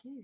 you.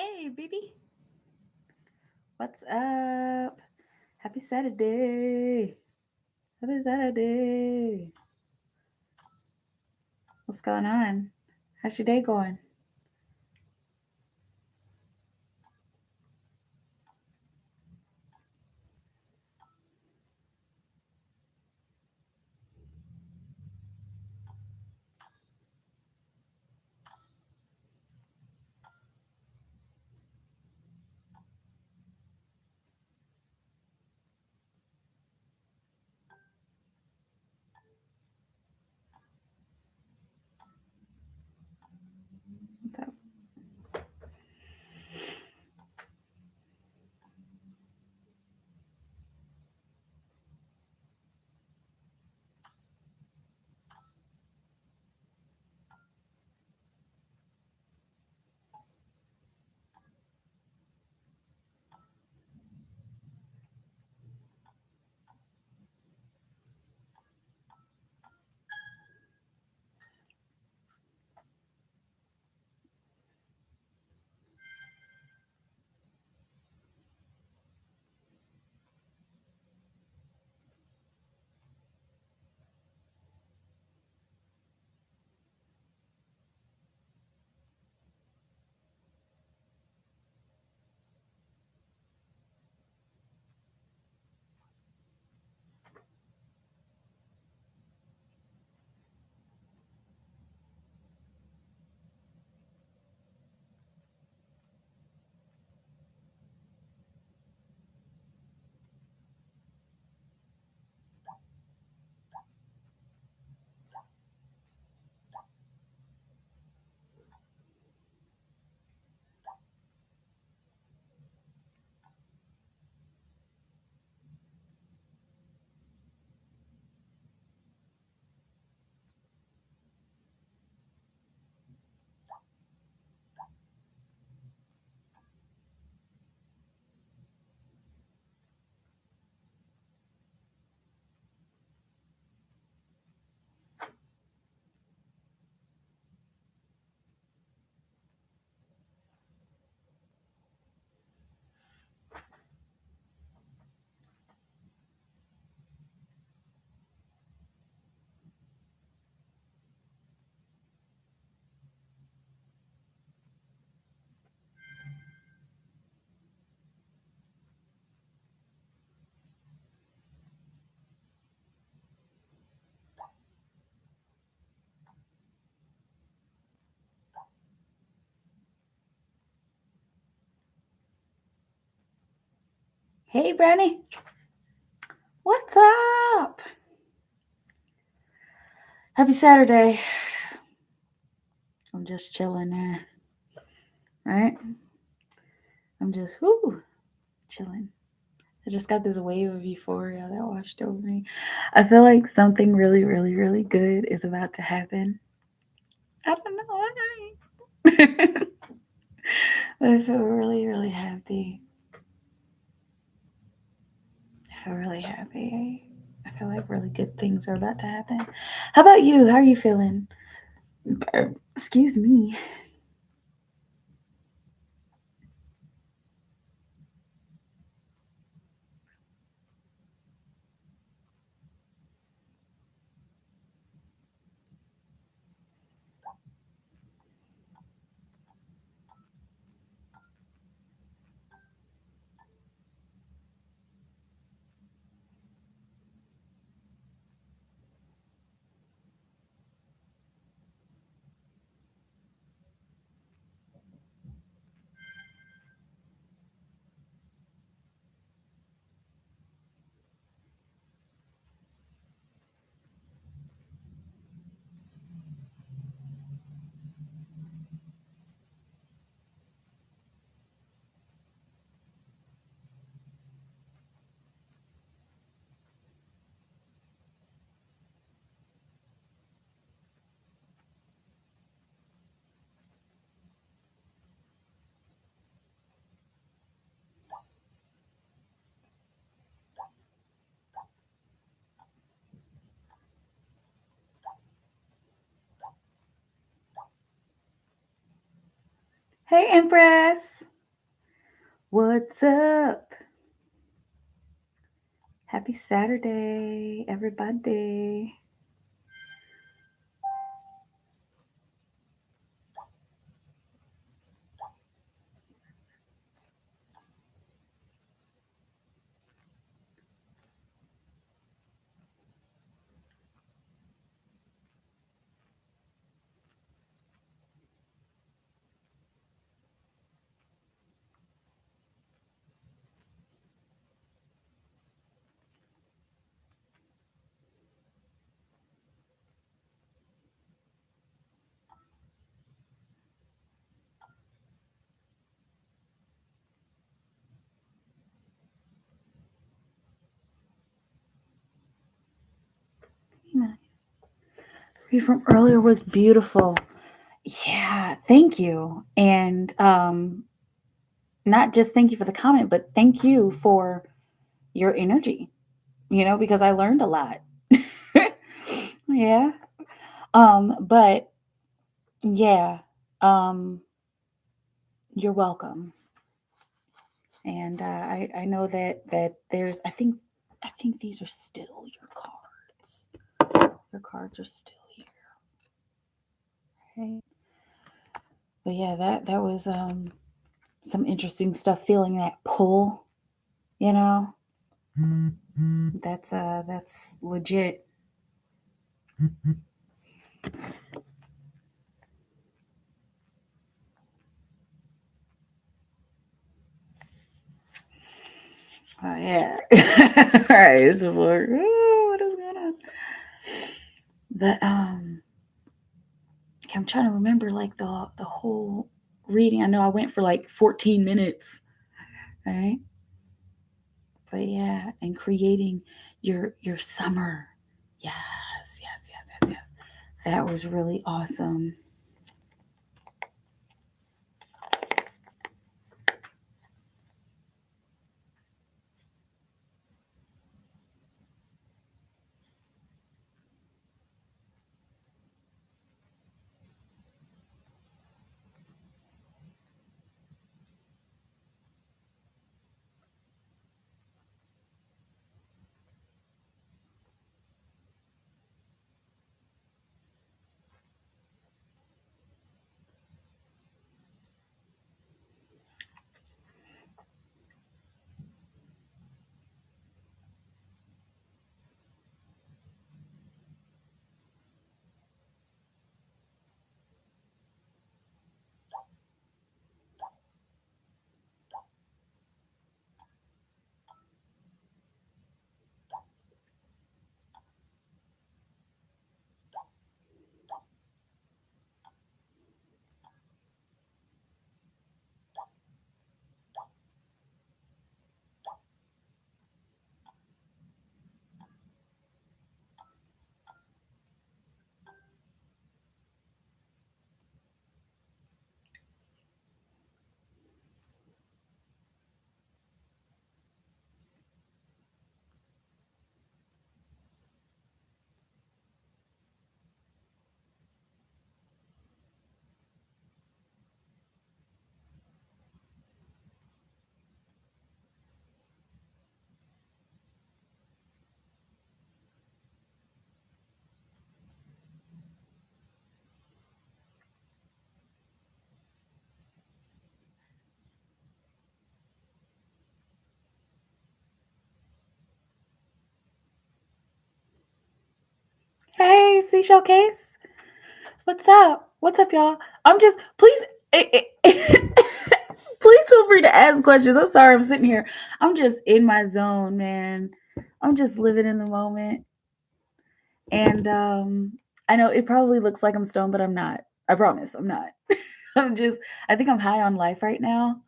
Hey, baby. What's up? Happy Saturday. Happy Saturday. What's going on? How's your day going? What's up? Hey, Brownie. What's up? Happy Saturday. I'm just chilling there. Right? I'm just, chilling. I just got this wave of euphoria that washed over me. I feel like something really, really, really good is about to happen. I don't know why. But I feel really, really happy. I feel really happy. I feel like really good things are about to happen. How about you? How are you feeling? Excuse me. Hey, Empress. What's up? Happy Saturday, everybody. Read from earlier was beautiful. Yeah, thank you. And not just thank you for the comment, but thank you for your energy, because I learned a lot. Yeah. But yeah, you're welcome. And I know that there's I think these are still your cards. Your cards are still here. Okay. But yeah, that was some interesting stuff. Feeling that pull, you know, that's legit. Yeah. All right. It's just like, oh, what is going on? But I'm trying to remember like the whole reading. I know I went for like 14 minutes, right? But yeah, and creating your summer. Yes, yes, yes, yes, yes. That was really awesome. Hey, seashell case. What's up? What's up, y'all? I'm just please please feel free to ask questions. I'm sorry, I'm sitting here. I'm just in my zone, man. I'm just living in the moment. And I know it probably looks like I'm stoned, but I'm not. I promise I'm not. I think I'm high on life right now.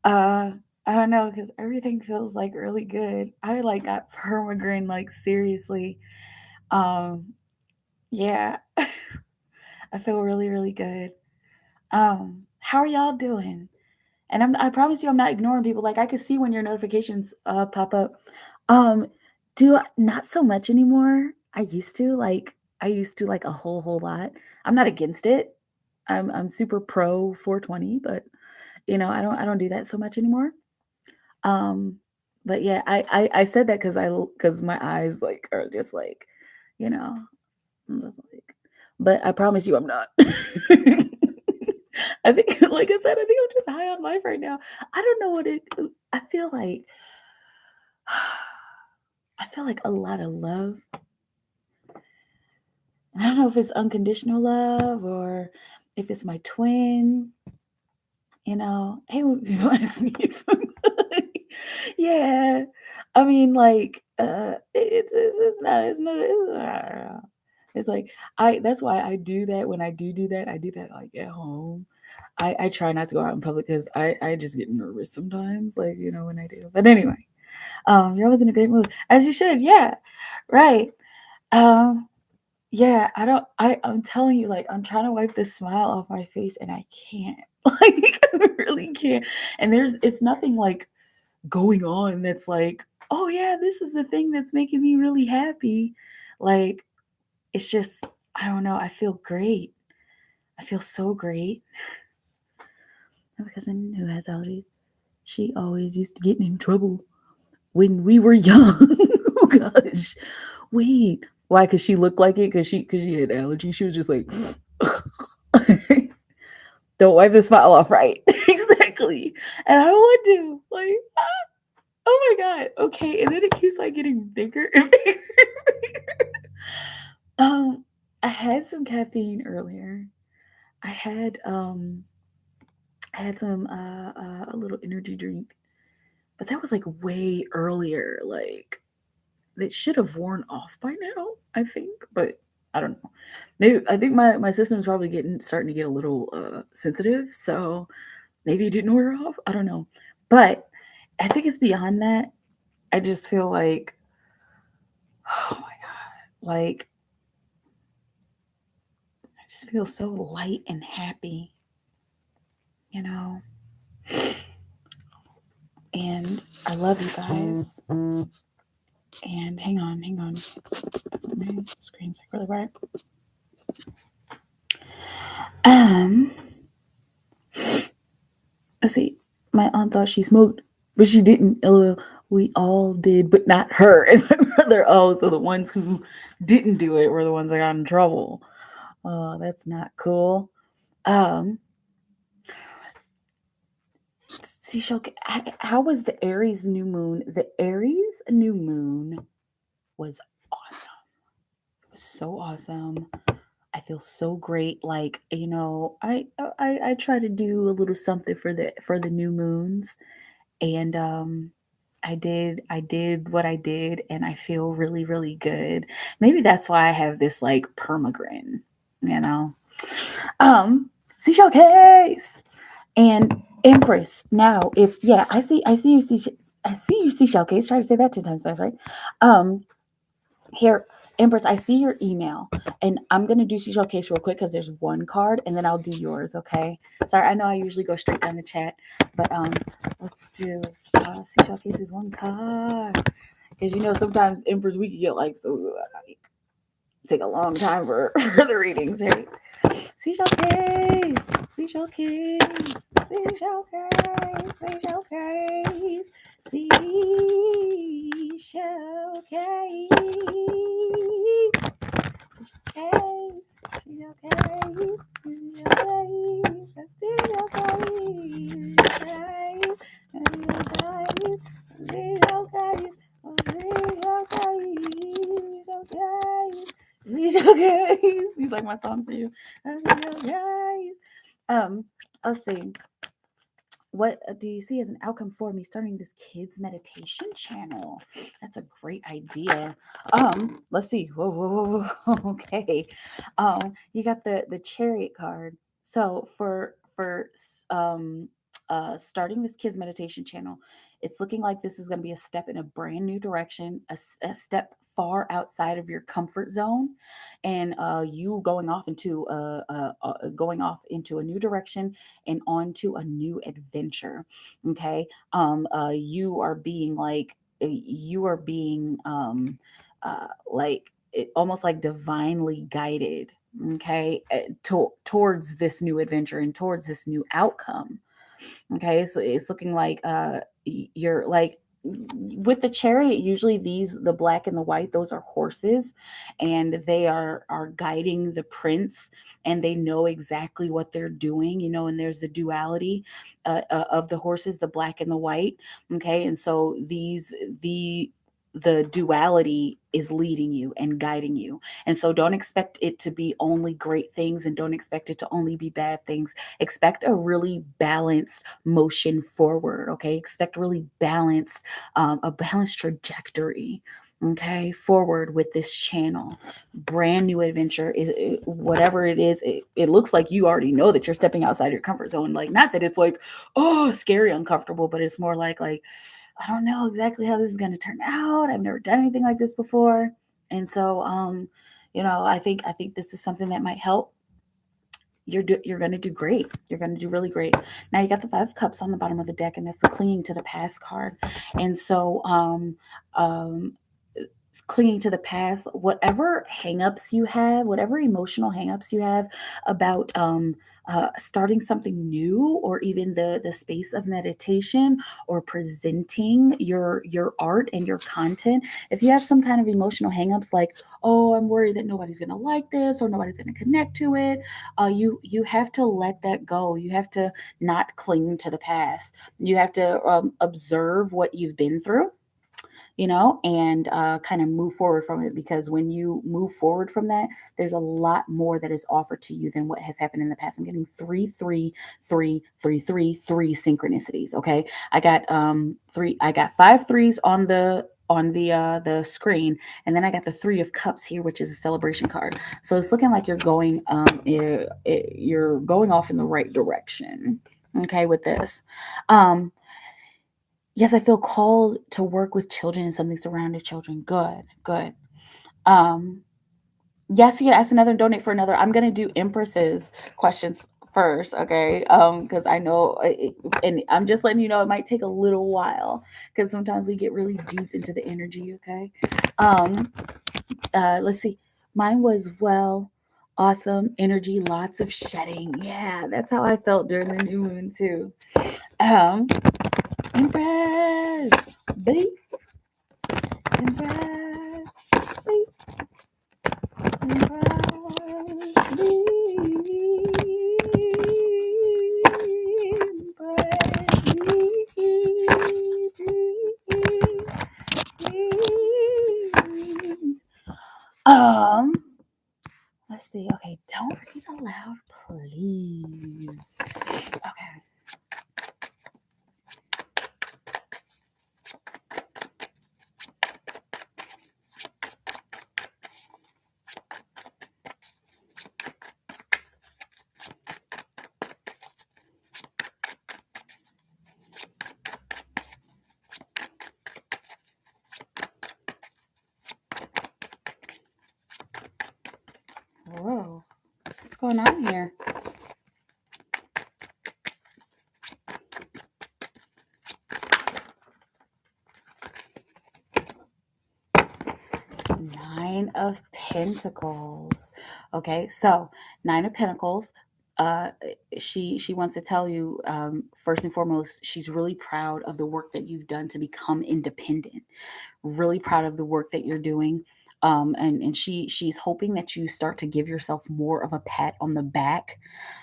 Uh I don't know because everything feels like really good. I like got permagrin like seriously. Um yeah, I feel really, really good. How are y'all doing? And I promise you I'm not ignoring people. Like I could see when your notifications pop up. Um do not so much anymore. I used to like a whole lot. I'm not against it. I'm super pro 420, but I don't do that so much anymore. But yeah, I said that because my eyes like are just like, you know, I'm just like, but I promise you I'm not. I think, like I said, I think I'm just high on life right now. I don't know what it. I feel like, I feel like a lot of love. I don't know if it's unconditional love or if it's my twin. Hey, when people ask me if yeah. I mean, like, it's not, it's like, that's why I do that. When I do that, I do that like at home. I try not to go out in public because I just get nervous sometimes, like, when I do. But anyway, you're always in a great mood, as you should. Yeah, right. Um, yeah, I'm telling you, like, I'm trying to wipe this smile off my face and I can't. Like, I really can't. And it's nothing like going on that's like, oh yeah, this is the thing that's making me really happy. Like, it's just, I don't know, I feel great. I feel so great. My cousin who has allergies, she always used to get in trouble when we were young. Oh gosh. Wait. Why? Because she looked like it? Because she had allergies. She was just like, don't wipe the smile off, right? Exactly. And I don't want to. Like, oh my god. Okay. And then it keeps like getting bigger and bigger and bigger. I had some caffeine earlier. I had some a little energy drink, but that was like way earlier. Like, it should have worn off by now, I think, but I don't know. Maybe I think my system's probably starting to get a little sensitive, so maybe it didn't wear off. I don't know, but I think it's beyond that. I just feel like, oh my god, like I just feel so light and happy, you know. And I love you guys. And hang on, my screen's like really bright. Um, let's see. My aunt thought she smoked, but she didn't. We all did, but not her and my brother. Oh, so the ones who didn't do it were the ones that got in trouble. That's not cool. Um, Seashell, how was the Aries new moon? The Aries new moon was awesome. It was so awesome. I feel so great. Like, I try to do a little something for the new moons, and I did what I did, and I feel really really good. Maybe that's why I have this like permagrin, you know. Seashell case and Empress. Now, if yeah, I see you seashell case. Try to say that 10 times fast, right? Um, Here, Empress, I see your email, and I'm gonna do seashell case real quick because there's one card, and then I'll do yours. Okay? Sorry, I know I usually go straight down the chat, but let's do seashell case is one card because sometimes Empress we can get like so take a long time for the readings, right? Seashell case, seashell case, seashell case, seashell case, seashell case, seashell case, seashell case, seashell case. You like my song for you? Guys. Let's see. What do you see as an outcome for me starting this kids meditation channel? That's a great idea. Let's see. Whoa. Okay. You got the chariot card. So for starting this kids meditation channel, it's looking like this is going to be a step in a brand new direction, a step far outside of your comfort zone, and you going off into a new direction and onto a new adventure. Okay. You are being like almost like divinely guided. Okay, towards this new adventure and towards this new outcome. Okay, so it's looking like you're like, with the chariot, usually the black and the white, those are horses, and they are guiding the prince, and they know exactly what they're doing, and there's the duality of the horses, the black and the white. Okay, and so the duality is leading you and guiding you. And so don't expect it to be only great things, and don't expect it to only be bad things. Expect a really balanced motion forward. Okay, expect really balanced, a balanced trajectory, okay, forward with this channel. Brand new adventure is whatever it is. It looks like you already know that you're stepping outside your comfort zone. Like, not that it's like, oh, scary, uncomfortable, but it's more like I don't know exactly how this is going to turn out. I've never done anything like this before. And so, I think this is something that might help. You're going to do great. You're going to do really great. Now you got the 5 cups on the bottom of the deck, and that's the clinging to the past card. And so, um, clinging to the past, whatever hangups you have, whatever emotional hangups you have about starting something new, or even the space of meditation, or presenting your art and your content. If you have some kind of emotional hangups, like, oh, I'm worried that nobody's gonna like this, or nobody's gonna connect to it, you have to let that go. You have to not cling to the past. You have to observe what you've been through, and kind of move forward from it. Because when you move forward from that, there's a lot more that is offered to you than what has happened in the past. I'm getting 3 3 3 3 3 3 synchronicities. Okay, I got 5 3s on the screen, and then I got the 3 of Cups here, which is a celebration card. So it's looking like you're going off in the right direction. Okay, with this. Um, Yes, I feel called to work with children and something surrounding children. Good, good. Um, yes, you can ask another and donate for another. I'm gonna do Empress's questions first, okay? Because I know, and I'm just letting you know it might take a little while, because sometimes we get really deep into the energy, okay? Um, let's see. Mine was, well, awesome energy, lots of shedding. Yeah, that's how I felt during the new moon too. Um, Empress, babe. Um, let's see. Okay, don't read aloud, please. Okay. Whoa. What's going on here? Nine of Pentacles. Okay, so Nine of Pentacles. Uh, she wants to tell you, first and foremost, she's really proud of the work that you've done to become independent. Really proud of the work that you're doing. And she's hoping that you start to give yourself more of a pat on the back,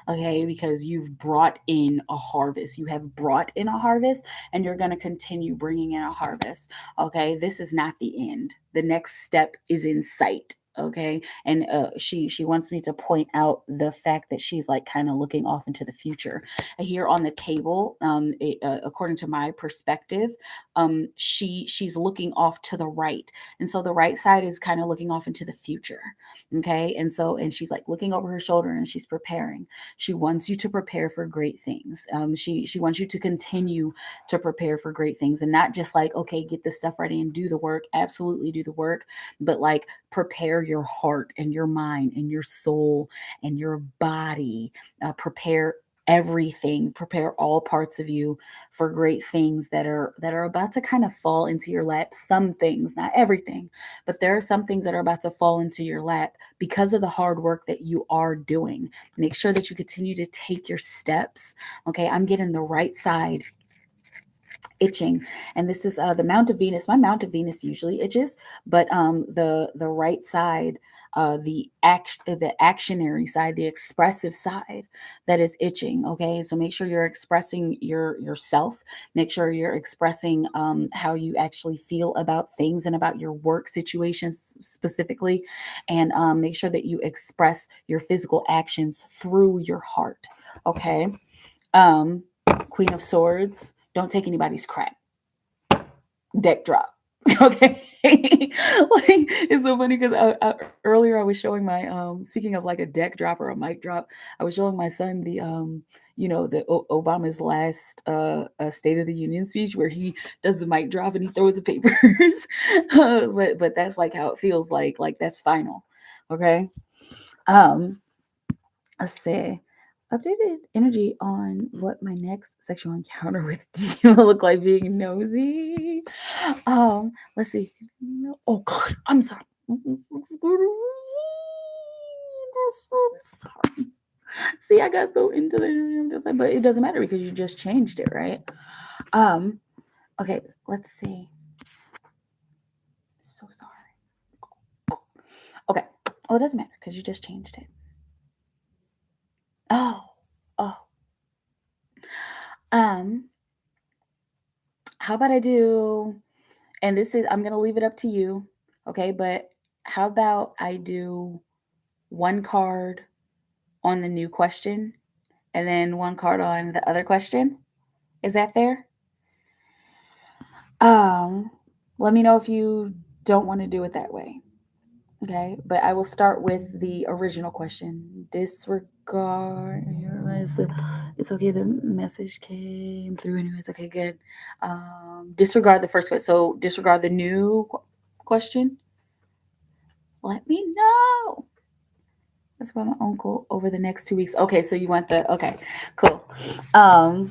okay? Because you've brought in a harvest. You have brought in a harvest, and you're going to continue bringing in a harvest, okay? This is not the end. The next step is in sight. Okay, and she wants me to point out the fact that she's like kind of looking off into the future. Here on the table, according to my perspective, she's looking off to the right, and so the right side is kind of looking off into the future. Okay, and she's like looking over her shoulder, and she's preparing. She wants you to prepare for great things. She wants you to continue to prepare for great things, and not just like, okay, get this stuff ready and do the work. Absolutely do the work, but like prepare your heart and your mind and your soul and your body. Prepare everything. Prepare all parts of you for great things that are about to kind of fall into your lap. Some things, not everything, but there are some things that are about to fall into your lap because of the hard work that you are doing. Make sure that you continue to take your steps. Okay, I'm getting the right side itching. And this is the Mount of Venus. My Mount of Venus usually itches, but the right side, the actionary side, the expressive side, that is itching. Okay, so make sure you're expressing yourself. Make sure you're expressing how you actually feel about things and about your work situations specifically, and make sure that you express your physical actions through your heart. Okay. um Queen of Swords, don't take anybody's crap. Deck drop. Okay. Like, it's so funny because earlier I was showing my speaking of like a deck drop or a mic drop, I was showing my son the Obama's last State of the Union speech where he does the mic drop and he throws the papers. But that's like how it feels, like that's final. Okay. um let's see. Updated energy on what my next sexual encounter with you will look like, being nosy. Let's see. Oh God, I'm sorry. I'm sorry. See, I got so into the energy. I'm just like, but it doesn't matter because you just changed it, right? Okay, let's see. So sorry. Okay. Oh, it doesn't matter because you just changed it. Oh. Oh. How about I do, and this is, I'm going to leave it up to you, okay? But how about I do one card on the new question and then one card on the other question? Is that fair? Um, Let me know if you don't want to do it that way. Okay, but I will start with the original question. Disregard. It's okay. The message came through anyways. Okay, good. Disregard the first question. So disregard the new question. Let me know. That's about my uncle over the next 2 weeks. Okay, so you want the, okay, cool. All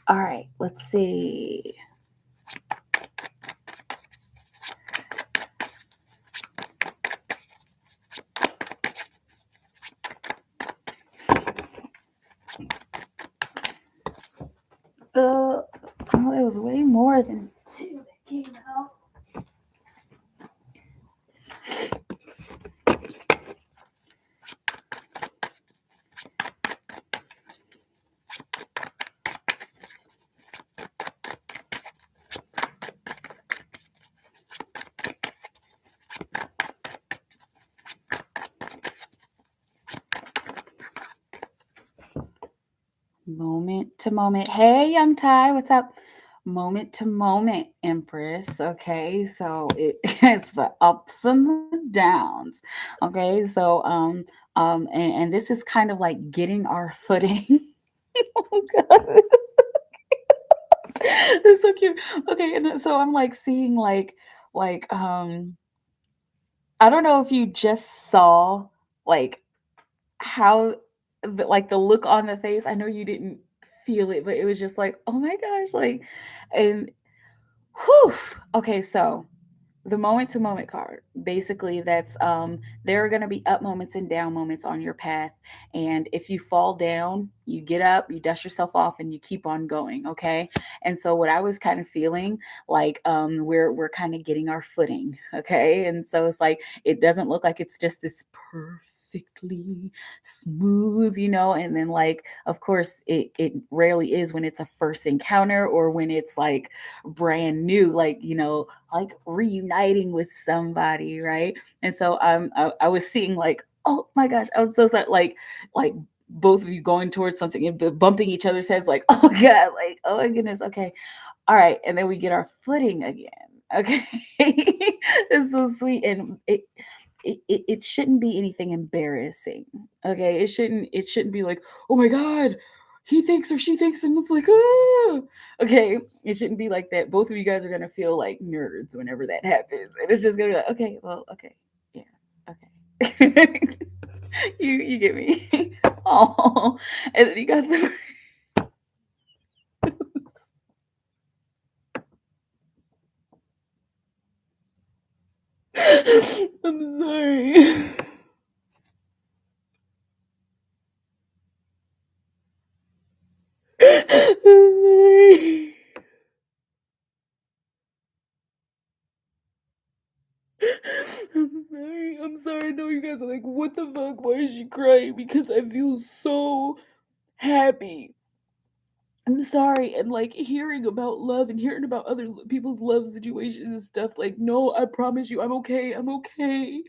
right, let's see. Oh, it was way more than two that came out. Moment to moment. Hey, young Ty, what's up? Moment to moment, Empress. Okay, so it's the ups and the downs. Okay, so and this is kind of like getting our footing. Oh God, it's so cute. Okay, and so I'm like seeing like I don't know if you just saw like how like the look on the face. I know you didn't feel it, but it was just like, oh my gosh, like, and whew. Okay, so the moment to moment card, basically that's there are going to be up moments and down moments on your path, and if you fall down, you get up, you dust yourself off, and you keep on going. Okay, and so what I was kind of feeling like, we're kind of getting our footing. Okay, and so it's like it doesn't look like it's just this perfectly smooth, and then like of course it rarely is when it's a first encounter or when it's like brand new, like like reuniting with somebody, right? And so I was seeing like, oh my gosh, I was so sorry, like both of you going towards something and bumping each other's heads, like, oh my God, like, oh my goodness, okay, all right, and then we get our footing again. Okay. It's so sweet, and it shouldn't be anything embarrassing. Okay, it shouldn't be like, oh my God, he thinks or she thinks, and it's like, oh, okay, it shouldn't be like that. Both of you guys are gonna feel like nerds whenever that happens, and it's just gonna be like, okay, well, okay, yeah, okay. You get me. Oh, and then you got the I'm sorry. I'm sorry. I'm sorry. I know you guys are like, what the fuck? Why is she crying? Because I feel so happy. I'm sorry. And like hearing about love and hearing about other people's love situations and stuff, like, no, I promise you, I'm okay. I'm okay.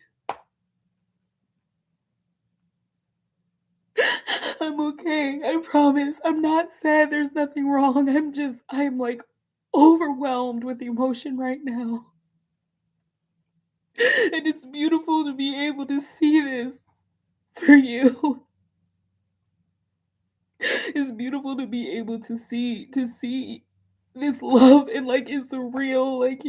I'm okay. I promise. I'm not sad. There's nothing wrong. I'm like overwhelmed with emotion right now. And it's beautiful to be able to see this for you. It's beautiful to be able to see this love and like it's real, like,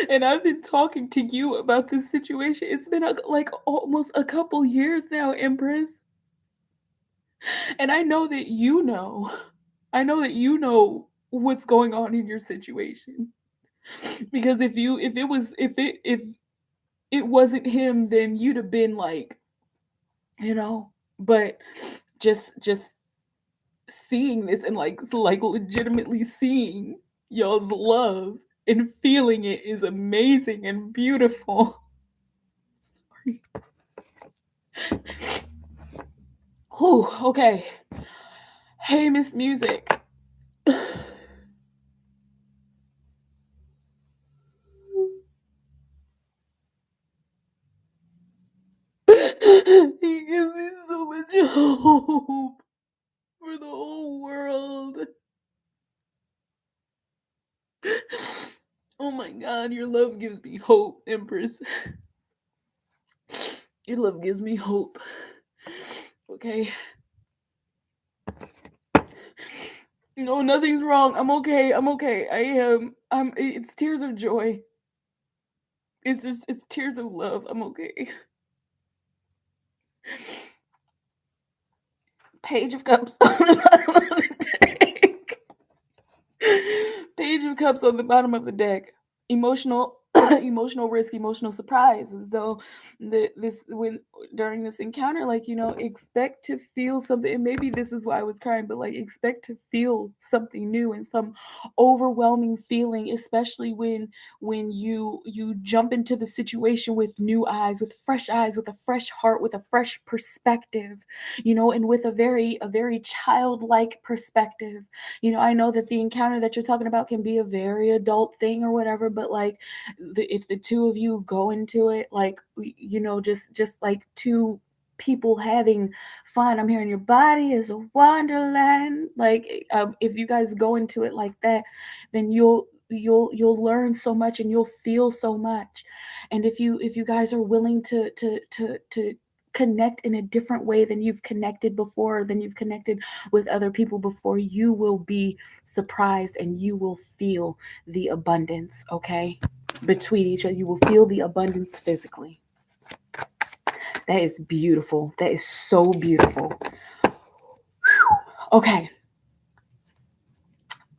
And I've been talking to you about this situation. It's been like almost a couple years now, Empress. And I know that you know. I know that you know what's going on in your situation. Because if it wasn't him, then you'd have been like, but just seeing this and like legitimately seeing y'all's love and feeling it is amazing and beautiful. Sorry. Whew, okay. Hey, Miss Music. He gives me so much hope for the whole world. Oh my god, your love gives me hope, Empress. Your love gives me hope. Okay. No, nothing's wrong. I'm okay. I'm okay. I am. It's tears of joy. It's tears of love. I'm okay. Page of Cups on the bottom of the deck. Page of Cups on the bottom of the deck. Emotional emotional risk, emotional surprise. And so this when during this encounter, like, expect to feel something. And maybe this is why I was crying, but like expect to feel something new and some overwhelming feeling, especially when you jump into the situation with new eyes, with a fresh heart, with a fresh perspective, and with a very childlike perspective. I know that the encounter that you're talking about can be a very adult thing or whatever, but like if the two of you go into it like just like two people having fun. I'm hearing your body is a wonderland. Like if you guys go into it like that, then you'll learn so much and you'll feel so much. And if you guys are willing to connect in a different way than you've connected before, than you've connected with other people before, you will be surprised and you will feel the abundance, okay? Between each other, you will feel the abundance physically. That is beautiful. That is so beautiful. Okay.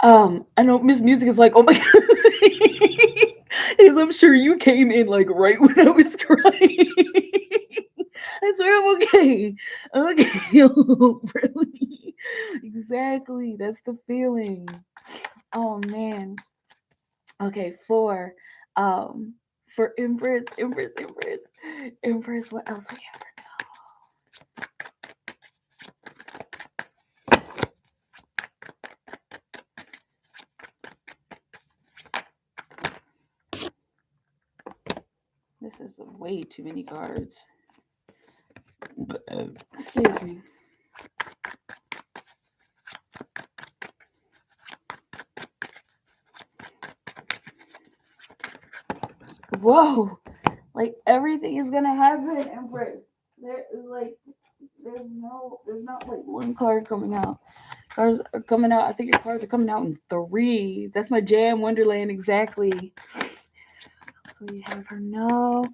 I know Miss Music is like, oh my god. Because I'm sure you came in like right when I was crying. I swear I'm okay. I'm okay. Really. Exactly. That's the feeling. Oh man. Okay, for Empress, what else we have? This is way too many cards. Excuse me. Whoa! Like everything is gonna happen, Empress. There's not like one card coming out. Cards are coming out. I think your cards are coming out in threes. That's my jam Wonderland exactly. So you have her no.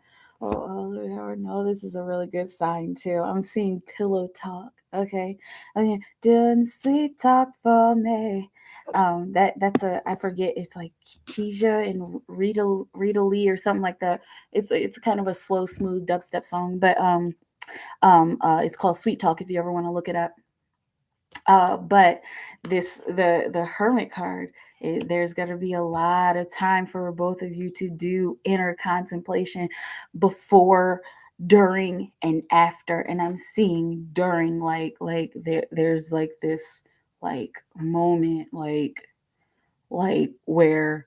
No, this is a really good sign too. I'm seeing pillow talk. Okay. Doing sweet talk for me. That's I forget, it's like Keisha and Rita Lee or something like that. It's kind of a slow, smooth dubstep song, but it's called Sweet Talk if you ever want to look it up. But the Hermit card There's going to be a lot of time for both of you to do inner contemplation before, during, and after. And I'm seeing during, there's like this like moment, like where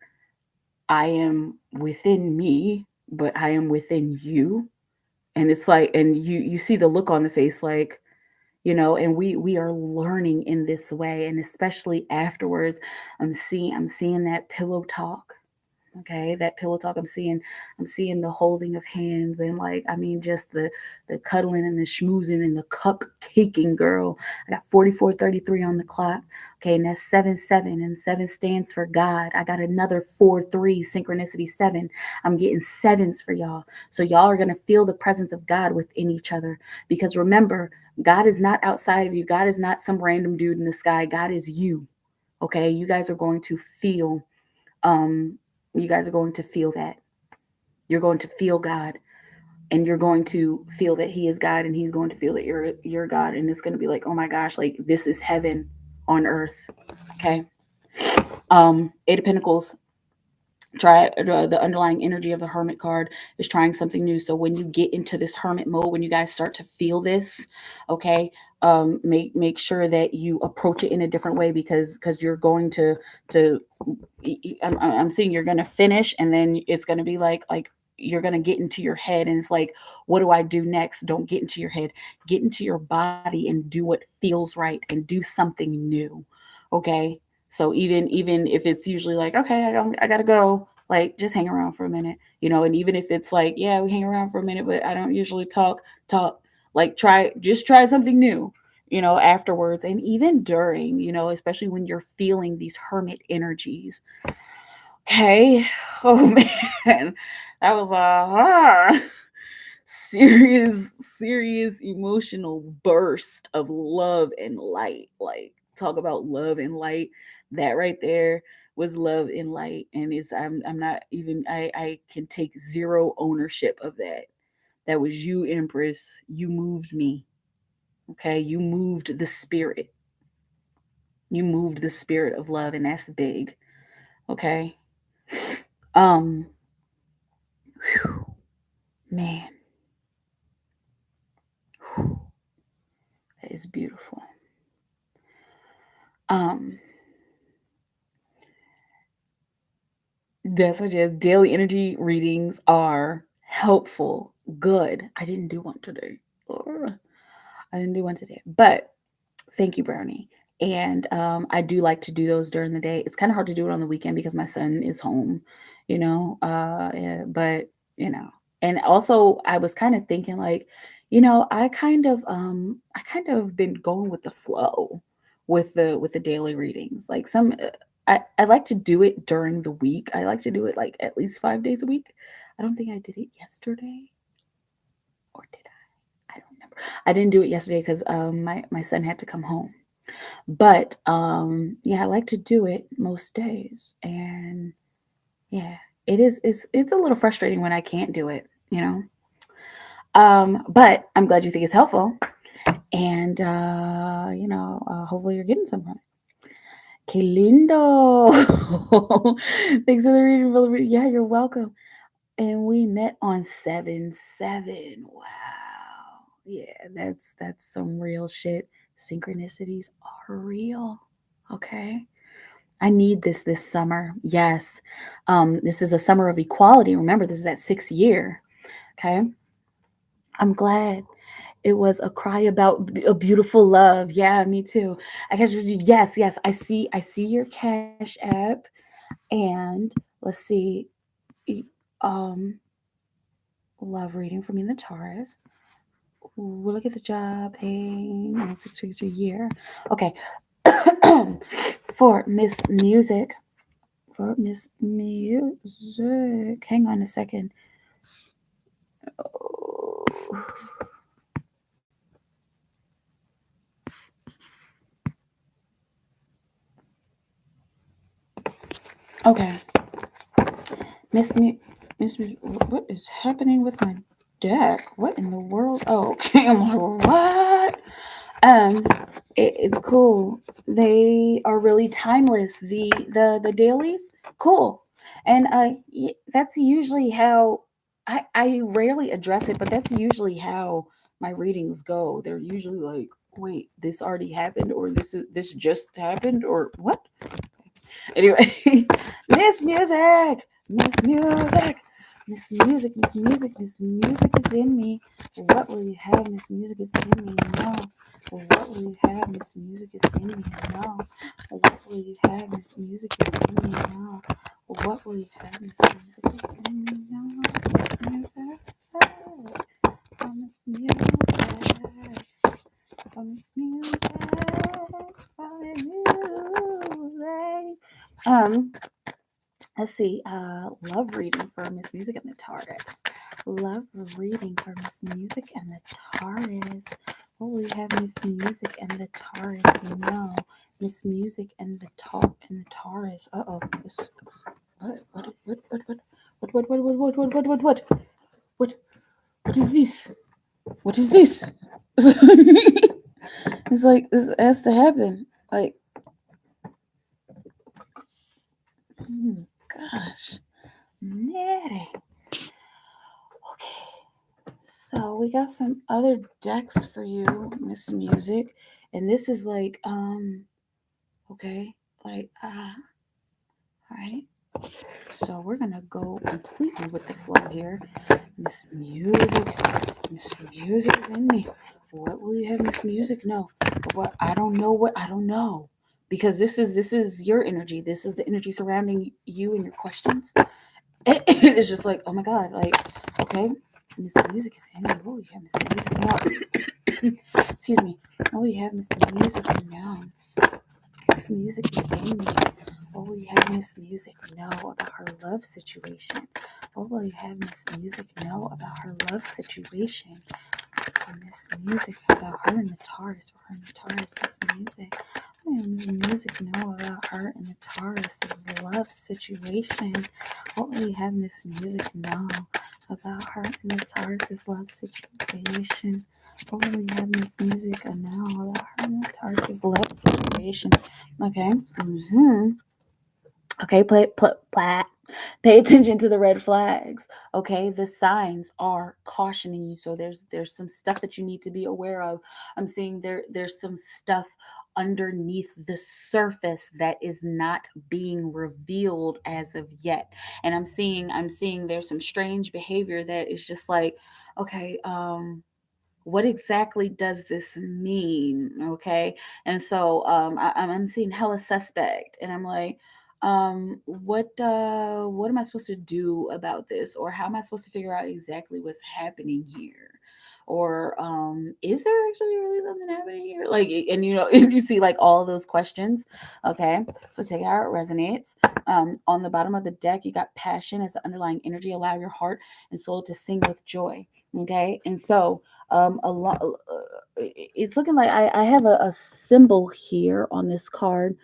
I am within me, but I am within you. And it's like, and you see the look on the face, like, and we are learning in this way, and especially afterwards, I'm seeing that pillow talk. Okay, that pillow talk. I'm seeing the holding of hands, and like, I mean, just the cuddling and the schmoozing and the cupcaking, girl. I got 4433 on the clock. Okay, and that's 7-7, and 7 stands for God. I got another 4-3 synchronicity 7. I'm getting sevens for y'all. So y'all are gonna feel the presence of God within each other, because remember, God is not outside of you. God is not some random dude in the sky. God is you. Okay, you guys are going to feel um you guys are going to feel that. You're going to feel God, and you're going to feel that He is God, and He's going to feel that you're God, and it's going to be like, oh my gosh, like this is heaven on earth. Okay. 8 of Pentacles. Try the underlying energy of the Hermit card is trying something new. So when you get into this Hermit mode, when you guys start to feel this, okay, make sure that you approach it in a different way, because you're going to I'm seeing you're gonna finish, and then it's gonna be like you're gonna get into your head, and it's like, what do I do next? Don't get into your head. Get into your body and do what feels right, and do something new. Okay. So even if it's usually like, okay, I gotta go, like just hang around for a minute, and even if it's like, yeah, we hang around for a minute, but I don't usually talk, like try something new, afterwards, and even during, especially when you're feeling these Hermit energies. Okay. Oh man, that was a serious emotional burst of love and light. Like, talk about love and light. That right there was love and light, and I'm not even, I can take zero ownership of that. That was you, Empress. You moved me. Okay, you moved the spirit. You moved the spirit of love, and that's big. Okay. Um, whew, man, whew, that is beautiful. Um, that's what it is. Daily energy readings are helpful. Good. I didn't do one today. I didn't do one today, but thank you, Brownie. And I do like to do those during the day. It's kind of hard to do it on the weekend because my son is home, yeah, but you know, and also I was kind of thinking like, I kind of been going with the flow with the daily readings. Like I like to do it during the week. I like to do it like at least 5 days a week. I don't think I did it yesterday, or did I? I don't remember. I didn't do it yesterday because my son had to come home. But yeah, I like to do it most days. And yeah, it's a little frustrating when I can't do it. But I'm glad you think it's helpful. And hopefully you're getting some from it. Que lindo. Thanks for the reading, Brother. Yeah, you're welcome. And we met on 7-7. Wow. Yeah, that's some real shit. Synchronicities are real. Okay. I need this summer. Yes. This is a summer of equality. Remember, this is that 6th year. Okay. I'm glad. It was a cry about a beautiful love. Yeah, me too. I guess yes. I see your Cash App, and let's see. Um, love reading from me in the Taurus. We'll look at the job paying 6 weeks a year. Okay. For Miss Music. For Miss Music. Hang on a second. Okay. Miss what is happening with my deck? What in the world? Oh, okay. I'm like, what? Um, it's cool. They are really timeless. The dailies, cool, and that's usually how I rarely address it, but that's usually how my readings go. They're usually like, wait, this already happened, or this just happened, or what? Anyway, Miss Music, Miss Music, Miss Music, Miss Music, Miss Music is in me. What will you have? Miss Music is in me. No. What will you have? Miss Music is in me. No. What will you have? Miss Music is in me. No. What will you have? Miss Music is in me. No. Miss Music. Oh, Miss Music. Oh, Miss Music. Oh, Miss Music. Let's see. Love reading for Miss Music and the Taurus. Love reading for Miss Music and the Taurus. What will you have, Miss Music and the Taurus? No, Miss Music and the Taurus. Uh-oh. What? What is this? What is this? It's like this has to happen. Like, gosh, Mary. Okay. So we got some other decks for you, Miss Music. And this is like, okay, like, all right. So we're gonna go completely with the flow here. Miss Music is in me. What will you have, Miss Music? No. What I don't know what I don't know. Because this is your energy. This is the energy surrounding you and your questions. It's just like, oh my god, like, okay, Miss Music is in me. What will you have, Miss Music? No. Excuse me. What will you have, Miss Music? No. Miss Music is in me. What will you have Miss Music know about her love situation? What will you have Miss Music know about her love situation? Miss Music about her and the Taurus. For her and the Taurus, Miss Music. What will Miss Music know about her and the Taurus's love situation? What will you have Miss Music know about her and the Taurus's love situation? What will you have Miss Music know about her and the Taurus's love situation? Okay. Okay, pay attention to the red flags. Okay, the signs are cautioning you. So there's some stuff that you need to be aware of. I'm seeing there's some stuff underneath the surface that is not being revealed as of yet. And I'm seeing there's some strange behavior that is just like, okay, what exactly does this mean? Okay. And so I'm seeing hella suspect, and I'm like, what am I supposed to do about this? Or how am I supposed to figure out exactly what's happening here? Or is there actually really something happening here? Like, and you see like all those questions. Okay. So take out it resonates. On the bottom of the deck, you got passion as the underlying energy. Allow your heart and soul to sing with joy. Okay. And so a lot it's looking like I have a symbol here on this card.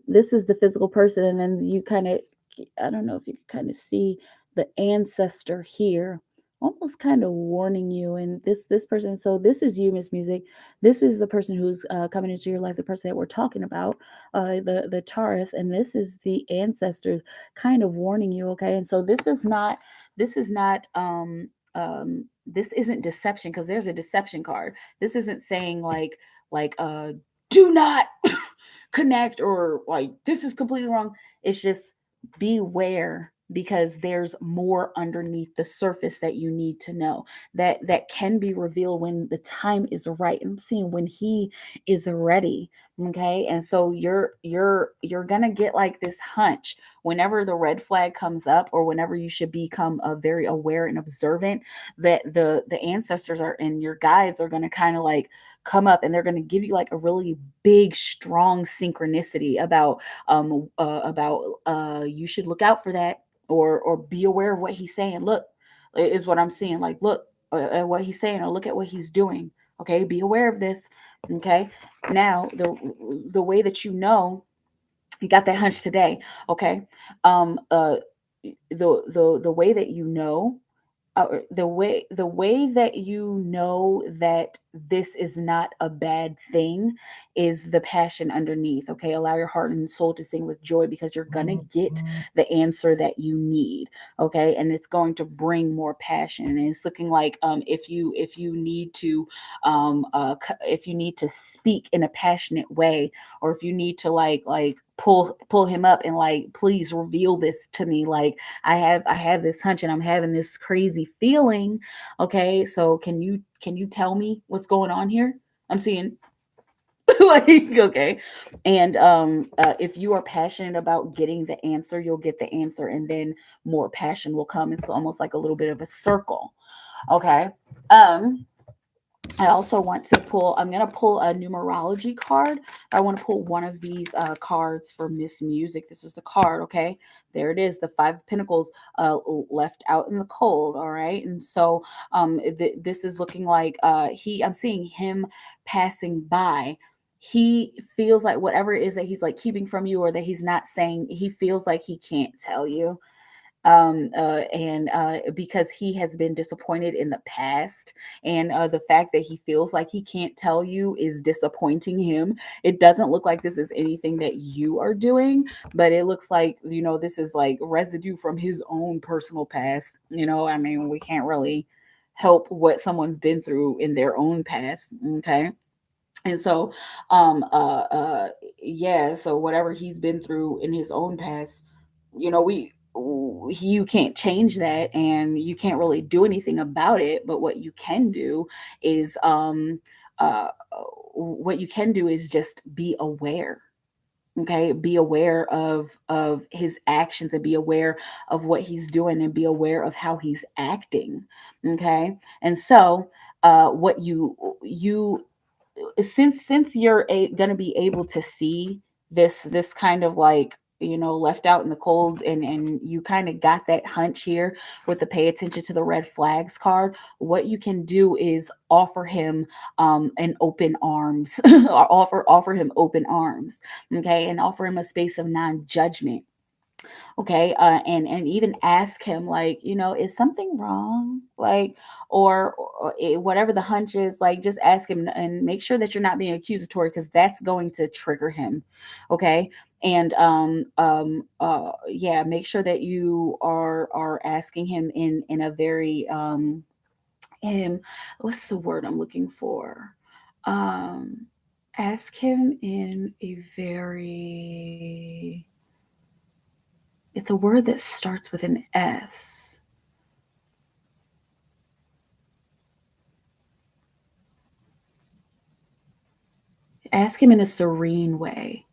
This is the physical person, and then you kind of, I don't know if you can kind of see the ancestor here, almost kind of warning you. And this person, so this is you, Miss Music. This is the person who's coming into your life, the person that we're talking about, the Taurus, and this is the ancestors kind of warning you. Okay, and so this isn't deception, because there's a deception card. This isn't saying like do not connect, or like this is completely wrong. It's just beware, because there's more underneath the surface that you need to know, that can be revealed when the time is right. I'm seeing when he is ready. Okay. And so you're gonna get like this hunch whenever the red flag comes up, or whenever you should become very aware and observant, that the ancestors are and your guides are going to kind of like come up, and they're going to give you like a really big strong synchronicity about you should look out for that, or be aware of what he's saying. Look, is what I'm seeing. Like, look at what he's saying, or look at what he's doing. Okay, be aware of this. Okay, now the way that you got that hunch today. Okay, the way that the way that you know that this is not a bad thing is the passion underneath. Okay, allow your heart and soul to sing with joy, because you're gonna get the answer that you need. Okay, and it's going to bring more passion. And it's looking like if you need to if you need to speak in a passionate way, or if you need to pull him up and like, please reveal this to me, like I have this hunch and I'm having this crazy feeling. Okay, so can you tell me what's going on here? I'm seeing like, okay. And if you are passionate about getting the answer, you'll get the answer, and then more passion will come. It's almost like a little bit of a circle. Okay. um I also want to pull, I'm going to pull a numerology card. I want to pull one of these cards for Miss Music. This is the card, okay? There it is, the Five of Pentacles left out in the cold, all right? And so this is looking like I'm seeing him passing by. He feels like whatever it is that he's like keeping from you, or that he's not saying, he feels like he can't tell you, and because he has been disappointed in the past, and the fact that he feels like he can't tell you is disappointing him. It doesn't look like this is anything that you are doing, but it looks like, you know, this is like residue from his own personal past. You know, I mean, we can't really help what someone's been through in their own past. Okay. And so yeah, so whatever he's been through in his own past, you know, you can't change that, and you can't really do anything about it. But what you can do is uh what you can do is just be aware. Okay, be aware of his actions, and be aware of what he's doing, and be aware of how he's acting. Okay. And so what you since you're going to be able to see this kind of like, you know, left out in the cold, and you kind of got that hunch here with the pay attention to the red flags card, what you can do is offer him an open arms, or offer him open arms. Okay, and offer him a space of non-judgment. Okay, and even ask him, like, you know, is something wrong, like, or whatever the hunch is, like, just ask him, and make sure that you're not being accusatory, because that's going to trigger him. Okay. And yeah, make sure that you are asking him in a very in what's the word I'm looking for, um ask him in a very, it's a word that starts with an S. Ask him in a serene way.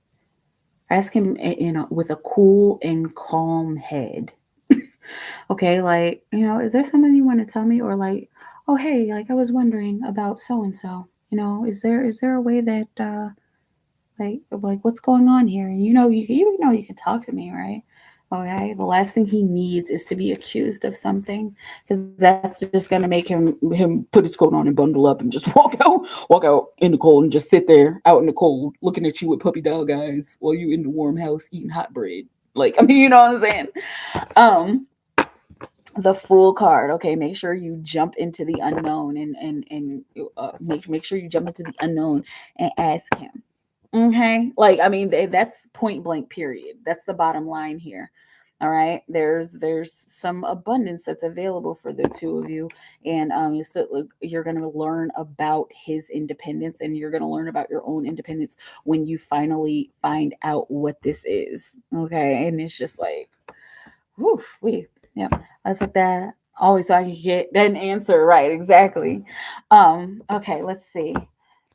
Ask him, you know, with a cool and calm head. Okay, like, you know, is there something you want to tell me? Or like, oh hey, like I was wondering about so and so. You know, is there a way that like what's going on here? And you know you can talk to me, right? Okay. The last thing he needs is to be accused of something, because that's just gonna make him put his coat on and bundle up and just walk out in the cold, and just sit there out in the cold looking at you with puppy dog eyes while you in the warm house eating hot bread. Like, I mean, you know what I'm saying? Um the Fool card. Okay, make sure you jump into the unknown, and make sure you jump into the unknown and ask him. Okay. Like, I mean, that's point blank, period. That's the bottom line here. All right. There's some abundance that's available for the two of you. And so look, you're going to learn about his independence, and you're going to learn about your own independence when you finally find out what this is. Okay. And it's just like, woof, we, yeah. That's like that. Always, so I can get an answer right. Exactly. Okay. Let's see.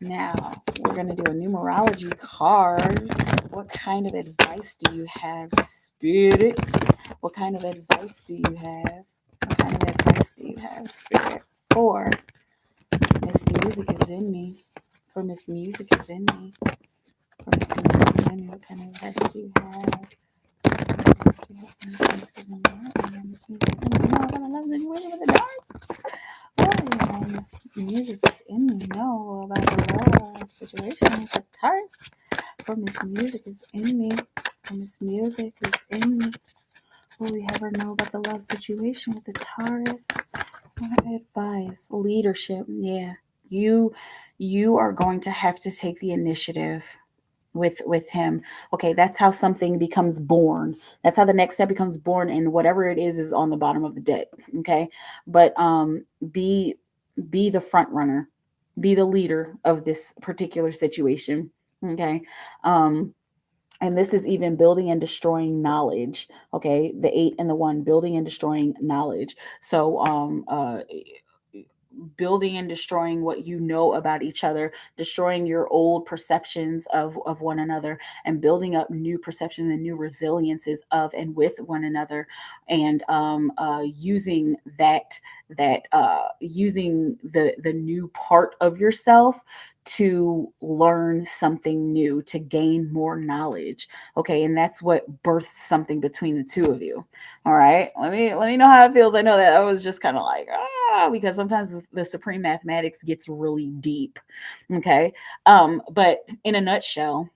Now, we're going to do a numerology card. What kind of advice do you have, Spirit? What kind of advice do you have? What kind of advice do you have, Spirit? For Miss Music is in me. For Miss Music is in me. For Miss Music is in me. What kind of advice do you have? Miss Music is in me. Miss Music is in me. No, I love the way with the doors. Oh, yeah, Miss Music is in me. Know about the love situation with the Taurus. For Miss Music is in me. For Miss Music is in me. Will we ever know about the love situation with the Taurus? Advice, leadership. Yeah. You you are going to have to take the initiative with him. Okay, that's how something becomes born. That's how the next step becomes born, and whatever it is on the bottom of the deck. Okay? But be be the front runner. Be the leader of this particular situation. Okay? Um and this is even building and destroying knowledge. Okay, the 8 and the 1, building and destroying knowledge. So building and destroying what you know about each other, destroying your old perceptions of one another, and building up new perceptions and new resiliences of and with one another, and using using the new part of yourself to learn something new, to gain more knowledge. Okay, and that's what births something between the two of you. All right, let me know how it feels. I know that I was just kind of like, because sometimes the supreme mathematics gets really deep. Okay, but in a nutshell,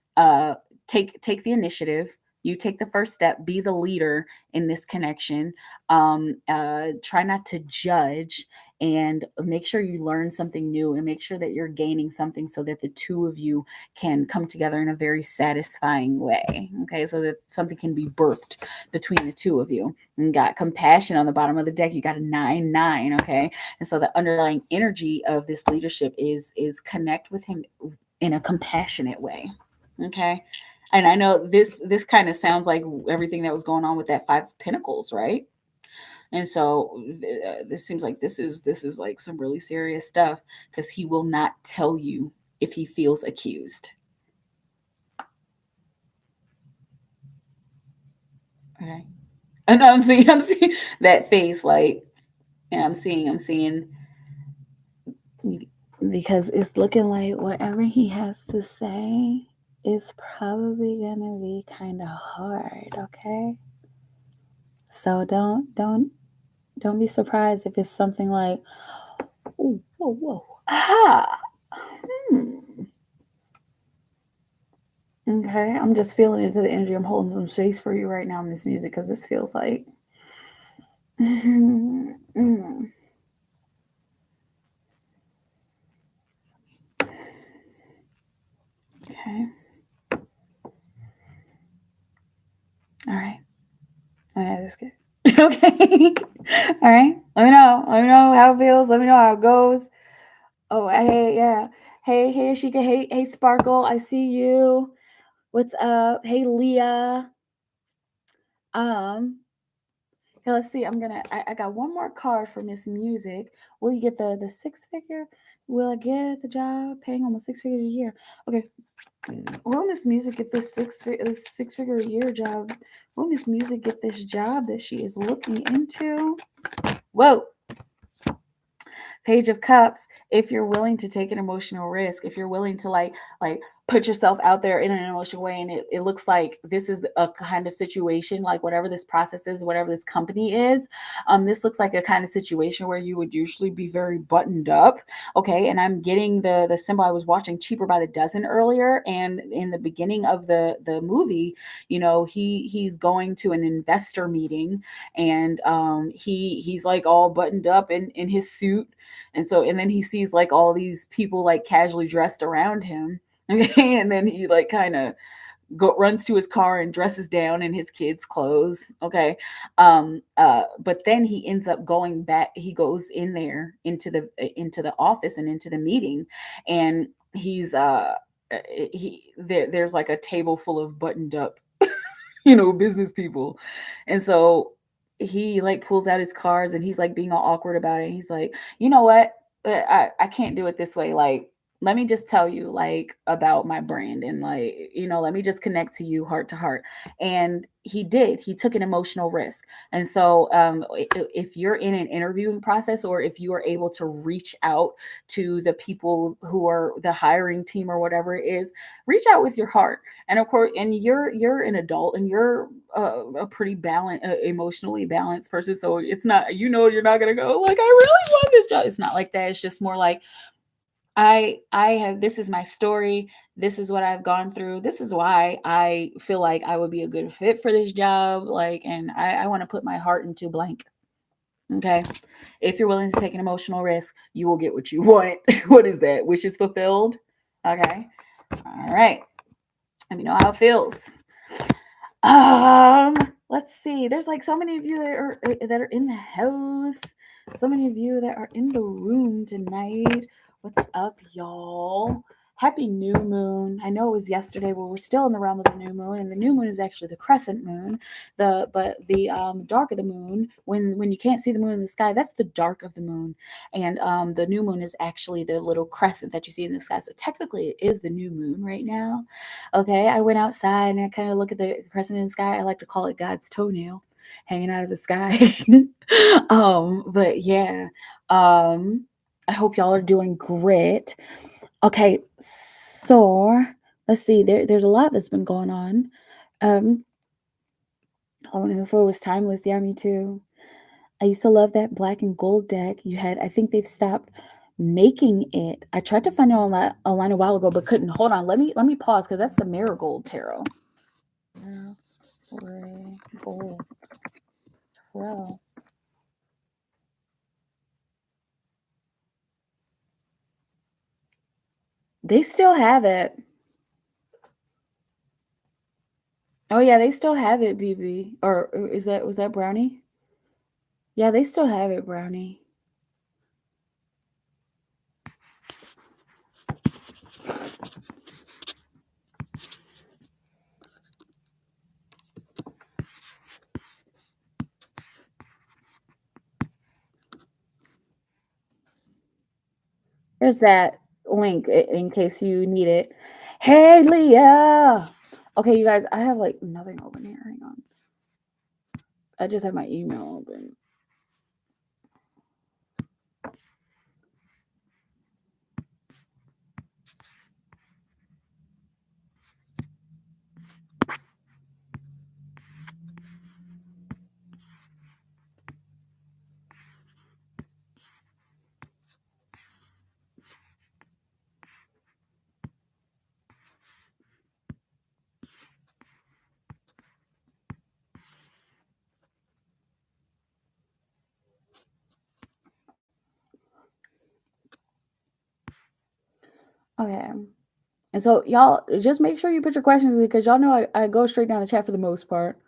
take the initiative. You take the first step. Be the leader in this connection. Try not to judge, and make sure you learn something new, and make sure that you're gaining something, so that the two of you can come together in a very satisfying way. Okay, so that something can be birthed between the two of you. And got compassion on the bottom of the deck. You got a 9-9. Okay, and so the underlying energy of this leadership is connect with him in a compassionate way. Okay, and I know this kind of sounds like everything that was going on with that 5 of Pentacles, right? And so this seems like this is like some really serious stuff, because he will not tell you if he feels accused. Okay, and I'm seeing that face, like, and I'm seeing because it's looking like whatever he has to say is probably gonna be kind of hard. Okay, so don't be surprised if it's something like, "Ooh, whoa, whoa, aha, hmm." Okay, I'm just feeling into the energy. I'm holding some space for you right now in this music, because this feels like, mm. Okay, all right, okay, that's good. Okay, all right. Let me know how it feels. Let me know how it goes. Oh, hey, yeah. Hey, Ashika. Hey, Sparkle. I see you. What's up? Hey, Leah. Um, Here, let's see. I got one more card for Miss Music. Will you get the 6 figure? Will I get the job paying almost 6 figures a year? Okay. Will Miss Music get this 6 figure a year job? Will Miss Music get this job that she is looking into? Whoa. Page of Cups. If you're willing to take an emotional risk, if you're willing to like put yourself out there in an emotional way, and it looks like this is a kind of situation, like whatever this process is, whatever this company is, this looks like a kind of situation where you would usually be very buttoned up. Okay, and I'm getting the symbol. I was watching Cheaper by the Dozen earlier, and in the beginning of the movie, he's going to an investor meeting, and he's like all buttoned up in his suit, and then he sees like all these people like casually dressed around him. Okay, and then he like kind of runs to his car and dresses down in his kids' clothes. Okay, but then he ends up going back. He goes in there into the office and into the meeting, and there's like a table full of buttoned up business people. And so he like pulls out his cards, and he's like being all awkward about it. And he's like, you know what? I can't do it this way. Like, let me just tell you like about my brand, and like, let me just connect to you heart to heart. And he took an emotional risk. And so if you're in an interviewing process, or if you are able to reach out to the people who are the hiring team or whatever it is, reach out with your heart. And of course, and you're an adult, and you're a pretty emotionally balanced person, so it's not, you're not gonna go like, I really want this job. It's not like that. It's just more like, I have, this is my story, this is what I've gone through, this is why I feel like I would be a good fit for this job, like, and I want to put my heart into blank. Okay. If you're willing to take an emotional risk, you will get what you want. What is that? Wishes fulfilled? Okay. All right. Let me know how it feels. Let's see. There's like so many of you that are in the house. So many of you that are in the room tonight. What's up, y'all? Happy new moon. I know it was yesterday, but we're still in the realm of the new moon, and the new moon is actually the crescent moon. The dark of the moon, when you can't see the moon in the sky, that's the dark of the moon. And the new moon is actually the little crescent that you see in the sky. So technically it is the new moon right now. Okay, I went outside and I kind of look at the crescent in the sky. I like to call it God's toenail hanging out of the sky. But yeah, I hope y'all are doing great. Okay, so let's see. There's a lot that's been going on. Oh, before it was timeless. Yeah, me too. I used to love that black and gold deck you had. I think they've stopped making it. I tried to find it online a while ago, but couldn't. Hold on. Let me pause because that's the marigold tarot. Marigold tarot. They still have it. Oh yeah, they still have it, BB. Or was that Brownie? Yeah, they still have it, Brownie. There's that link in case you need it. Hey, Leah. Okay, you guys, I have like nothing open here. Hang on. I just have my email open. Okay. And so y'all just make sure you put your questions in because y'all know I go straight down the chat for the most part.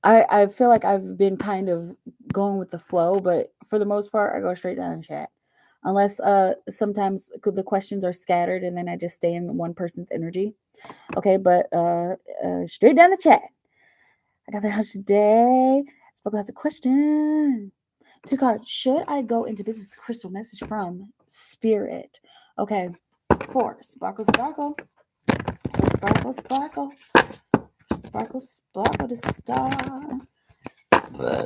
I feel like I've been kind of going with the flow, but for the most part, I go straight down the chat. Unless sometimes the questions are scattered and then I just stay in one person's energy. Okay, but straight down the chat. I got the house today. Spoke has a question. 2 cards. Should I go into business with crystal? Message from Spirit. Okay. 4. Sparkle, sparkle. Sparkle, sparkle. Sparkle, sparkle to star.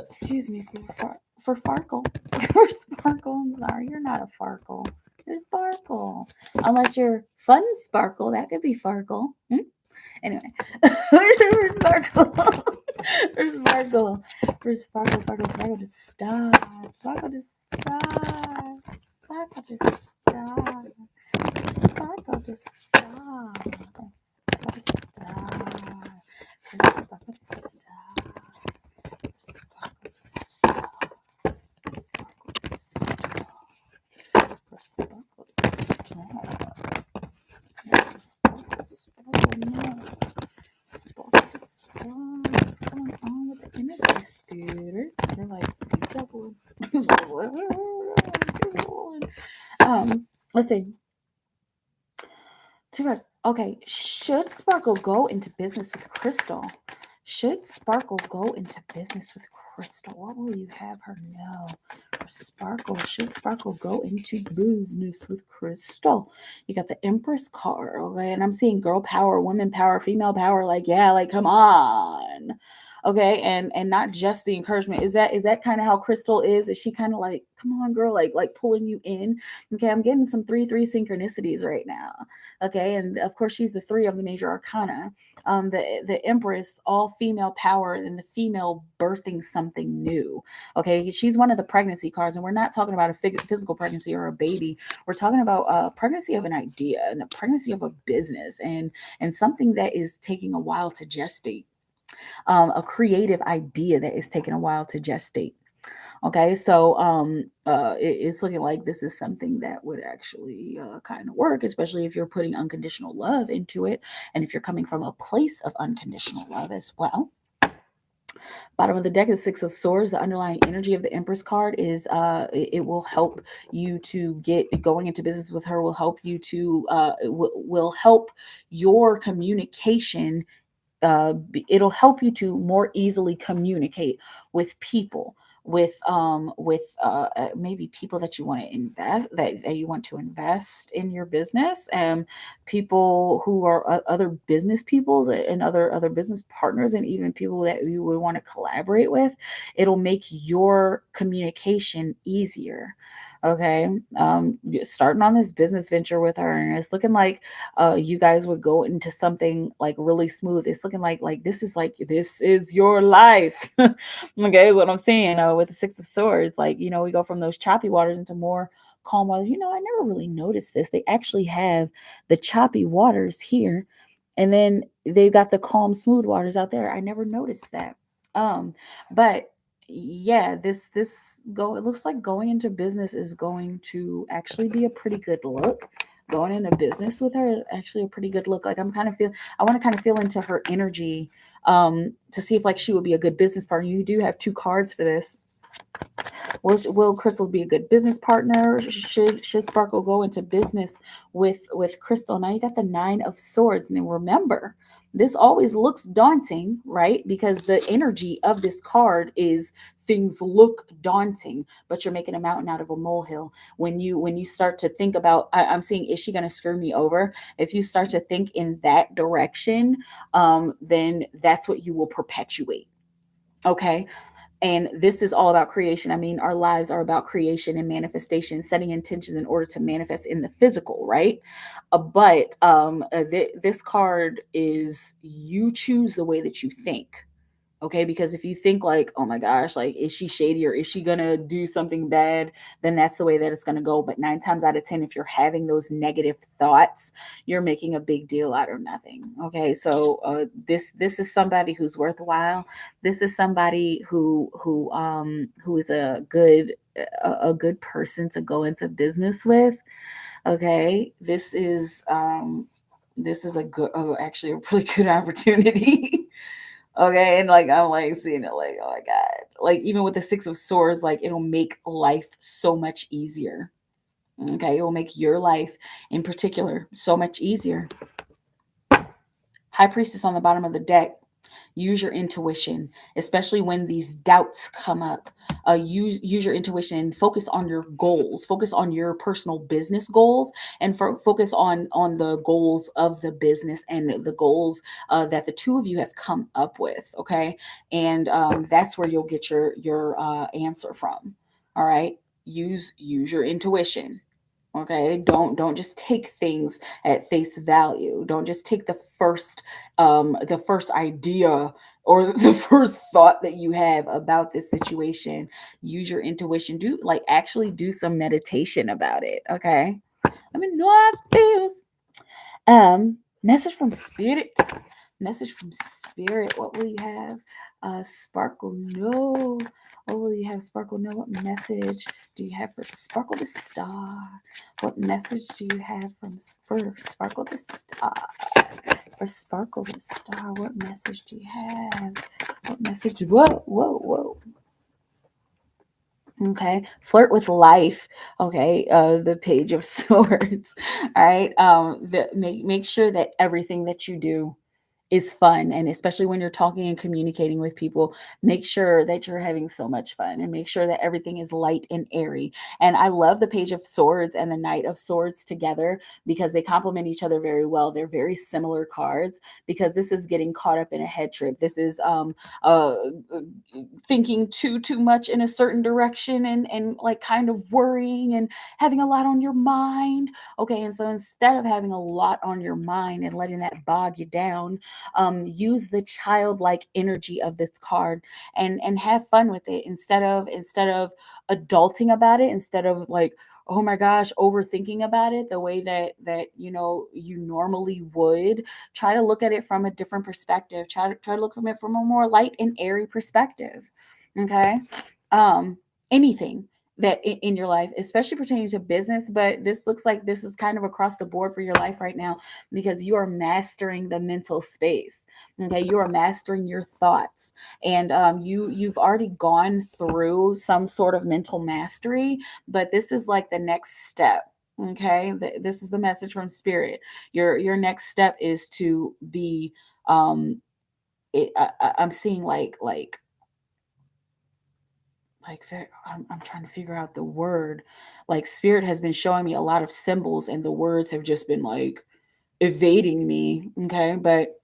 Excuse me for Farkle. For Sparkle. I'm sorry, you're not a Farkle. You're Sparkle. Unless you're Fun Sparkle, that could be Farkle. Anyway, for Sparkle. For Sparkle. For Sparkle, Sparkle, Sparkle to star. Sparkle to star. Sparkle to star. Sparkle to star. Sparkle to star. Sparkle to star. Sparkle to star. Sparkle to star. Sparkle to star. Sparkle, sparkle, no. Sparkle to star. What's going on with the energy spirit? They're like, be careful. Let's see. 2 cards. Okay. Should Sparkle go into business with Crystal? Should Sparkle go into business with Crystal? What will you have her know? For Sparkle, should Sparkle go into business with Crystal? You got the Empress card, okay? And I'm seeing girl power, women power, female power. Like, yeah, like come on. Okay, and not just the encouragement. Is that kind of how Crystal is? Is she kind of like, come on, girl, like pulling you in? Okay, I'm getting some 3-3 synchronicities right now. Okay, and of course she's the 3 of the major arcana. The Empress, all female power, and the female birthing something new. Okay, she's one of the pregnancy cards, and we're not talking about a physical pregnancy or a baby. We're talking about a pregnancy of an idea and a pregnancy of a business and something that is taking a while to gestate. A creative idea that is taking a while to gestate. Okay, so it's looking like this is something that would actually kind of work, especially if you're putting unconditional love into it, and if you're coming from a place of unconditional love as well. Bottom of the deck is Six of Swords. The underlying energy of the Empress card is it will help you to get going into business with her. Will help you to will help your communication. It'll help you to more easily communicate with people, with maybe people that you want to invest, that you want to invest in your business, and people who are other business peoples and other business partners, and even people that you would want to collaborate with. It'll make your communication easier. Okay, starting on this business venture with her, and it's looking like you guys would go into something like really smooth. It's looking like this is your life. Okay, is what I'm saying. With the Six of Swords, like, we go from those choppy waters into more calm waters. I never really noticed this. They actually have the choppy waters here, and then they've got the calm, smooth waters out there. I never noticed that. But yeah, this go. It looks like going into business is going to actually be a pretty good look. Going into business with her is actually a pretty good look. Like, I want to kind of feel into her energy, to see if like she would be a good business partner. You do have two cards for this. Will Crystal be a good business partner? Should Sparkle go into business with Crystal? Now you got the Nine of Swords, and remember, this always looks daunting, right? Because the energy of this card is things look daunting, but you're making a mountain out of a molehill. When you start to think about, I'm seeing, is she going to screw me over? If you start to think in that direction, then that's what you will perpetuate. Okay, and this is all about creation. I mean, our lives are about creation and manifestation, setting intentions in order to manifest in the physical, right? But this card is, you choose the way that you think. Okay, because if you think like, oh my gosh, like, is she shady or is she gonna do something bad, then that's the way that it's gonna go. But 9 times out of 10, if you're having those negative thoughts, you're making a big deal out of nothing. Okay, so this is somebody who's worthwhile. This is somebody who is a good person to go into business with. Okay, this is a good, actually a really good opportunity. Okay, and like, I'm like seeing it like, oh my god. Like, even with the Six of Swords, like, it'll make life so much easier. Okay, it will make your life in particular so much easier. High Priestess on the bottom of the deck. Use your intuition, especially when these doubts come up. Use your intuition and focus on your goals. Focus on your personal business goals, and focus on the goals of the business and the goals that the two of you have come up with. Okay, and that's where you'll get your answer from. All right, use your intuition. Okay, don't just take things at face value. Don't just take the first idea or the first thought that you have about this situation. Use your intuition. Do, like, actually do some meditation about it. Okay, let me know how it feels. Message from spirit. Message from spirit. What will you have? Sparkle, no. What will you have, Sparkle? No. What message do you have for Sparkle the Star? What message do you have for Sparkle the Star? For Sparkle the Star, what message do you have? What message? Whoa, whoa, whoa. Okay, flirt with life. Okay, the Page of Swords. All right, make sure that everything that you do is fun, and especially when you're talking and communicating with people, make sure that you're having so much fun, and make sure that everything is light and airy. And I love the Page of Swords and the Knight of Swords together, because they complement each other very well. They're very similar cards, because this is getting caught up in a head trip. This is uh thinking too much in a certain direction, and like kind of worrying and having a lot on your mind. Okay, and so instead of having a lot on your mind and letting that bog you down, use the childlike energy of this card, and have fun with it, instead of adulting about it, instead of like, oh my gosh, overthinking about it the way that you normally would. Try to look at it from a different perspective. Try to look from it from a more light and airy perspective. Okay, anything that in your life, especially pertaining to business, but this looks like this is kind of across the board for your life right now, because you are mastering the mental space. Okay, you are mastering your thoughts, and you've already gone through some sort of mental mastery, but this is like the next step. Okay, this is the message from spirit. Your next step is to be I'm seeing I'm trying to figure out the word. Like spirit has been showing me a lot of symbols, and the words have just been like evading me. Okay, but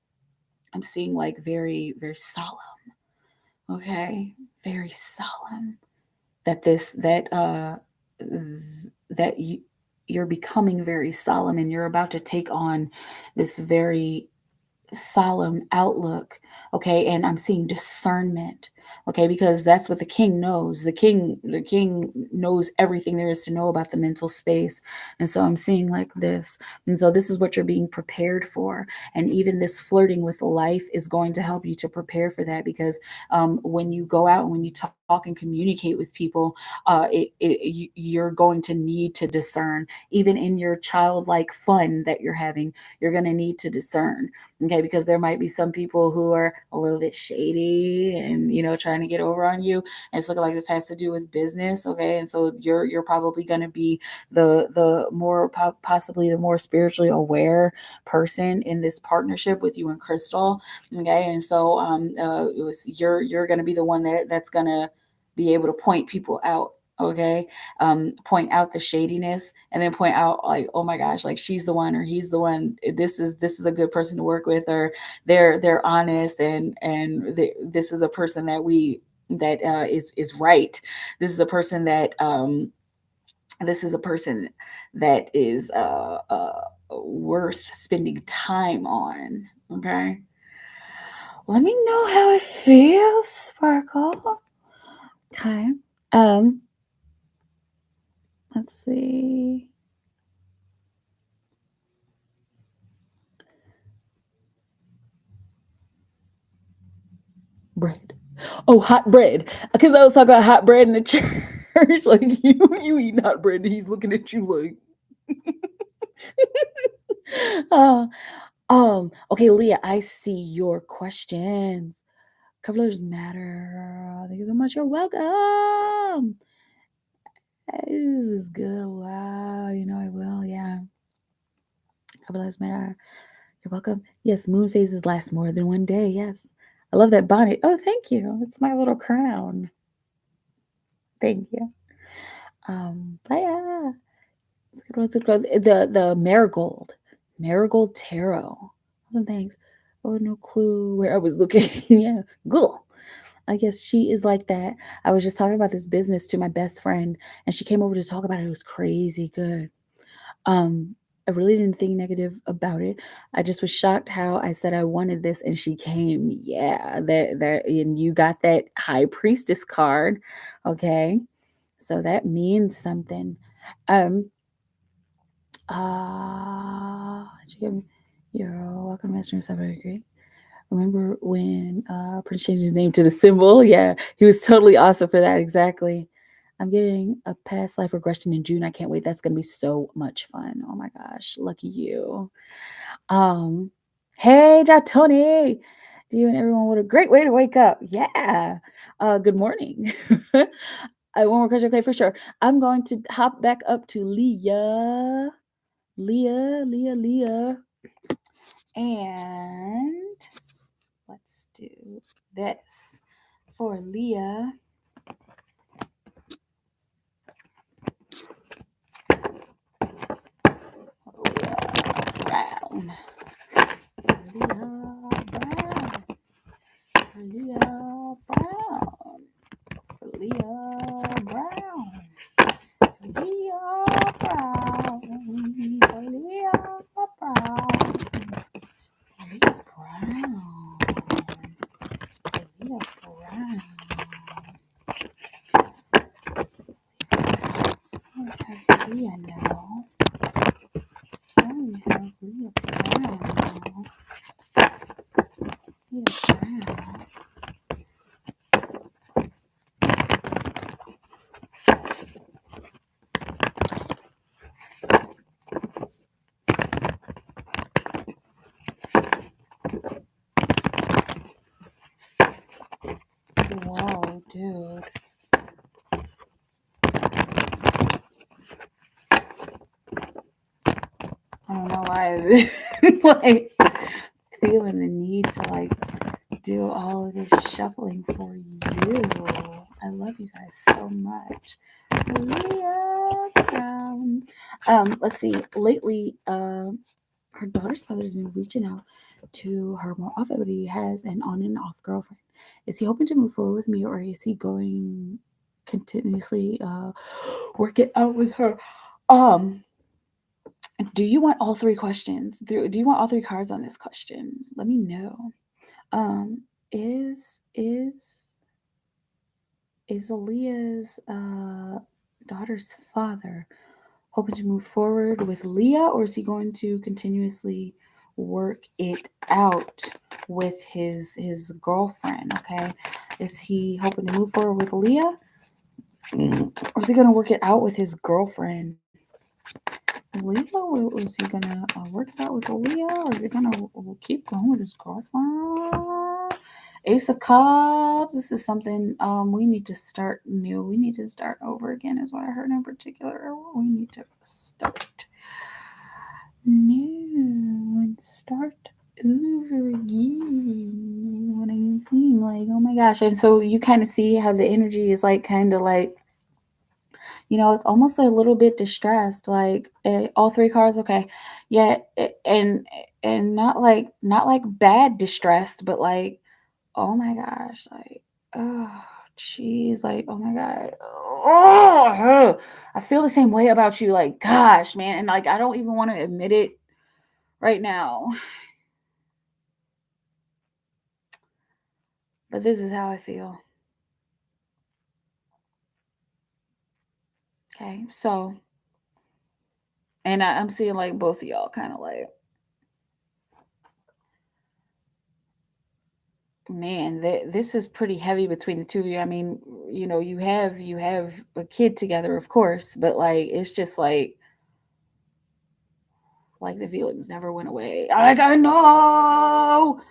I'm seeing like very, very solemn. Okay, very solemn. That this that you're becoming very solemn, and you're about to take on this very solemn outlook. Okay, and I'm seeing discernment. Okay, because that's what the king knows. The king knows everything there is to know about the mental space. And so I'm seeing like this. And so this is what you're being prepared for. And even this flirting with life is going to help you to prepare for that, because when you go out and when you talk and communicate with people, you're going to need to discern. Even in your childlike fun that you're having, you're going to need to discern. Okay, because there might be some people who are a little bit shady and trying to get over on you. And it's looking like this has to do with business. Okay, and so you're probably going to be the more possibly the more spiritually aware person in this partnership with you and Crystal. Okay, and so you're going to be the one that's going to be able to point people out. Okay, point out the shadiness, and then point out like, oh my gosh, like she's the one or he's the one. This is a good person to work with, or they're honest, and this is a person that is right. This is a person that is worth spending time on. Okay, let me know how it feels, Sparkle. Okay. Let's see. Bread. Oh, hot bread. Because I was talking about hot bread in the church. Like you eating hot bread, and he's looking at you like. uh, okay, Leah, I see your questions. Colors matter. Thank you so much. You're welcome. This is good. Wow. I will. Yeah. Colors matter. You're welcome. Yes, moon phases last more than one day. Yes. I love that bonnet. Oh, thank you. It's my little crown. Thank you. But yeah. The marigold tarot. Awesome, thanks. Oh, no clue where I was looking. Yeah, cool. I guess she is like that. I was just talking about this business to my best friend, and she came over to talk about it. It was crazy good. I really didn't think negative about it. I just was shocked how I said I wanted this, and she came. Yeah, and you got that high priestess card. Okay, so that means something. You're welcome, Master and Seven. Great. Remember when Prince changed his name to the symbol? Yeah, he was totally awesome for that. Exactly. I'm getting a past life regression in June. I can't wait. That's gonna be so much fun. Oh my gosh, lucky you. Hey, Jatoni. You and everyone, what a great way to wake up. Yeah. Good morning. I won't question. Okay, for sure. I'm going to hop back up to Leah. Leah. And let's do this for Leah. Brown. Leah Brown. For Leah Brown. Leah Brown. Leah Brown. Leah Brown. Leah Brown. I have Leah now. I only have Leah Brown. Leah Brown. why I'm like feeling the need to like do all of this shuffling for you. I love you guys so much. Let's see. Lately, her daughter's father's been reaching out to her more often, but he has an on and off girlfriend. Is he hoping to move forward with me, or is he going continuously work it out with her? Do you want all three questions? Do you want all three cards on this question? Let me know. Is Aaliyah's daughter's father hoping to move forward with Leah, or is he going to continuously work it out with his girlfriend? Okay, is he hoping to move forward with Leah, or is he going to work it out with his girlfriend? Leah, or is he going to work it out with Leah, or is he going to keep going with his girlfriend? Ace of Cups. This is something we need to start new. We need to start over again, is what I heard in particular. We need to start new and start over again. What I'm seeing, like, oh my gosh. And so you kind of see how the energy is like kind of like, you know, it's almost a little bit distressed. Like all three cards, okay, yeah, and not like bad distressed, but like, oh my gosh, like, oh, jeez, like, oh my God. Oh, I feel the same way about you. Like, gosh, man. And like, I don't even want to admit it right now. But this is how I feel. Okay. So, and I'm seeing like both of y'all kind of like, man, this is pretty heavy between the two of you. I mean, you know, you have a kid together, of course, but like it's just like the feelings never went away. Like I know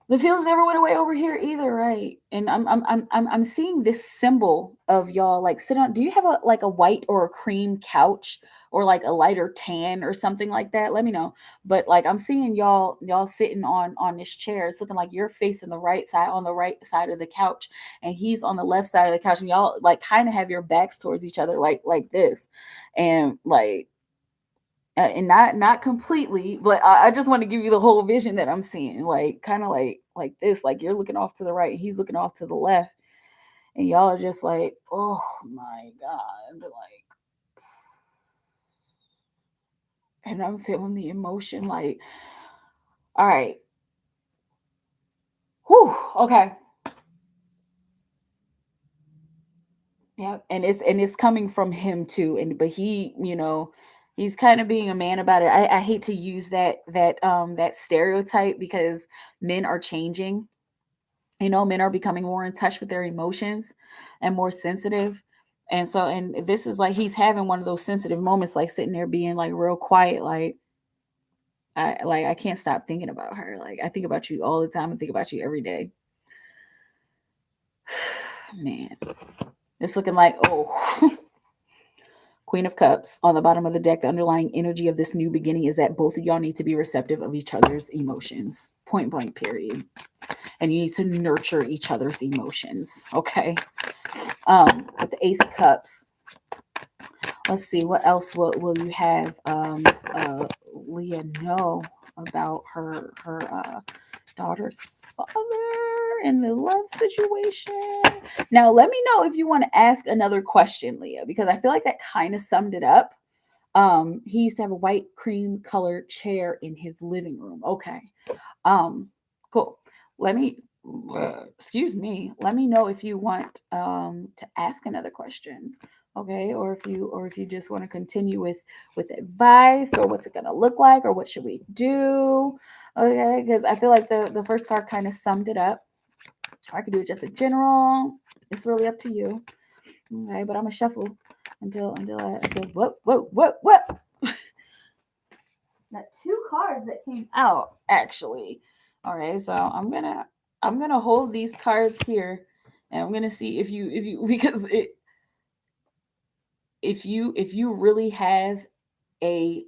the feelings never went away over here either, right? And I'm seeing this symbol of y'all like sit on. Do you have a like a white or a cream couch or like a lighter tan or something like that? Let me know. But like I'm seeing y'all sitting on this chair. It's looking like you're facing the right side on the right side of the couch, and he's on the left side of the couch, and y'all like kind of have your backs towards each other, like this, and like and not completely, but I just want to give you the whole vision that I'm seeing, like kind of like this, like you're looking off to the right, and he's looking off to the left, and y'all are just like, oh my God, like, and I'm feeling the emotion, like, all right, whew, okay, yeah, and it's coming from him too, and but he, you know. He's kind of being a man about it. I hate to use that stereotype because men are changing. You know, men are becoming more in touch with their emotions and more sensitive. And so, and this is like he's having one of those sensitive moments, like sitting there being like real quiet, like I can't stop thinking about her. Like I think about you all the time and think about you every day. Man, it's looking like, oh, Queen of Cups on the bottom of the deck. The underlying energy of this new beginning is that both of y'all need to be receptive of each other's emotions. Point blank, period. And you need to nurture each other's emotions. Okay. With the Ace of Cups. Let's see, what else will you have Leah know about her daughter's father and the love situation? Now, let me know if you want to ask another question, Leah, because I feel like that kind of summed it up. He used to have a white cream colored chair in his living room. Okay. Cool. Let me excuse me. Let me know if you want to ask another question. Okay, or if you just want to continue with advice, or what's it gonna look like, or what should we do? Okay, because I feel like the first card kind of summed it up. Or I could do it just a general. It's really up to you. Okay, but I'm gonna shuffle until what? Got two cards that came out actually. All right, so I'm gonna hold these cards here, and I'm gonna see if you because if you really have a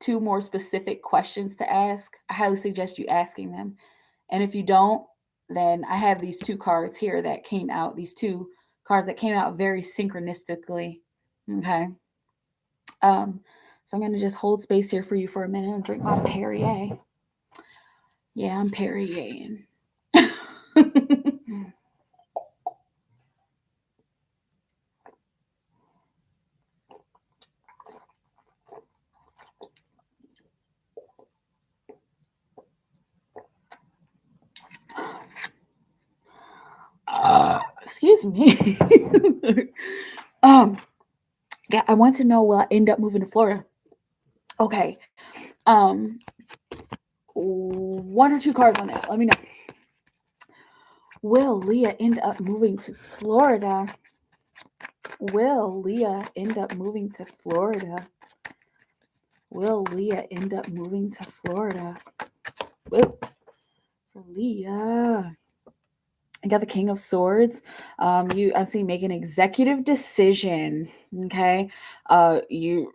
two more specific questions to ask, I highly suggest you asking them. And if you don't, then I have these two cards here that came out, these two cards that came out very synchronistically. Okay. So I'm going to just hold space here for you for a minute and drink my Perrier. Yeah, I'm Perrier. Excuse me. Yeah, I want to know, will I end up moving to Florida? Okay. One or two cards on that. Let me know. Will Leah end up moving to Florida? Will Leah end up moving to Florida? Will Leah end up moving to Florida? Whoa. For Leah. I got the King of Swords. I'm seeing make an executive decision. Okay. You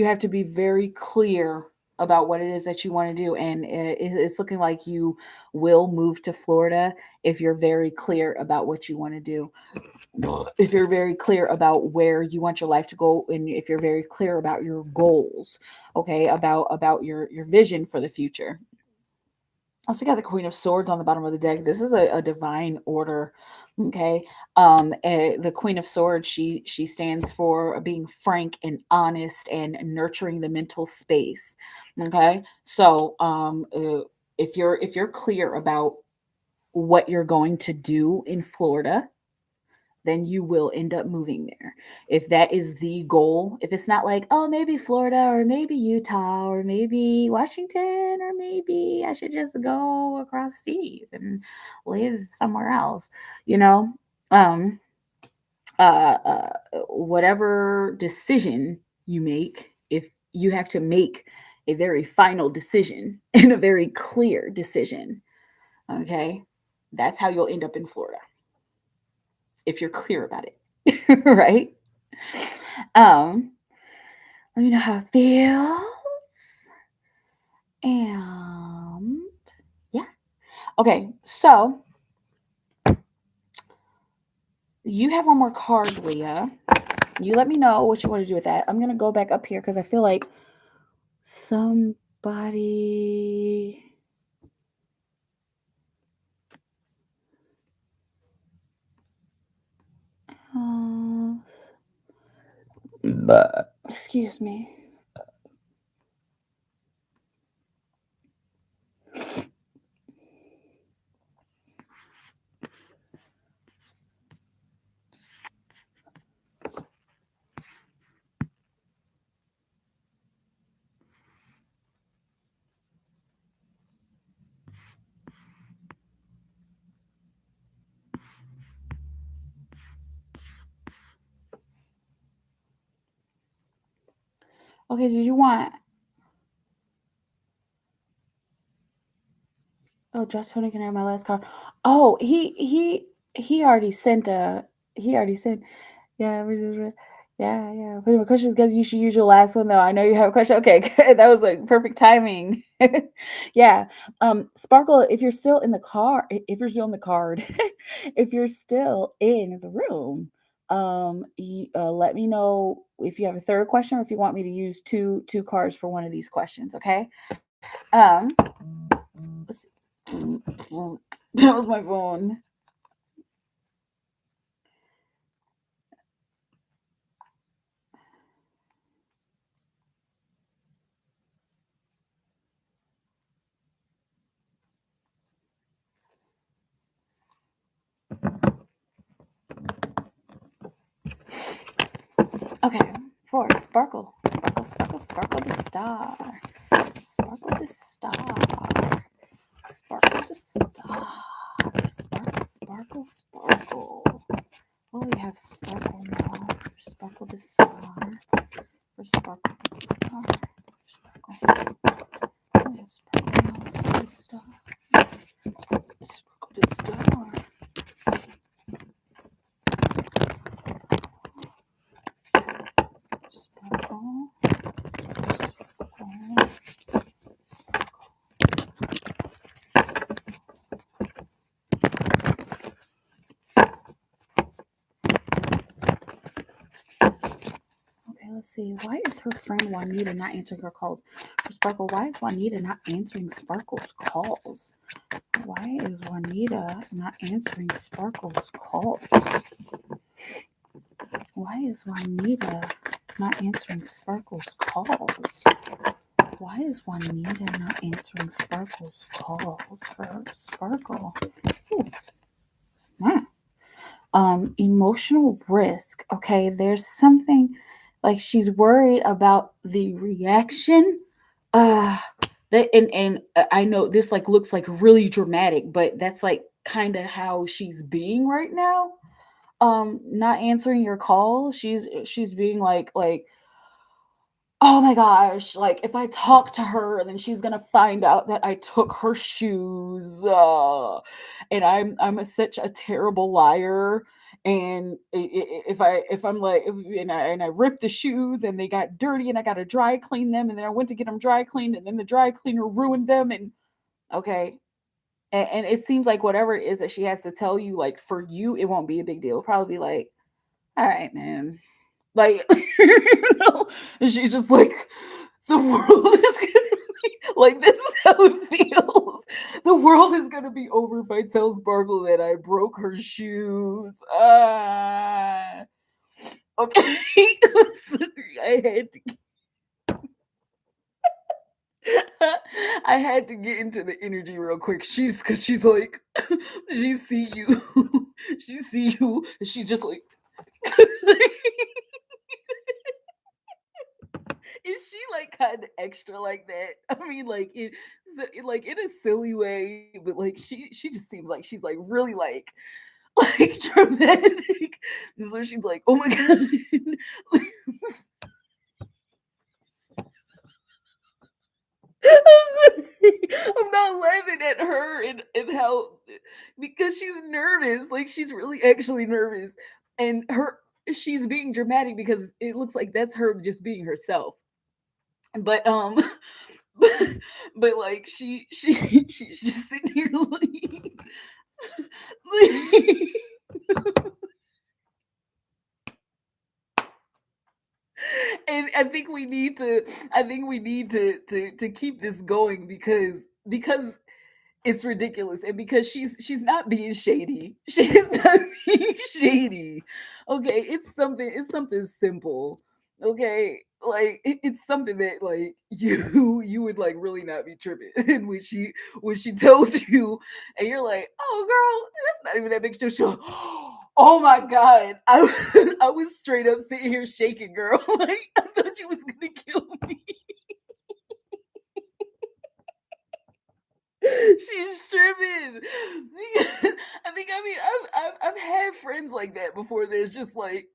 have to be very clear about what it is that you want to do, and it's looking like you will move to Florida if you're very clear about what you want to do. If you're very clear about where you want your life to go, and if you're very clear about your goals, okay, about your vision for the future. Also got the Queen of Swords on the bottom of the deck. This is a divine order. Okay. The Queen of Swords, she stands for being frank and honest and nurturing the mental space. Okay. So if you're clear about what you're going to do in Florida, then you will end up moving there. If that is the goal, if it's not like, oh, maybe Florida or maybe Utah or maybe Washington or maybe I should just go across seas and live somewhere else, you know, um, whatever decision you make, if you have to make a very final decision and a very clear decision, okay, that's how you'll end up in Florida if you're clear about it, right? Let me know how it feels. And yeah. Okay, so you have one more card, Leah. You let me know what you want to do with that. I'm going to go back up here because I feel like somebody... excuse me. Okay, did you want... Oh, Josh Tony can have my last card. Oh, he already sent he already sent... Yeah, yeah. Put my questions together. You should use your last one though. I know you have a question. Okay, good. That was like perfect timing. Yeah. Sparkle, if you're still in the car, if you're still in the card, if you're still in the room, let me know if you have a third question or if you want me to use two cards for one of these questions. Okay. Let's see. That was my phone. Okay, for Sparkle the star. Sparkle the star. Sparkle the star. Sparkle. Oh, we have Sparkle now. Sparkle the star. For Sparkle the star. Sparkle. Oh, yeah, Sparkle now. Sparkle the star. Sparkle the star. Sparkle. let's see. Why is her friend Juanita not answering her calls? For Sparkle, why is Juanita not answering Sparkle's calls? Why is Juanita not answering Sparkle's calls? Why is Juanita not answering Sparkle's calls? Why is Juanita not answering Sparkle's calls for Sparkle? Ooh. Emotional risk. Okay, there's something like she's worried about the reaction. And I know this like looks like really dramatic, but that's like kind of how she's being right now. Not answering your call. She's being like, oh my gosh, like if I talk to her, then she's gonna find out that I took her shoes, and such a terrible liar. And if I'm like, and I ripped the shoes and they got dirty and I got to dry clean them, and then I went to get them dry cleaned and then the dry cleaner ruined them. And okay, and it seems like whatever it is that she has to tell you, like for you, it won't be a big deal. It'll probably be like, all right, man, like, and she's just like, the world is gonna be like, this is how it feels. The world is gonna be over if I tell Sparkle that I broke her shoes. Okay. I had to I had to get into the energy real quick. She's like, she see you, she see you, and she just like is she like kind of extra like that? I mean, like like in a silly way, but like she just seems like she's like really like dramatic. So she's like, oh my god. I'm not laughing at her and how because she's nervous. Like she's really actually nervous. And she's being dramatic because it looks like that's her just being herself. But but, but like she's just sitting here and I think we need to keep this going because it's ridiculous and because she's not being shady. She's not being shady. Okay, it's something simple. Okay, like it's something that like you would like really not be tripping and when she tells you and you're like, oh girl, that's not even that big deal. Oh my god, I was straight up sitting here shaking, girl. Like I thought you was gonna kill me. She's tripping. I mean I've had friends like that before. There's just like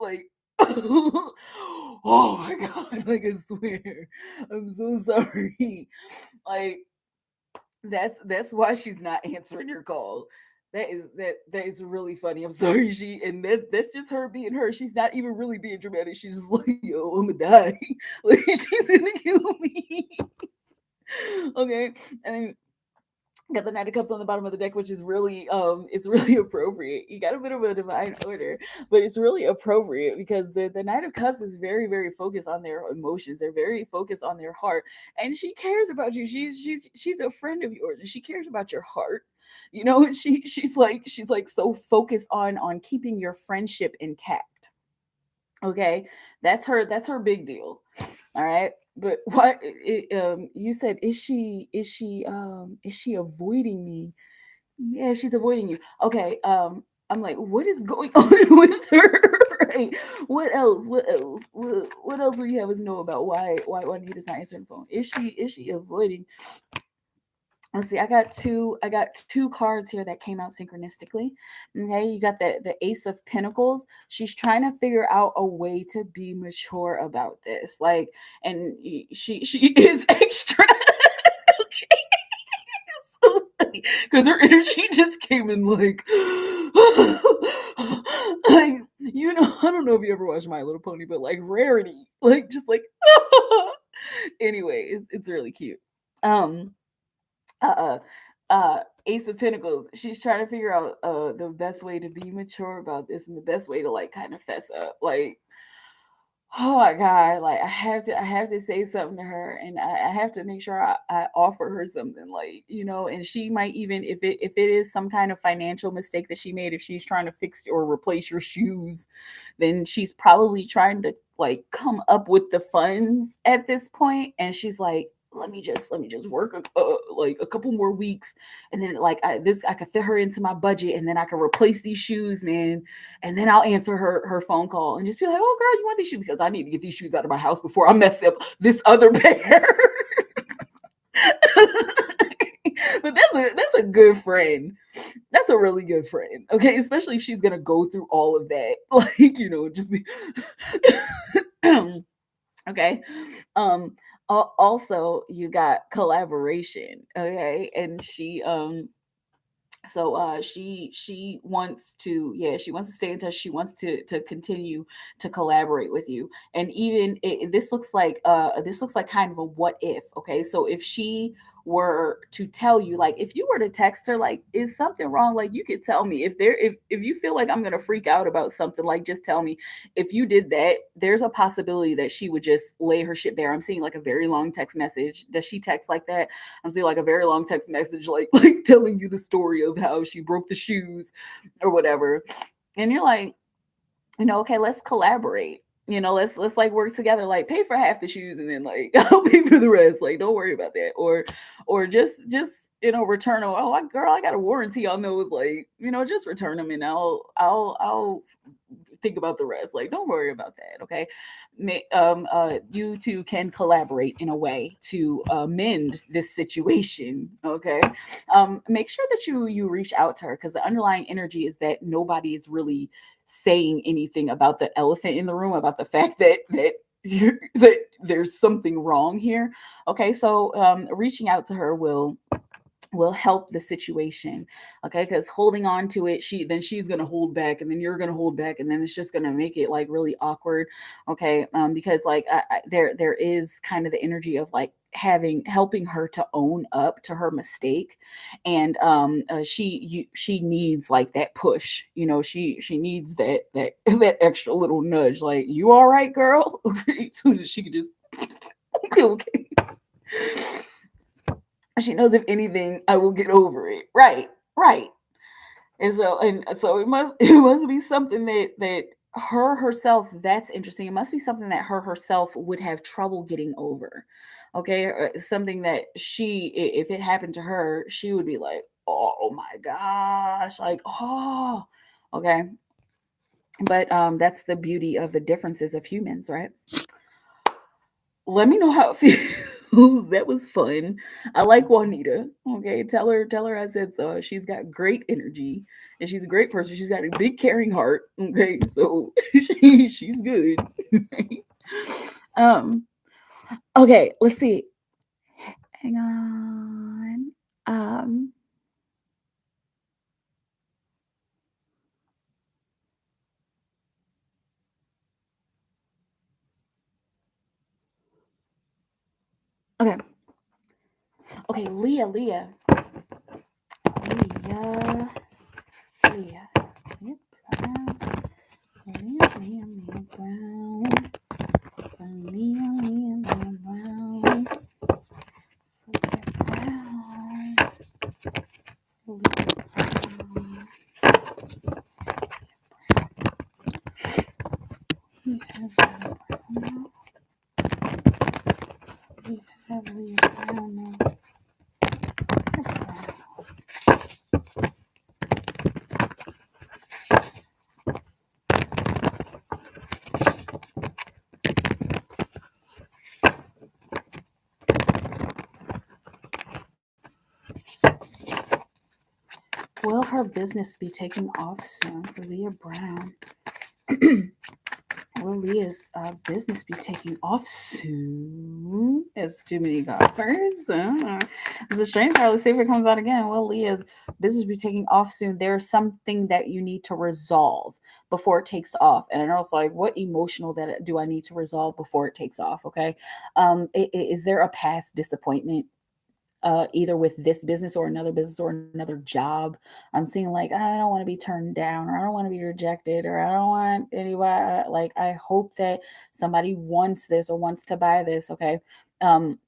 oh my god, like I swear, I'm so sorry. Like that's why she's not answering your call. That is really funny. I'm sorry, and that's just her being her. She's not even really being dramatic. She's just like, yo, I'm gonna die. Like she's gonna kill me. Okay, and got the Knight of Cups on the bottom of the deck, which is really it's really appropriate. You got a bit of a divine order, but it's really appropriate because the Knight of Cups is very, very focused on their emotions. They're very focused on their heart. And she cares about you. She's a friend of yours and she cares about your heart. You know, and she's like so focused on keeping your friendship intact. Okay. That's her big deal. All right. But what you said is she avoiding me? Yeah, she's avoiding you. Okay. I'm like, what is going on with her? Right. What else? What else? What else do you have us know about why Juanita's not answering the phone? Is she avoiding? Let's see. I got two cards here that came out synchronistically. Okay, you got the Ace of Pentacles. She's trying to figure out a way to be mature about this. Like, and she is extra. Okay, it's so funny because her energy just came in like, like you know. I don't know if you ever watched My Little Pony, but like Rarity, like just like. Anyway, it's really cute. Um uh Ace of Pentacles. She's trying to figure out the best way to be mature about this and the best way to like kind of fess up. Like, Oh my God, like I have to say something to her, and I have to make sure I offer her something, like, and she might, even if it is some kind of financial mistake that she made, if she's trying to fix or replace your shoes, then she's probably trying to like come up with the funds at this point, and she's like, let me just work like a couple more weeks, and then like I could fit her into my budget, and then I can replace these shoes, man, and then I'll answer her phone call and just be like, "Oh, girl, you want these shoes? Because I need to get these shoes out of my house before I mess up this other pair." But that's a good friend. That's a really good friend. Okay, especially if she's gonna go through all of that, like, just be okay. Um. Also, you got collaboration. Okay, and she wants to, yeah, she wants to stay in touch, she wants to continue to collaborate with you, and even this looks like kind of a what if. Okay, so if she were to tell you, like, if you were to text her, like, is something wrong, like, you could tell me. If you feel like I'm gonna freak out about something, like, just tell me. If you did that, there's a possibility that she would just lay her shit bare. I'm seeing like a very long text message. Does she text like that? I'm seeing like a very long text message, like like telling you the story of how she broke the shoes or whatever. And you're like, okay, let's collaborate. Let's like work together. Like, pay for half the shoes, and then like I'll pay for the rest. Like, don't worry about that. Or just return them. Oh, girl, I got a warranty on those. Like, just return them, and I'll think about the rest. Like, don't worry about that. Okay. You two can collaborate in a way to mend this situation. Okay. Make sure that you reach out to her, because the underlying energy is that nobody is really saying anything about the elephant in the room, about the fact that there's something wrong here. Okay. So reaching out to her will help the situation. Okay, because holding on to it, she's gonna hold back, and then you're gonna hold back, and then it's just gonna make it like really awkward. Okay, because like there is kind of the energy of like helping her to own up to her mistake, and she needs like that push. She needs that that extra little nudge, like, you all right, girl? Okay, so that she could just okay. She knows, if anything, I will get over it. Right, right. And so it must be something that her herself, that's interesting. It must be something that her herself would have trouble getting over. Okay, something that if it happened to her, she would be like, oh my gosh, like, oh, okay. But that's the beauty of the differences of humans, right? Let me know how it feels. That was fun. I like Juanita. Okay, tell her I said so. She's got great energy, and she's a great person. She's got a big caring heart. Okay, so she's good. um. Okay, let's see. Hang on. Okay. Okay, Leah. Leah. Leah. Leah Brown. Leah Brown. Leah Brown. Will her business be taking off soon for Leah Brown? Will Leah's business be taking off soon? It's too many cards. It's a strange card. Let's see if it comes out again. Will Leah's business be taking off soon? There's something that you need to resolve before it takes off. And I was like, what emotional that do I need to resolve before it takes off? Okay. Is there a past disappointment? either with this business or another job. I'm seeing like, I don't want to be turned down, or I don't want to be rejected, or I don't want anybody, like, I hope that somebody wants this or wants to buy this. Okay. Um,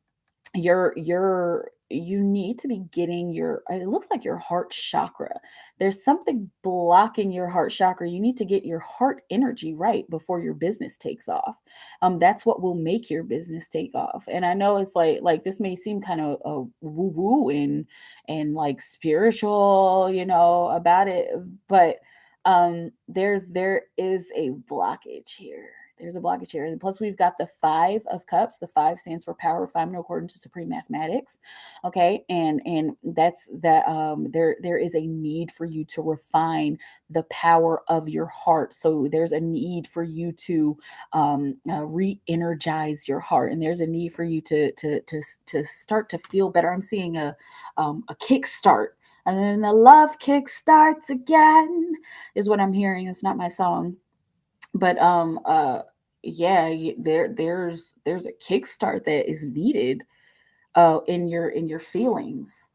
you need to be getting your, it looks like your heart chakra, there's something blocking your heart chakra. You need to get your heart energy right before your business takes off. That's what will make your business take off. And I know it's like this may seem kind of woo woo and like spiritual, about it, but there is a blockage here. There's a blockage here. And plus, we've got the Five of Cups. The five stands for power, refinement, according to supreme mathematics. Okay, and that's that. There is a need for you to refine the power of your heart. So there's a need for you to re-energize your heart, and there's a need for you to start to feel better. I'm seeing a kickstart. And then the love kick starts again, is what I'm hearing. It's not my song, but yeah, there's a kickstart that is needed in your feelings.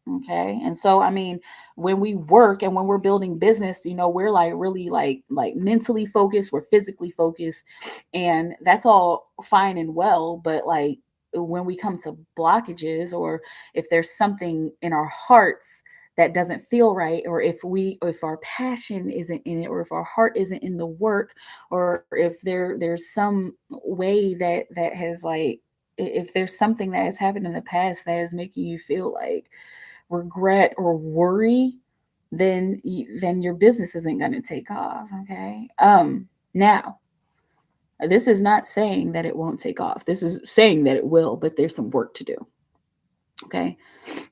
Okay. And so, I mean, when we work and when we're building business, we're like really like mentally focused, we're physically focused, and that's all fine and well. But like when we come to blockages, or if there's something in our hearts that doesn't feel right, or if our passion isn't in it, or if our heart isn't in the work, or if there's some way that has like, if there's something that has happened in the past that is making you feel like regret or worry, then your business isn't going to take off. Okay. Now, this is not saying that it won't take off. This is saying that it will, but there's some work to do. Okay.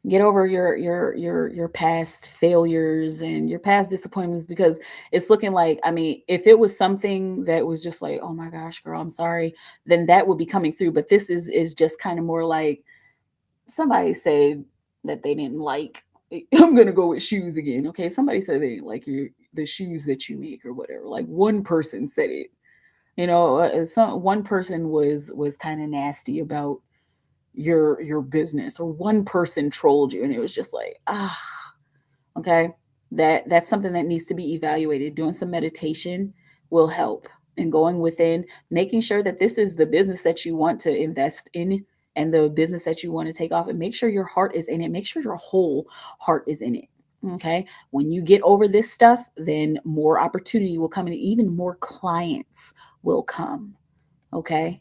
Get over your past failures and your past disappointments, because it's looking like, I mean, if it was something that was just like, oh my gosh, girl, I'm sorry, then that would be coming through. But this is just kind of more like somebody said that they didn't like, I'm gonna go with shoes again. Okay, somebody said they didn't like the shoes that you make or whatever. Like one person said it. Some one person was kind of nasty about your business, or one person trolled you, and it was just like, okay, that's something that needs to be evaluated. Doing some meditation will help, and going within, making sure that this is the business that you want to invest in, and the business that you want to take off, and make sure your heart is in it. Make sure your whole heart is in it. Okay. When you get over this stuff, then more opportunity will come, and even more clients will come. Okay.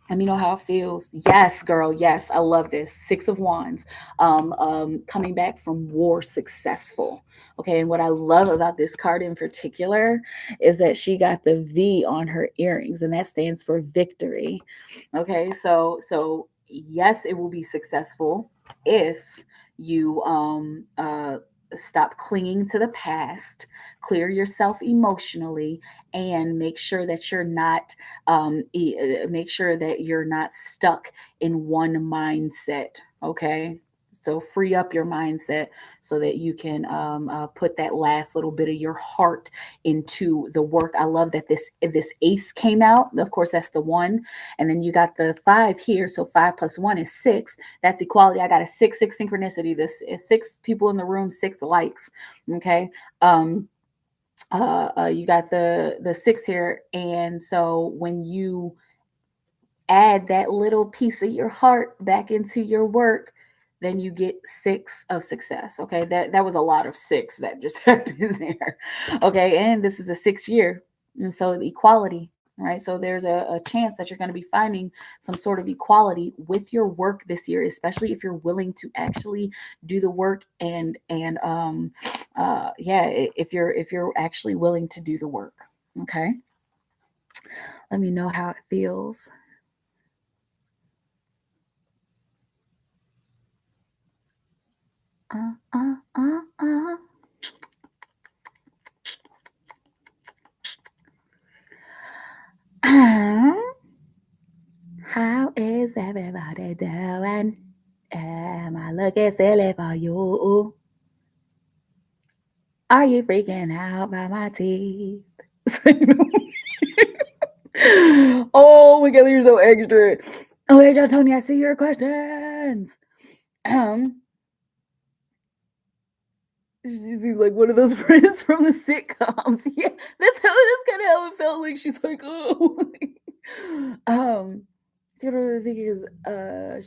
Let me know how it feels. Yes, girl. Yes, I love this. Six of Wands, coming back from war successful. Okay, and what I love about this card in particular is that she got the V on her earrings, and that stands for victory. Okay, so yes, it will be successful if you stop clinging to the past, clear yourself emotionally, and make sure that you're not make sure that you're not stuck in one mindset. Okay, so free up your mindset so that you can put that last little bit of your heart into the work. I love that this ace came out. Of course, that's the one, and then you got the five here. So 5 + 1 is 6. That's equality. I got a 6 synchronicity. This is 6 people in the room, 6 likes. Okay. You got the 6 here, and so when you add that little piece of your heart back into your work, then you get 6 of success. Okay, that was a lot of 6 that just happened there. Okay, and this is a 6 year, and so the equality. Right, so there's a chance that you're going to be finding some sort of equality with your work this year, especially if you're willing to actually do the work, and yeah, if you're actually willing to do the work. Okay, let me know how it feels. Uh, uh, uh, uh. How is everybody doing? Am I looking silly for you? Are you freaking out by my teeth? Oh, Mikaela, you're so extra. Oh, hey, Tony, I see your questions. She seems like one of those friends from the sitcoms. Yeah, that's kind of how it felt like. She's like, oh, she don't really think is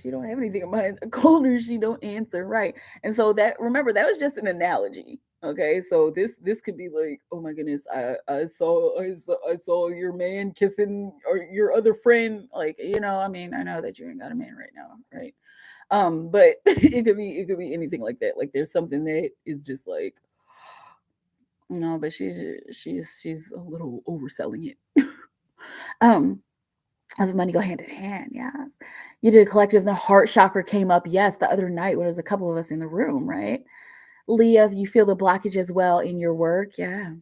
she don't have anything in mind. I called her, she don't answer, right? And so that, remember, that was just an analogy. Okay, so this could be like, oh my goodness, I saw your man kissing or your other friend, like, I mean, I know that you ain't got a man right now, right? But it could be anything like that. Like there's something that is just like, but she's a little overselling it. um Love and money go hand in hand, yes. You did a collective, the heart chakra came up, yes, the other night when there was a couple of us in the room, right? Leah, you feel the blockage as well in your work, yeah.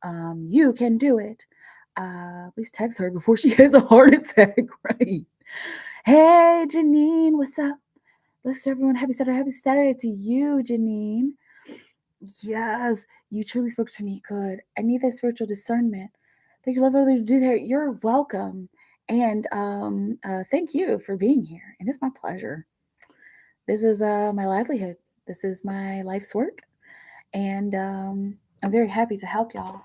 You can do it. Please text her before she has a heart attack, right? Hey, Janine, what's up? Bless everyone. Happy Saturday to you, Janine. Yes, you truly spoke to me good. I need that spiritual discernment. Thank you, lovely to do that. You're welcome. And thank you for being here. And it's my pleasure. This is my livelihood. This is my life's work. And I'm very happy to help y'all.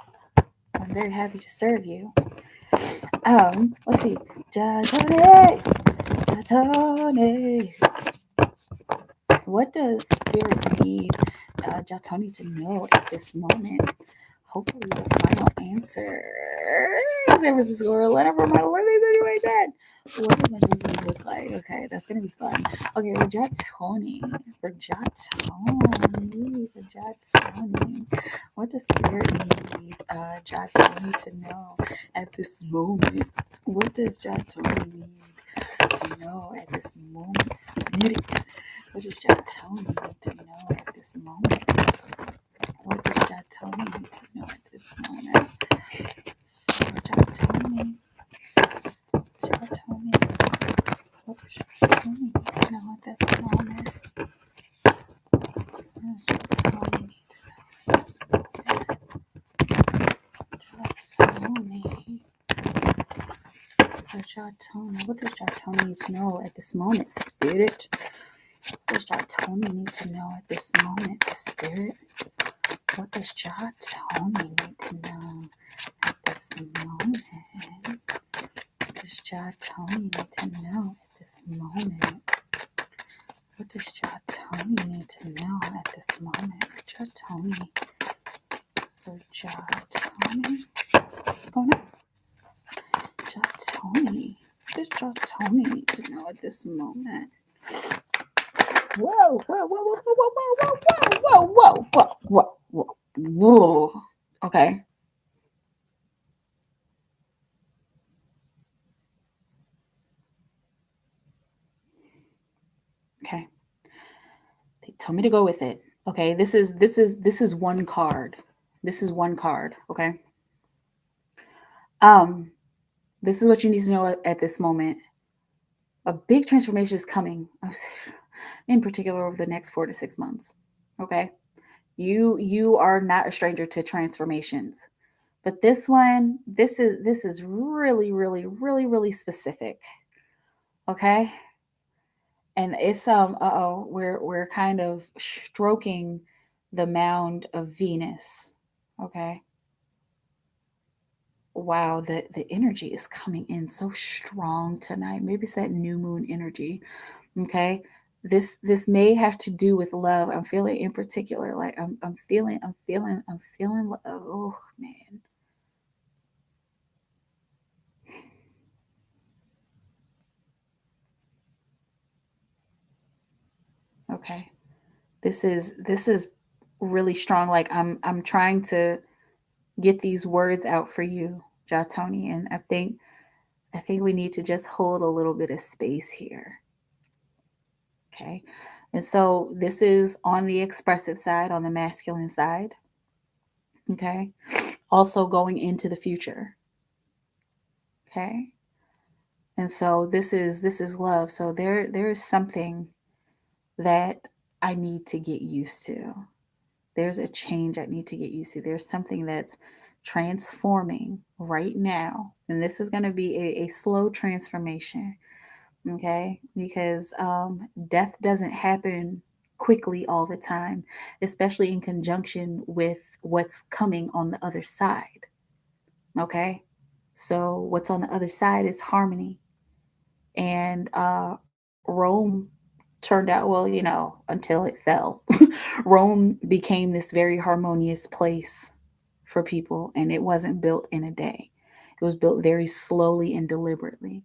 I'm very happy to serve you. Let's see. Jatone. Jatone. What does spirit need Jatoni to know at this moment? Hopefully, the final answer. San Francisco or Atlanta for my living situation. What does my dream look like? Okay, that's gonna be fun. Okay, for Jatoni. For Jatoni. For Jatoni. What does spirit need Jatoni to know at this moment? What does Jatoni need to know at this moment? Spirit. What does Jatoni need to know at this moment? What does Jatoni need to know at this moment? Jatoni. Jatoni. What does Jatoni need to know at this moment? What does Jatoni need to know at this moment? Jatoni. What does Jatoni need to know at this moment, Spirit? What does Jatoni need to know at this moment, Spirit? What does Jatoni need to know at this moment? What does Jatoni need to know at this moment? What does Jatoni need to know at this moment? Jatoni. For Jatoni. What's going on? Jatoni. What does Jatoni need to know at this moment? Whoa, whoa, whoa, whoa, whoa, whoa, whoa, whoa, whoa, whoa, whoa, whoa. Okay. Okay. They told me to go with it. Okay. This is one card. This is one card. Okay. Um, this is what you need to know at this moment. A big transformation is coming, in particular over the next 4 to 6 months. Okay. You are not a stranger to transformations. But this one, this is really, really, really, really specific. Okay. And it's we're kind of stroking the mound of Venus. Okay. Wow, the energy is coming in so strong tonight. Maybe it's that new moon energy. Okay. This may have to do with love. I'm feeling in particular, like I'm feeling love. Oh man. Okay. This is really strong. Like I'm trying to get these words out for you, Jatoni, and I think we need to just hold a little bit of space here. Okay. And so this is on the expressive side, on the masculine side. Okay. Also going into the future. Okay. And so this is love. So there is something that I need to get used to. There's a change I need to get used to. There's something that's transforming right now. And this is going to be a slow transformation. Okay, because death doesn't happen quickly all the time, especially in conjunction with what's coming on the other side. Okay, so what's on the other side is harmony, and Rome turned out well, until it fell. Rome became this very harmonious place for people, and it wasn't built in a day. It was built very slowly and deliberately.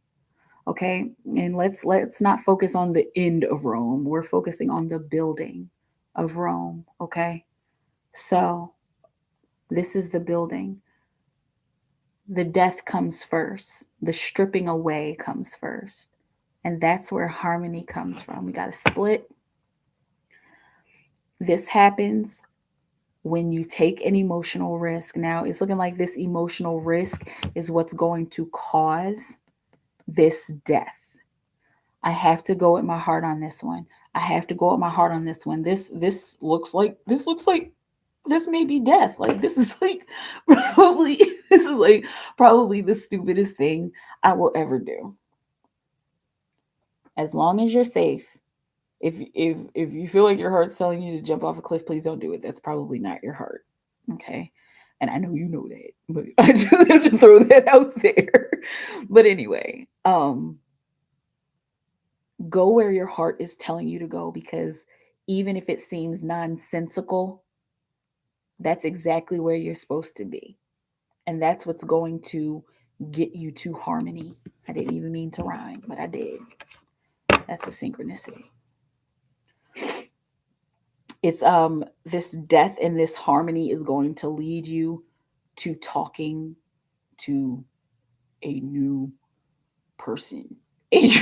Okay, and let's not focus on the end of Rome. We're focusing on the building of Rome. Okay, so this is the building. The death comes first, the stripping away comes first, and that's where harmony comes from. We got to split. This happens when you take an emotional risk. Now it's looking like this emotional risk is what's going to cause this death. I have to go with my heart on this one. I have to go with my heart on this one. This looks like this may be death. Like this is like probably this is like probably the stupidest thing I will ever do. As long as you're safe, if you feel like your heart's telling you to jump off a cliff, please don't do it. That's probably not your heart. Okay. And I know you know that, but I just have to throw that out there. But anyway, go where your heart is telling you to go, because even if it seems nonsensical, that's exactly where you're supposed to be. And that's what's going to get you to harmony. I didn't even mean to rhyme, but I did. That's a synchronicity. It's this death and this harmony is going to lead you to talking to a new person. This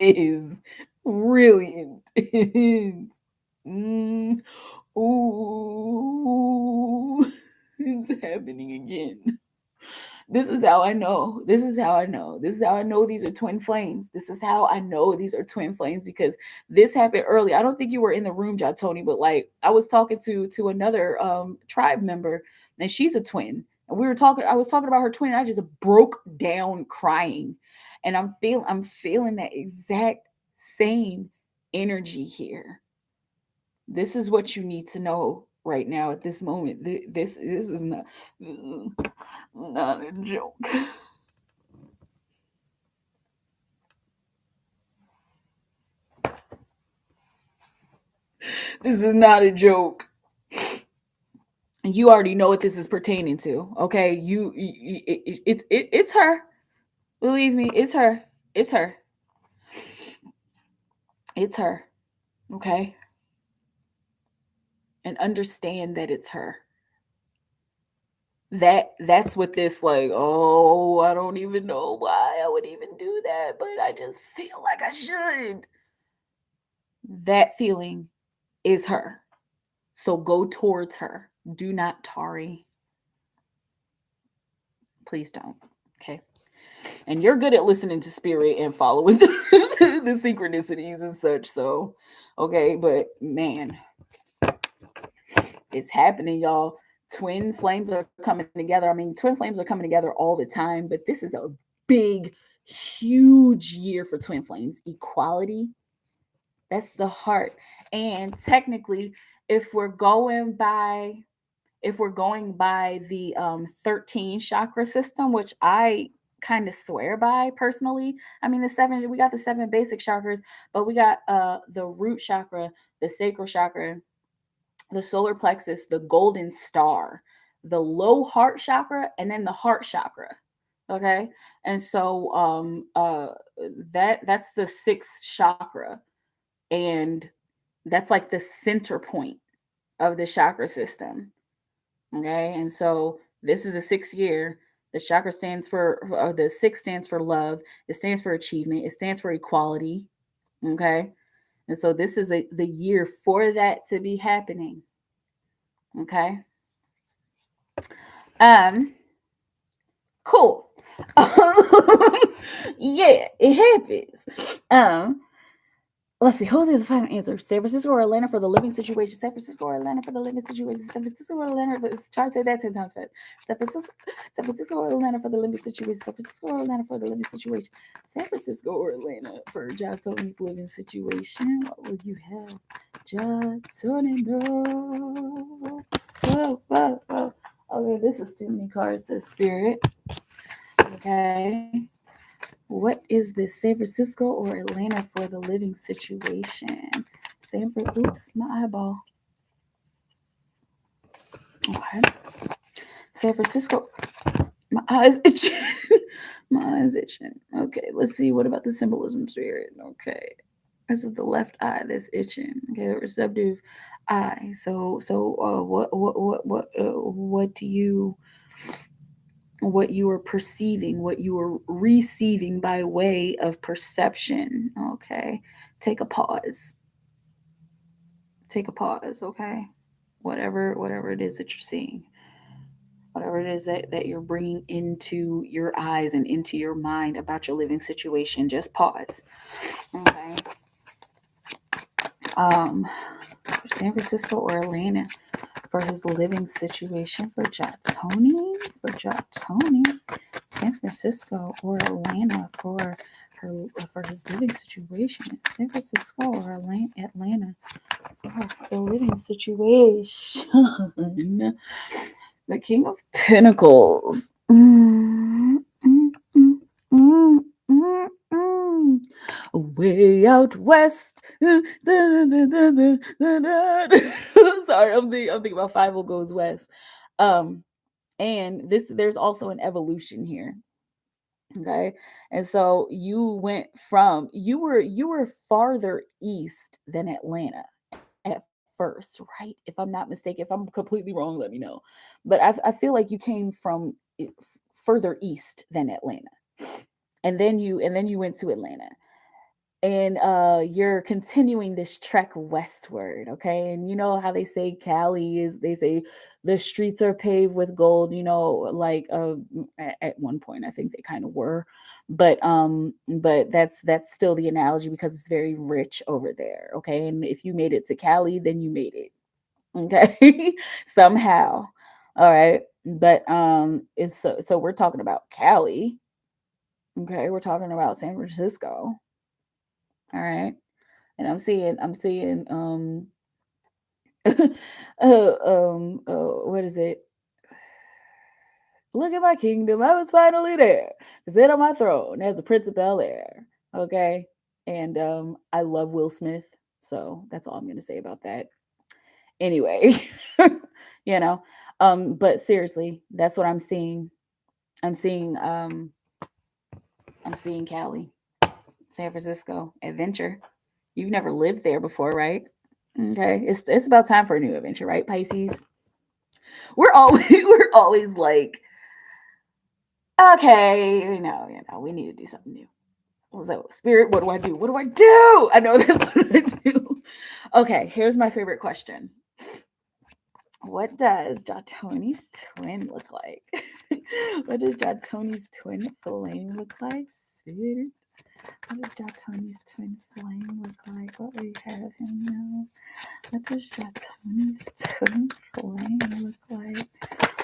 is really intense. Mm, ooh, it's happening again. This is how I know. This is how I know. This is how I know these are twin flames. This is how I know these are twin flames, because this happened early. I don't think you were in the room, Jot Tony, but like I was talking to another tribe member, and she's a twin. And we were talking, I was talking about her twin, and I just broke down crying. And I'm feeling that exact same energy here. This is what you need to know right now at this moment. This is not a joke. This is not a joke. You already know what this is pertaining to. Okay, it's her. Believe me, it's her. It's her. It's her. Okay, and understand that it's her. That's what this like. Oh, I don't even know why I would even do that, but I just feel like I should. That feeling is her. So go towards her. Do not tarry. Please don't. Okay. And you're good at listening to spirit and following the synchronicities and such. So, okay. But man, it's happening, y'all. Twin flames are coming together. I mean, twin flames are coming together all the time, but this is a big, huge year for twin flames. Equality, that's the heart. And technically, if we're going by the 13 chakra system, which I kind of swear by personally. I mean, we got the seven basic chakras, but we got the root chakra, the sacral chakra, the solar plexus, the golden star, the low heart chakra, and then the heart chakra. Okay, and so that's the sixth chakra, and that's like the center point of the chakra system. Okay, and so this is a 6 year. The chakra stands for, or the six stands for love. It stands for achievement. It stands for equality. Okay, and so this is the year for that to be happening. Okay, um, cool. Yeah, it happens. Um, Let's see. Who's the final answer? San Francisco or Atlanta for the living situation? San Francisco or Atlanta for the living situation? San Francisco or Atlanta? Try to say that 10 times fast. San Francisco or Atlanta for the living situation? San Francisco or Atlanta for the living situation? San Francisco or Atlanta for John Tony's living situation? What will you have? John Tony, no. Whoa. Okay, this is too many cards. Says Spirit. Okay. What is this? San Francisco or Atlanta for the living situation? Oops, my eyeball. Okay. San Francisco. My eyes itching. My eyes itching. Okay, let's see. What about the symbolism, Spirit? Okay. This is the left eye that's itching. Okay, the receptive eye. What do you, what you are perceiving, what you are receiving by way of perception? Okay, take a pause. Take a pause. Okay, whatever it is that you're seeing, whatever it is that you're bringing into your eyes and into your mind about your living situation, just pause. Okay. San Francisco or Atlanta for his living situation for Jatoni. San Francisco or Atlanta for his living situation. San Francisco or Atlanta for the living situation. The King of Pentacles. Way out west. Sorry, I'm thinking about Five Will Goes West. And there's also an evolution here. Okay. And so you were farther east than Atlanta at first, right? If I'm not mistaken, if I'm completely wrong, let me know. But I feel like you came from further east than Atlanta. And then you went to Atlanta, and you're continuing this trek westward. Okay, and you know how they say Cali is, they say the streets are paved with gold, like at one point I think they kind of were, but that's still the analogy because it's very rich over there. Okay, and if you made it to Cali, then you made it. Okay. Somehow. All right, but it's so we're talking about Cali. Okay, we're talking about San Francisco. All right. And I'm seeing what is it? Look at my kingdom. I was finally there. Sit on my throne as a Prince of Bel Air. Okay. And I love Will Smith. So that's all I'm gonna say about that. Anyway, you know. But seriously, that's what I'm seeing. I'm seeing Cali, San Francisco, adventure. You've never lived there before, right? Okay, it's about time for a new adventure, right, Pisces? We're always like, okay, we need to do something new. So, Spirit, what do I do? What do I do? I know that's what I do. Okay, here's my favorite question. What does Jatoni's twin look like? What does Jatoni's twin flame look like? Spirit. What does Jatoni's twin flame look like? What we have him now? What does Jatoni's twin flame look like?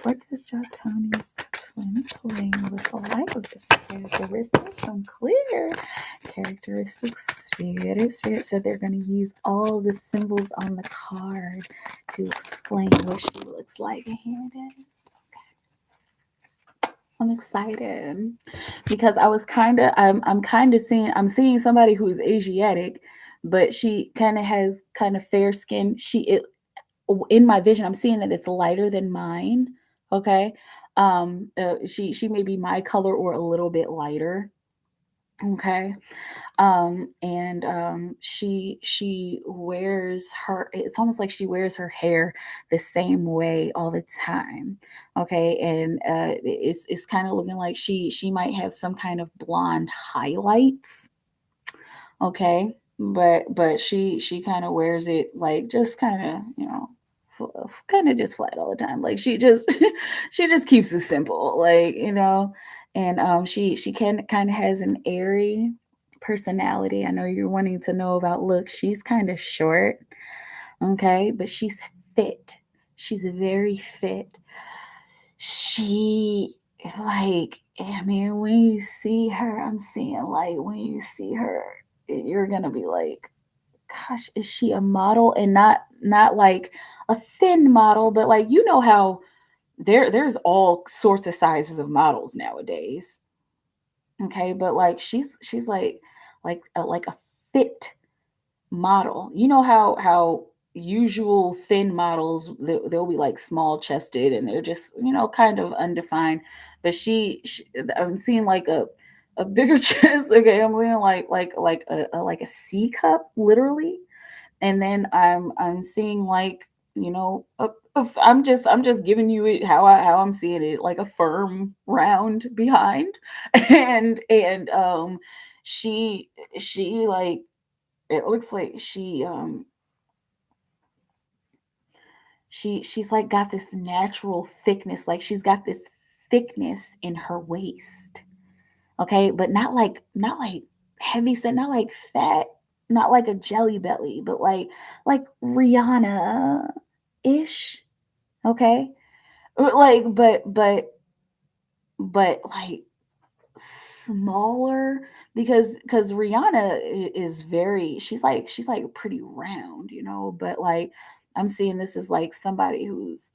What does Jatoni's twin flame look like? What's the characteristics? Unclear. Characteristics. Spirit said they're going to use all the symbols on the card to explain what she looks like. And here it is. I'm excited because I'm seeing somebody who is Asiatic, but she kind of has kind of fair skin. In my vision, I'm seeing that it's lighter than mine. Okay. She may be my color or a little bit lighter. Okay. And she wears her, it's almost like she wears her hair the same way all the time. Okay. And it's kind of looking like she might have some kind of blonde highlights. Okay. But she kind of wears it like just kind of, kind of just flat all the time. Like she just she just keeps it simple, like, and she can kind of has an airy personality. I know you're wanting to know about looks. She's kind of short, okay, but she's fit. She's very fit. She like, I mean, when you see her, I'm seeing like when you see her, you're gonna be like, gosh, is she a model? And not like a thin model, but like you know how there's all sorts of sizes of models nowadays. Okay, but like she's like a fit model. You know how usual thin models they'll be like small chested and they're just kind of undefined. But she I'm seeing like a bigger chest. Okay, I'm seeing like a C cup literally, and then I'm seeing like I'm just giving you it how I'm seeing it, like a firm round behind, and she like it looks like she's like got this natural thickness, like she's got this thickness in her waist. Okay, but not like heavy set, not like fat, not like a jelly belly, but like Rihanna ish. Okay, like but like smaller, because Rihanna is very she's like pretty round, but like I'm seeing this as like somebody who's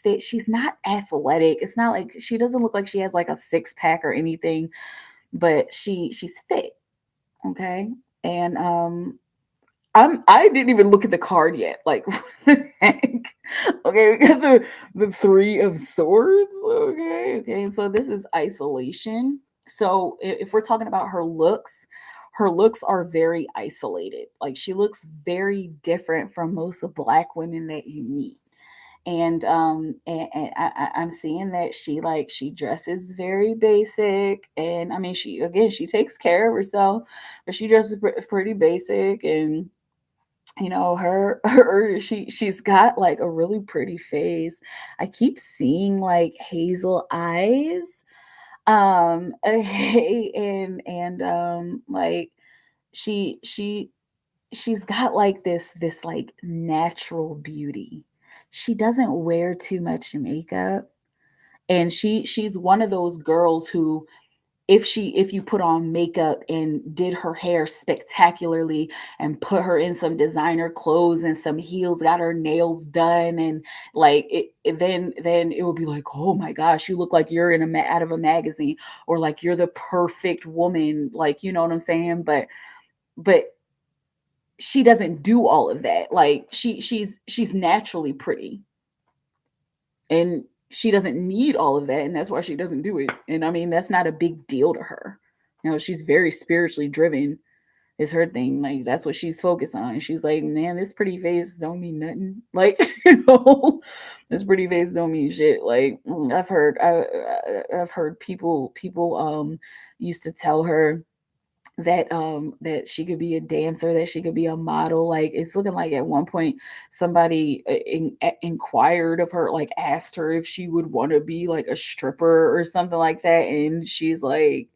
fit. She's not athletic. It's not like she doesn't look like she has like a six pack or anything, but she's fit. Okay. And I didn't even look at the card yet. Like what the heck? Okay, we got the three of swords. Okay. So this is isolation. So if we're talking about her looks are very isolated. Like she looks very different from most of black women that you meet. And I'm seeing that she dresses very basic, and I mean she takes care of herself, but she dresses pretty basic. And she's got like a really pretty face. I keep seeing like hazel eyes, and like she she's got like this like natural beauty. She doesn't wear too much makeup, and she's one of those girls who, if you put on makeup and did her hair spectacularly and put her in some designer clothes and some heels, got her nails done, and like then it would be like, oh my gosh, you look like you're in out of a magazine, or like you're the perfect woman, like you know what I'm saying. But she doesn't do all of that. Like she's naturally pretty, and she doesn't need all of that, and that's why she doesn't do it. And I mean, that's not a big deal to her. She's very spiritually driven, is her thing. Like that's what she's focused on. She's like, man, this pretty face don't mean nothing. Like this pretty face don't mean shit. Like I've heard people used to tell her that she could be a dancer, that she could be a model. Like it's looking like at one point somebody inquired of her, like asked her if she would want to be like a stripper or something like that, and she's like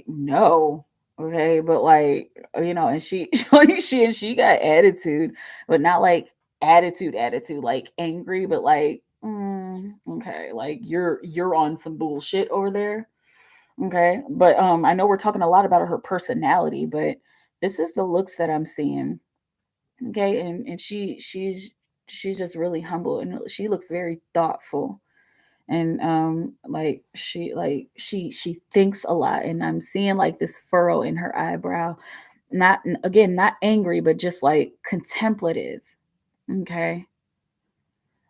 no. Okay, but like and she she got attitude, but not like attitude like angry, but like okay, like you're on some bullshit over there. Okay. But I know we're talking a lot about her personality, but this is the looks that I'm seeing. Okay. And she's just really humble, and she looks very thoughtful. And she thinks a lot, and I'm seeing like this furrow in her eyebrow. Not again, not angry, but just like contemplative. Okay.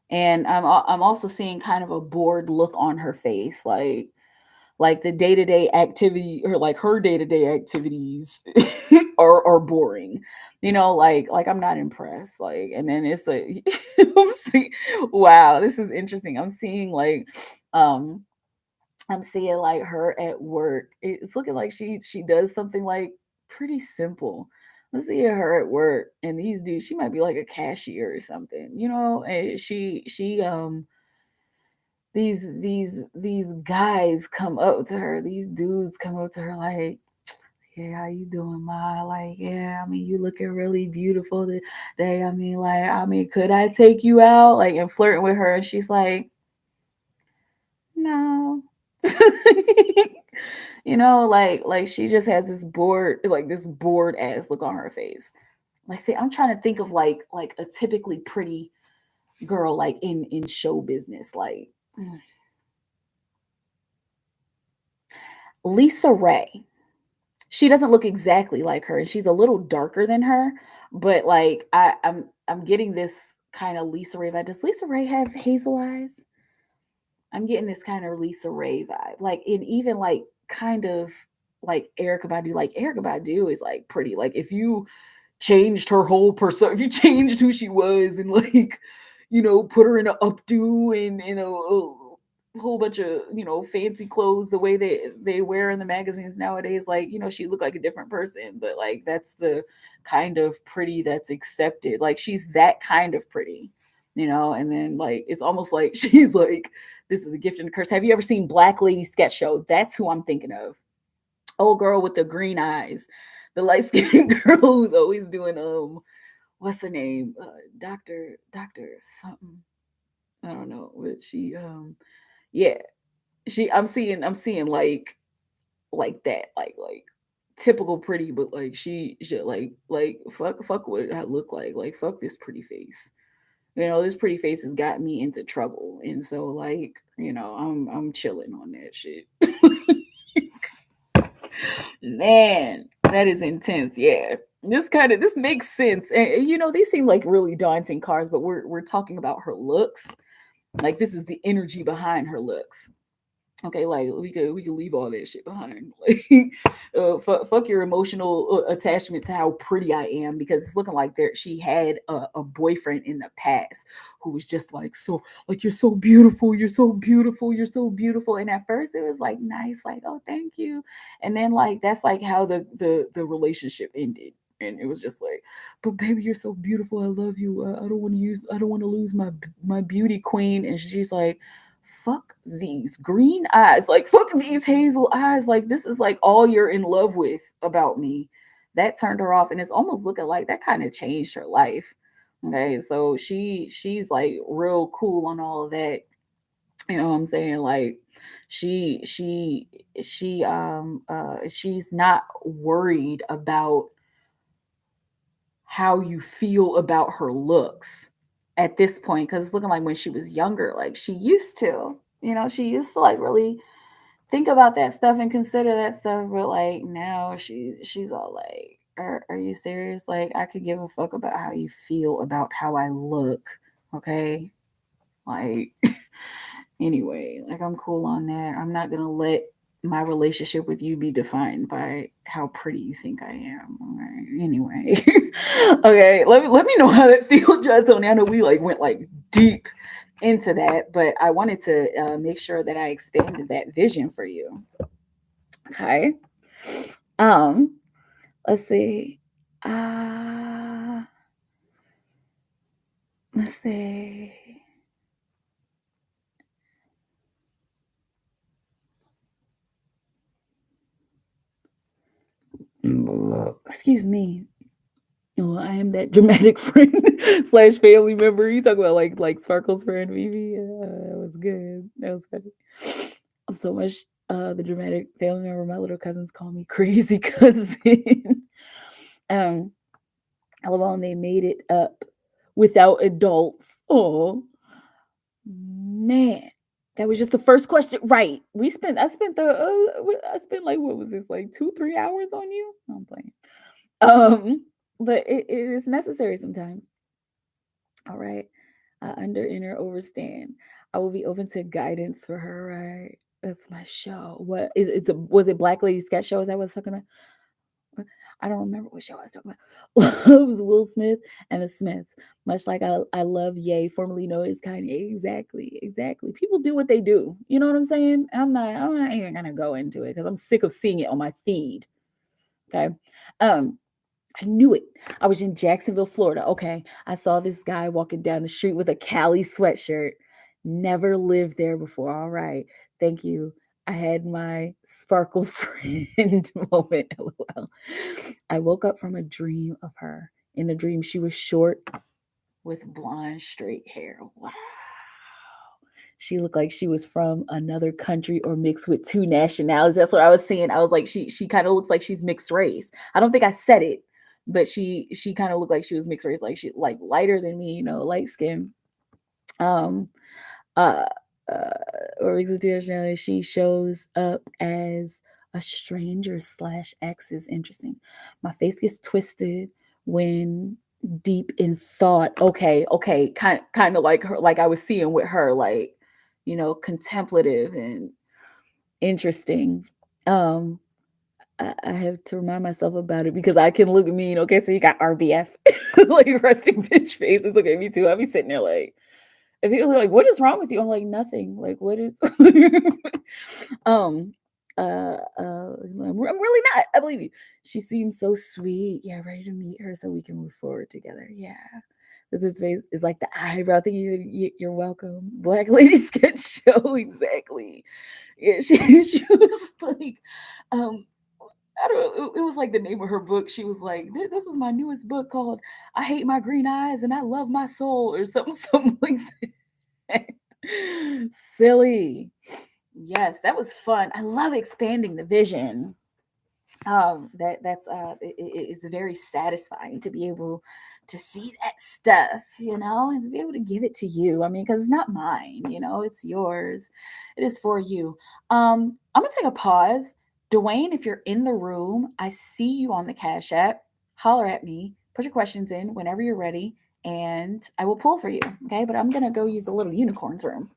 And I'm also seeing kind of a bored look on her face, like the day-to-day activity, or like her day-to-day activities are boring, like I'm not impressed. Like, and then it's like I'm seeing, wow, this is interesting. Um I'm seeing like her at work. It's looking like she does something like pretty simple. I'm seeing her at work, and these dudes, she might be like a cashier or something, and she these guys come up to her, these dudes come up to her like, yeah, how you doing, Ma? Like, yeah, I mean, you looking really beautiful today. I mean, could I take you out? Like, and flirting with her, and she's like, no. Like she just has this bored ass look on her face. Like, I'm trying to think of like a typically pretty girl, like in show business, like Lisa Ray. She doesn't look exactly like her, and she's a little darker than her, but like I'm getting this kind of Lisa Ray vibe. Does Lisa Ray have hazel eyes? I'm getting this kind of Lisa Ray vibe. Like, and even like kind of like Erica Badu. Like Erica Badu is like pretty. Like if you changed her whole persona, if you changed who she was and like, put her in an updo and a whole bunch of fancy clothes the way they wear in the magazines nowadays, like she looked like a different person, but like that's the kind of pretty that's accepted. Like she's that kind of pretty, and then like it's almost like she's like, this is a gift and a curse. Have you ever seen Black Lady Sketch Show? That's who I'm thinking of. Old girl with the green eyes, the light skinned girl who's always doing what's her name, Doctor something, I don't know, but she yeah, I'm seeing like that, like typical pretty, but like she like fuck what I look like fuck this pretty face. This pretty face has got me into trouble, and so like I'm chilling on that shit. Man, that is intense. Yeah. This makes sense. And these seem like really daunting cards, but we're talking about her looks. Like this is the energy behind her looks. Okay, like we could leave all that shit behind. Like, fuck your emotional attachment to how pretty I am, because it's looking like she had a boyfriend in the past who was just like, so like, you're so beautiful, you're so beautiful, you're so beautiful. And at first it was like nice, like, oh thank you, and then like that's like how the relationship ended. And it was just like, but baby, you're so beautiful. I love you. I don't want to lose my beauty queen. And she's like, fuck these green eyes, like fuck these hazel eyes, like this is like all you're in love with about me. That turned her off, and it's almost looking like that kind of changed her life. Okay, so she's like real cool on all of that. You know what I'm saying? Like she's not worried about how you feel about her looks at this point, because it's looking like when she was younger, like she used to, she used to like really think about that stuff and consider that stuff, but like now she's all like, are you serious? Like I could give a fuck about how you feel about how I look, okay? Like anyway, like I'm cool on that. I'm not gonna let my relationship with you be defined by how pretty you think I am. All right. Anyway, okay. Let me know how that feels, John Tony. I know we like went like deep into that, but I wanted to make sure that I expanded that vision for you. Okay. Um. Let's see. Uh. Let's see. Excuse me. Oh, I am that dramatic friend slash family member. You talk about like Sparkle's friend Vivi. That was good. That was funny. I'm so much the dramatic family member. My little cousins call me crazy cousin. um, LOL, and they made it up without adults. Oh man, that was just the first question. Right? I spent like, what was this, like 2-3 hours on you? No, I'm playing. But it is necessary sometimes. All right. Under, inner, overstand. I will be open to guidance for her, right? That's my show. What is it? Was it Black Lady Sketch Show? Is that what I was talking about? I don't remember what show I was talking about. It was Will Smith and the Smiths. Much like I love Ye, formerly known as Kanye. Exactly. People do what they do. You know what I'm saying? I'm not even gonna go into it because I'm sick of seeing it on my feed. Okay. Um, I knew it. I was in Jacksonville, Florida. Okay. I saw this guy walking down the street with a Cali sweatshirt. Never lived there before. All right. Thank you. I had my sparkle friend moment. LOL. I woke up from a dream of her. In the dream, she was short with blonde, straight hair. Wow. She looked like she was from another country or mixed with two nationalities. That's what I was seeing. I was like, she kind of looks like she's mixed race. I don't think I said it, but she kind of looked like she was mixed race, like she like lighter than me, light skin. Um, uh, uh, or mixed with two nationalities. She shows up as a stranger slash ex is interesting. My face gets twisted when deep in thought. Okay, kind of like her, like I was seeing with her, like contemplative and interesting. I have to remind myself about it because I can look mean. Okay, so you got RBF, like resting bitch face. It's okay, me too. I'll be sitting there like, if people are like, "What is wrong with you?" I'm like, "Nothing." Like, what is? um, I'm really not. I believe you. She seems so sweet. Yeah, ready to meet her so we can move forward together. Yeah. This is face is like the eyebrow thing. You're welcome. Black Lady Sketch Show. Exactly. Yeah, she was like, I don't know. It was like the name of her book. She was like, "This is my newest book called I Hate My Green Eyes and I Love My Soul," or something like that. Silly. Yes, that was fun. I love expanding the vision. It's very satisfying to be able to see that stuff, and to be able to give it to you. I mean, because it's not mine, it's yours. It is for you. I'm gonna take a pause. Dwayne, if you're in the room, I see you on the Cash App. Holler at me. Put your questions in whenever you're ready, and I will pull for you. Okay, but I'm gonna go use the little unicorns room.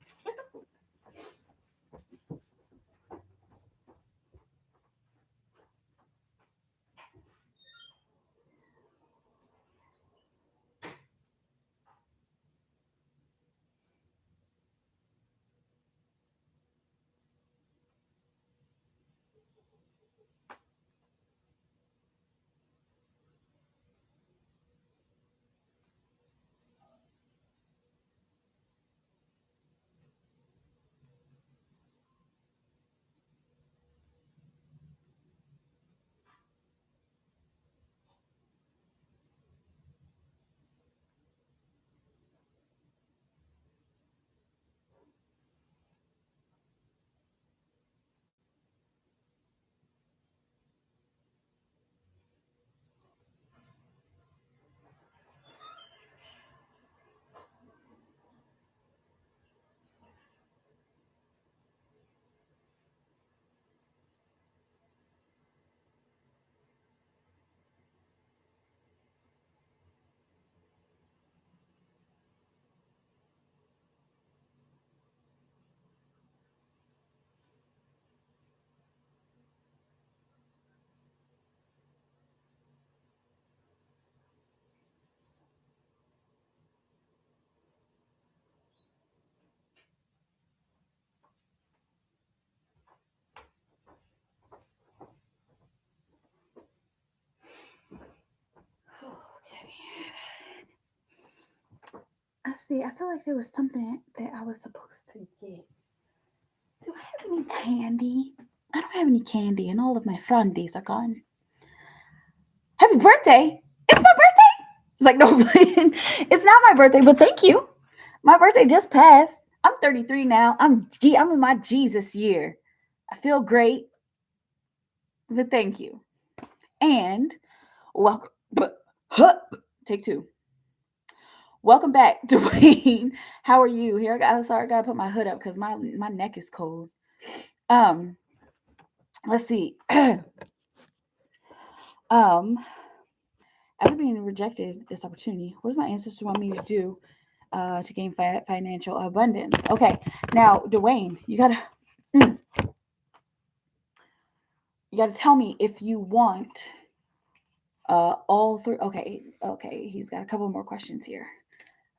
Okay. I see. I feel like there was something that I was supposed to get. Do I have any candy? I don't have any candy, and all of my Fridays are gone. Happy birthday! It's my birthday! It's like, no, it's not my birthday, but thank you. My birthday just passed. I'm 33 now. I'm in my Jesus year. I feel great, but thank you. And welcome. Take two. Welcome back, Dwayne. How are you? I'm sorry, I gotta put my hood up because my neck is cold. Um, let's see. After being rejected this opportunity, what does my ancestors want me to do to gain financial abundance? Okay, now Dwayne, you gotta tell me if you want all three. Okay, he's got a couple more questions here.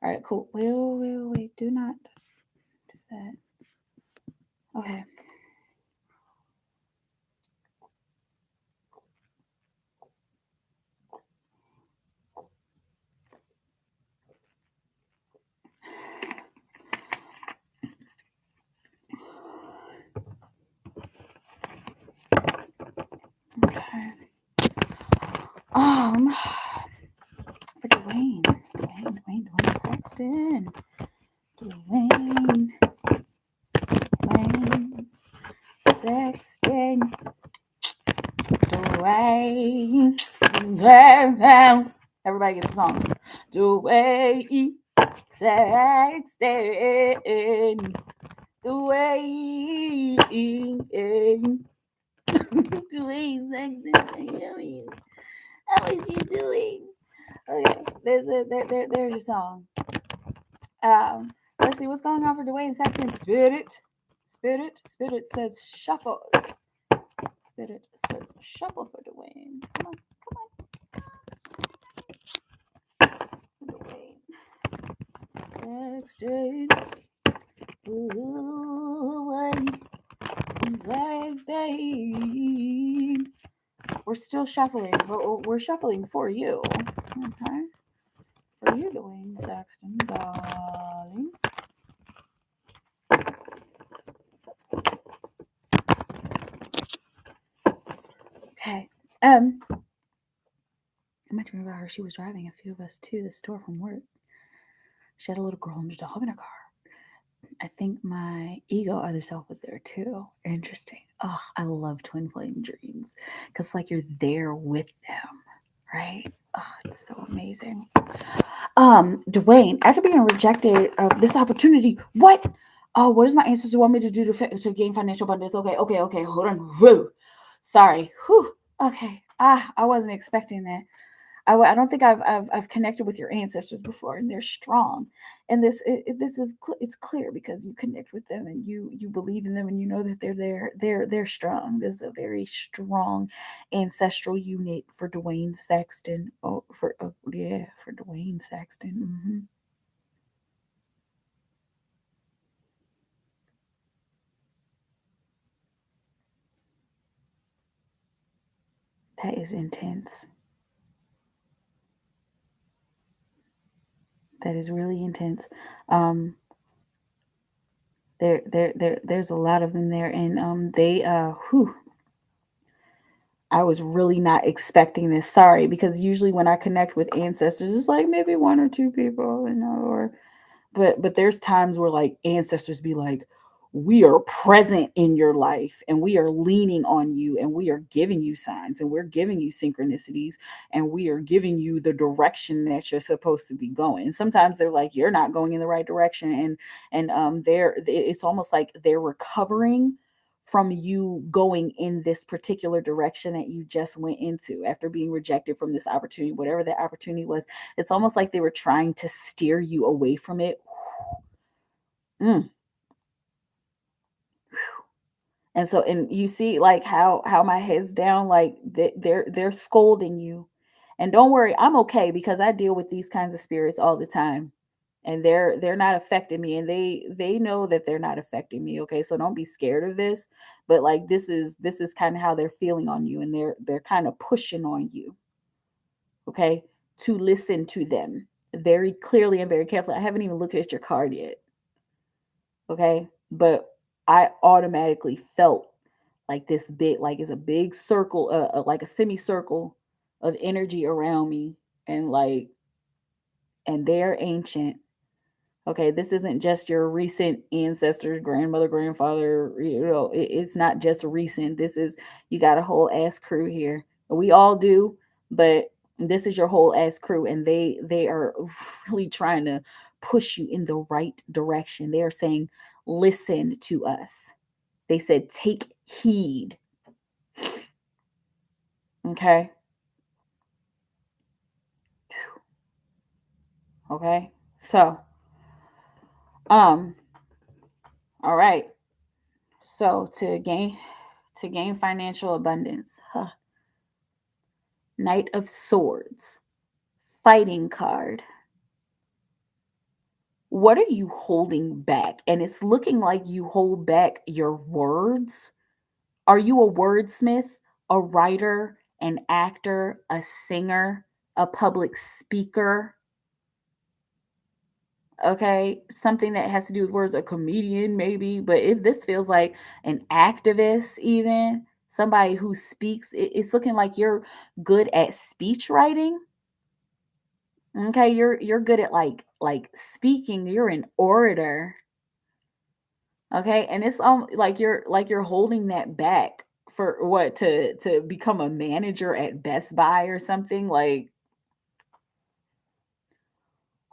All right, cool. Wait, do not do that. Okay. For Dwayne Sexton. Dwayne Sexton. Dwayne. Everybody gets a song. Dwayne Sexton. Dwayne. Dwayne Sexton. How is you doing? Okay, there's your song. Let's see what's going on for Dwayne Sexton. Spirit says shuffle. Spirit says shuffle for Dwayne. Come on. Dwayne Sexton. Dwayne Sexton. We're still shuffling, but we're shuffling for you. Okay. For you, Dwayne Sexton, darling. Okay. I might remember her. She was driving a few of us to the store from work. She had a little girl and a dog in her car. I think my ego other self was there too. Interesting. Oh, I love twin flame dreams because like you're there with them, right? Oh, it's so amazing. Dwayne, after being rejected of this opportunity, what? Oh, what does my ancestors want me to do to gain financial abundance? Okay, hold on. Whew. Sorry. Whew. Okay. I wasn't expecting that. I don't think I've connected with your ancestors before, and they're strong. And this is it's clear because you connect with them and you believe in them and you know that they're there. They're strong. This is a very strong ancestral unit for Dwayne Sexton. For Dwayne Sexton. Mm-hmm. That is intense. That is really intense. There's a lot of them there, and I was really not expecting this. Sorry, because usually when I connect with ancestors, it's like maybe one or two people, or but there's times where like ancestors be like, we are present in your life and we are leaning on you and we are giving you signs and we're giving you synchronicities and we are giving you the direction that you're supposed to be going. And sometimes they're like, you're not going in the right direction, and it's almost like they're recovering from you going in this particular direction that you just went into after being rejected from this opportunity, whatever that opportunity was. It's almost like they were trying to steer you away from it. Mm. And so, and you see like how my head's down, like they're scolding you. And don't worry, I'm okay because I deal with these kinds of spirits all the time. And they're not affecting me, and they know that they're not affecting me. Okay, so don't be scared of this. But like this is kind of how they're feeling on you, and they're kind of pushing on you, okay, to listen to them very clearly and very carefully. I haven't even looked at your card yet, okay? But I automatically felt like this big, like it's a big circle, like a semicircle of energy around me, and like, and they're ancient. Okay, this isn't just your recent ancestors, grandmother, grandfather. It's not just recent. This is you got a whole ass crew here. We all do, but this is your whole ass crew, and they are really trying to push you in the right direction. They are saying, "Listen to us." They said, "Take heed." Okay. Okay. So, um, all right. So to gain financial abundance, huh? Knight of Swords, fighting card. What are you holding back? And it's looking like you hold back your words. Are you a wordsmith, a writer, an actor, a singer, a public speaker? Okay, something that has to do with words, a comedian maybe, but if this feels like an activist, even somebody who speaks. It's looking like you're good at speech writing. Okay, you're good at like speaking. You're an orator. Okay, and it's like you're holding that back for what, to become a manager at Best Buy or something. Like,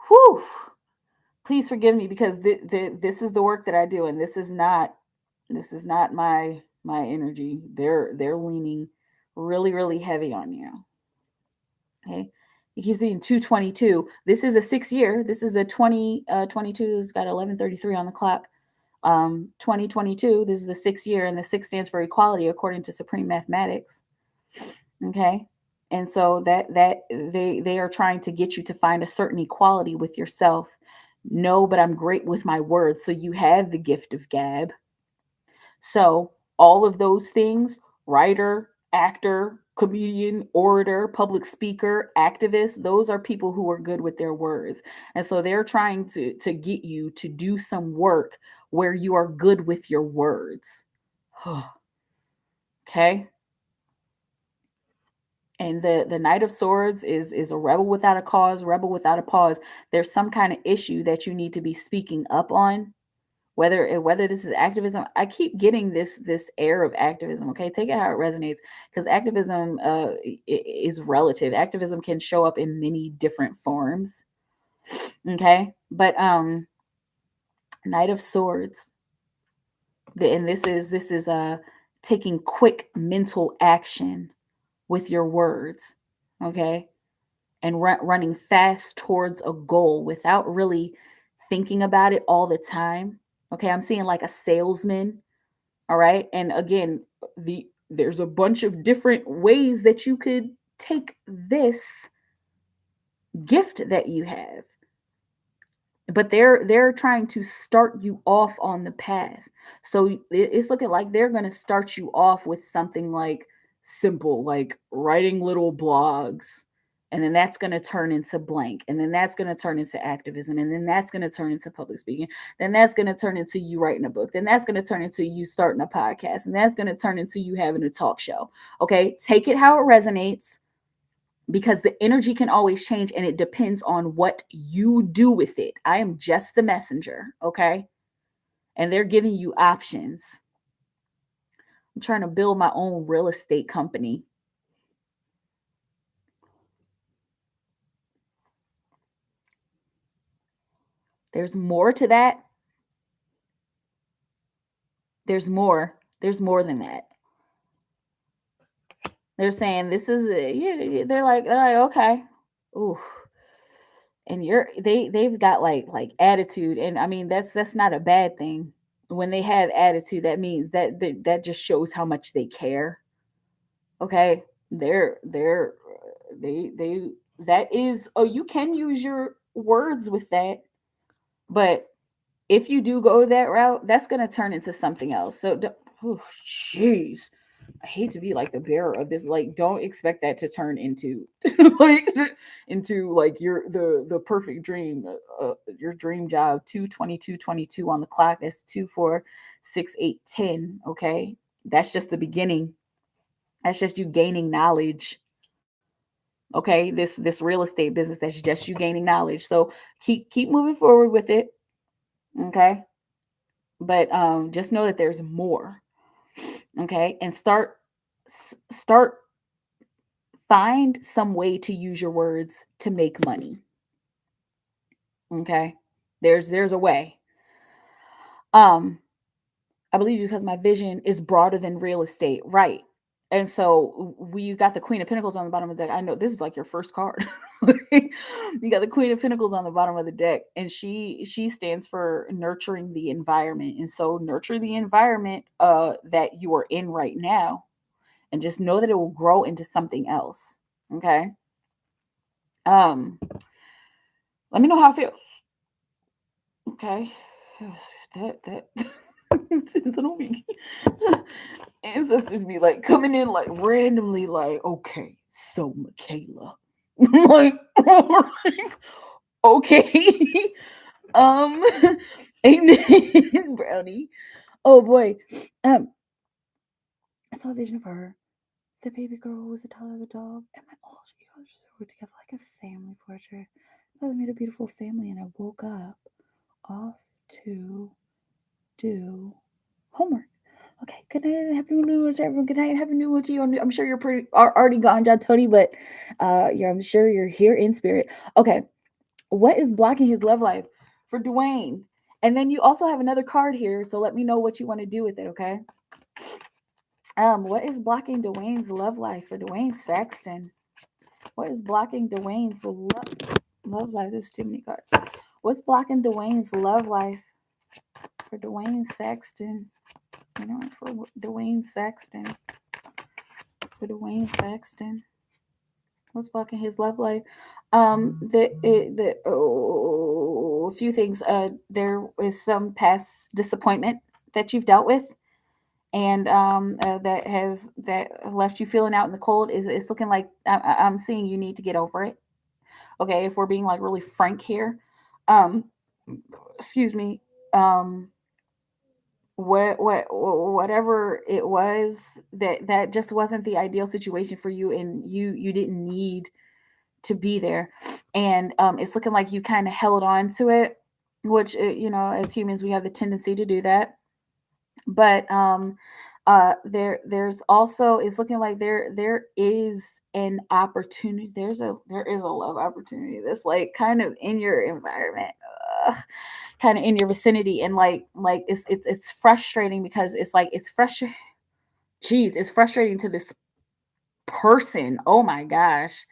whew. Please forgive me, because this is the work that I do, and this is not my energy. They're leaning really heavy on you. Okay. You keep seeing 222. This is a 6 year. This is the 2022 has got 11:33 on the clock. 2022, this is the 6 year, and the 6 stands for equality according to supreme mathematics. Okay. And so that they are trying to get you to find a certain equality with yourself. No, but I'm great with my words. So you have the gift of gab. So all of those things, writer, actor, comedian, orator, public speaker, activist, those are people who are good with their words. And so they're trying to get you to do some work where you are good with your words. Okay? And the Knight of Swords is a rebel without a cause, rebel without a pause. There's some kind of issue that you need to be speaking up on, whether this is activism. I keep getting this air of activism. Okay, take it how it resonates, because activism is relative. Activism can show up in many different forms. Okay, but Knight of Swords, and this is taking quick mental action with your words. Okay, and running fast towards a goal without really thinking about it all the time. Okay, I'm seeing like a salesman. All right. And again, there's a bunch of different ways that you could take this gift that you have. But they're trying to start you off on the path. So it's looking like they're going to start you off with something like simple, like writing little blogs, and then that's going to turn into blank, and then that's going to turn into activism, and then that's going to turn into public speaking, then that's going to turn into you writing a book, then that's going to turn into you starting a podcast, and that's going to turn into you having a talk show. Okay, take it how it resonates, because the energy can always change, and it depends on what you do with it. I am just the messenger, okay? And they're giving you options. I'm trying to build my own real estate company. There's more to that. There's more. There's more than that. They're saying this is it. Yeah, they're like okay. Ooh. And they've got like attitude, and I mean that's not a bad thing. When they have attitude, that means that just shows how much they care. Okay, they that is, oh, you can use your words with that, but if you do go that route, that's going to turn into something else. So oh jeez, I hate to be like the bearer of this. Like, don't expect that to turn into like into like the perfect dream, your dream job. 22222 on the clock. That's 2 4 6 8 10. Okay, that's just the beginning. That's just you gaining knowledge. Okay, this real estate business, that's just you gaining knowledge. So keep moving forward with it. Okay, but just know that there's more. Okay, and start find some way to use your words to make money. Okay, there's a way. Um, I believe because my vision is broader than real estate, right? And so we got the Queen of Pentacles on the bottom of the deck. I know this is like your first card. You got the Queen of Pentacles on the bottom of the deck, and she stands for nurturing the environment. And so nurture the environment that you are in right now, and just know that it will grow into something else. Okay. Um, let me know how it feels. Okay. That it's an week. Ancestors be like coming in like randomly, like, okay, so Mikaela. like, okay. um Amen, brownie. Oh boy. Um, saw a vision of her, the baby girl who was the taller of the dog, and my all egos were together like a family portrait. I thought they made a beautiful family, and I woke up off to do homework. Okay, good night and happy new moon to everyone. Good night and happy new moon to you. I'm sure you're already gone, John Tony, but I'm sure you're here in spirit. Okay, what is blocking his love life for Dwayne? And then you also have another card here, so let me know what you want to do with it. Okay. What is blocking Dwayne's love life for Dwayne Sexton? What is blocking Dwayne's love life? There's too many cards. What's blocking Dwayne's love life for Dwayne Sexton? You know, for Dwayne Sexton. For Dwayne Sexton. What's blocking his love life? A few things. There is some past disappointment that you've dealt with, and that left you feeling out in the cold. It's looking like I'm seeing you need to get over it. Okay, if we're being like really frank here, um, excuse me, whatever it was, that just wasn't the ideal situation for you, and you didn't need to be there, and it's looking like you kind of held on to it, which as humans we have the tendency to do that, but there's also, it's looking like there is an opportunity, there is a love opportunity that's like kind of in your environment, kind of in your vicinity, and like it's frustrating because it's like it's frustrating. Geez, it's frustrating to this person. Oh my gosh.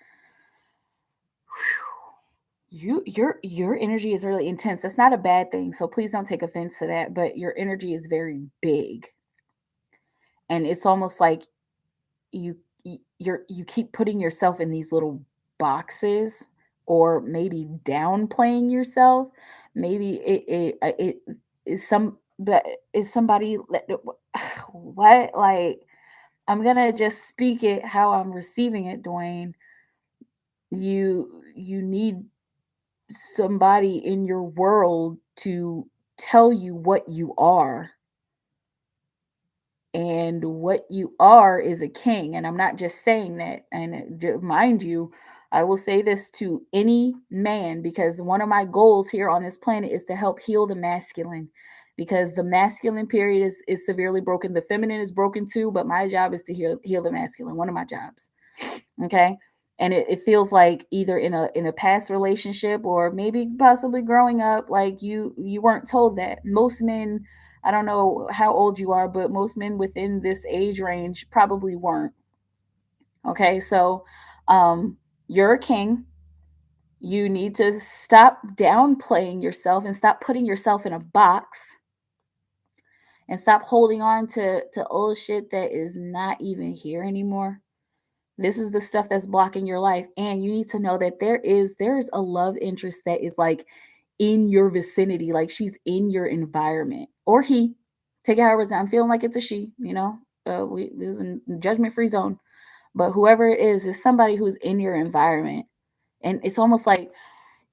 Your energy is really intense. That's not a bad thing, so please don't take offense to that, but your energy is very big, and it's almost like you keep putting yourself in these little boxes, or maybe downplaying yourself. Maybe it is somebody what, like, I'm gonna just speak it how I'm receiving it, Dwayne. You need somebody in your world to tell you what you are, and what you are is a king, and I'm not just saying that. And mind you, I will say this to any man, because one of my goals here on this planet is to help heal the masculine, because the masculine period is severely broken. The feminine is broken too, but my job is to heal the masculine, one of my jobs. Okay. And it feels like either in a past relationship, or maybe possibly growing up, like you weren't told that. Most men, I don't know how old you are, but most men within this age range probably weren't. Okay, so you're a king. You need to stop downplaying yourself and stop putting yourself in a box, and stop holding on to old shit that is not even here anymore. This is the stuff that's blocking your life, and you need to know that there's a love interest that is like in your vicinity, like she's in your environment, or he. Take it however. I'm feeling like it's a she. We this is a judgment free zone, but whoever it is somebody who's in your environment, and it's almost like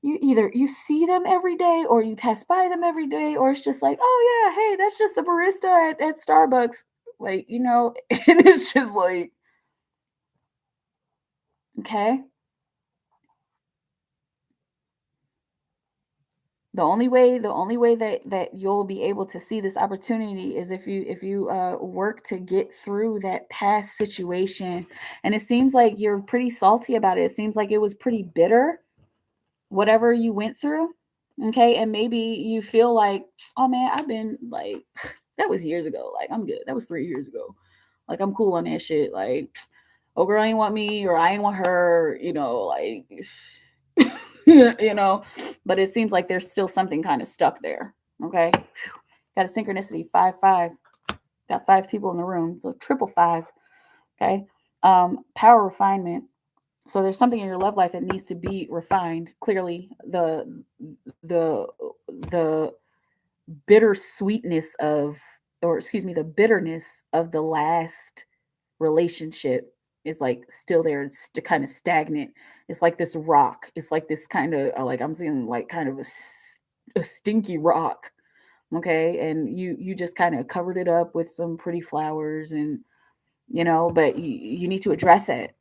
you see them every day, or you pass by them every day, or it's just like, oh yeah, hey, that's just the barista at Starbucks, like, and it's just like, okay. The only way that you'll be able to see this opportunity is if you work to get through that past situation. And it seems like you're pretty salty about it. It seems like it was pretty bitter, whatever you went through. Okay, and maybe you feel like, oh man, I've been like, that was years ago, like I'm good, that was 3 years ago, like I'm cool on that shit, like, oh girl ain't want me, or I ain't want her, like, but it seems like there's still something kind of stuck there. Okay. Got a synchronicity 5 5. Got 5 people in the room. So triple five. Okay. Power refinement. So there's something in your love life that needs to be refined. Clearly, the the bittersweetness of, or excuse me, the bitterness of the last relationship is like still there. It's kind of stagnant. It's like this rock. It's like this kind of, like I'm seeing like kind of a stinky rock. Okay, and you just kind of covered it up with some pretty flowers, and but you need to address it.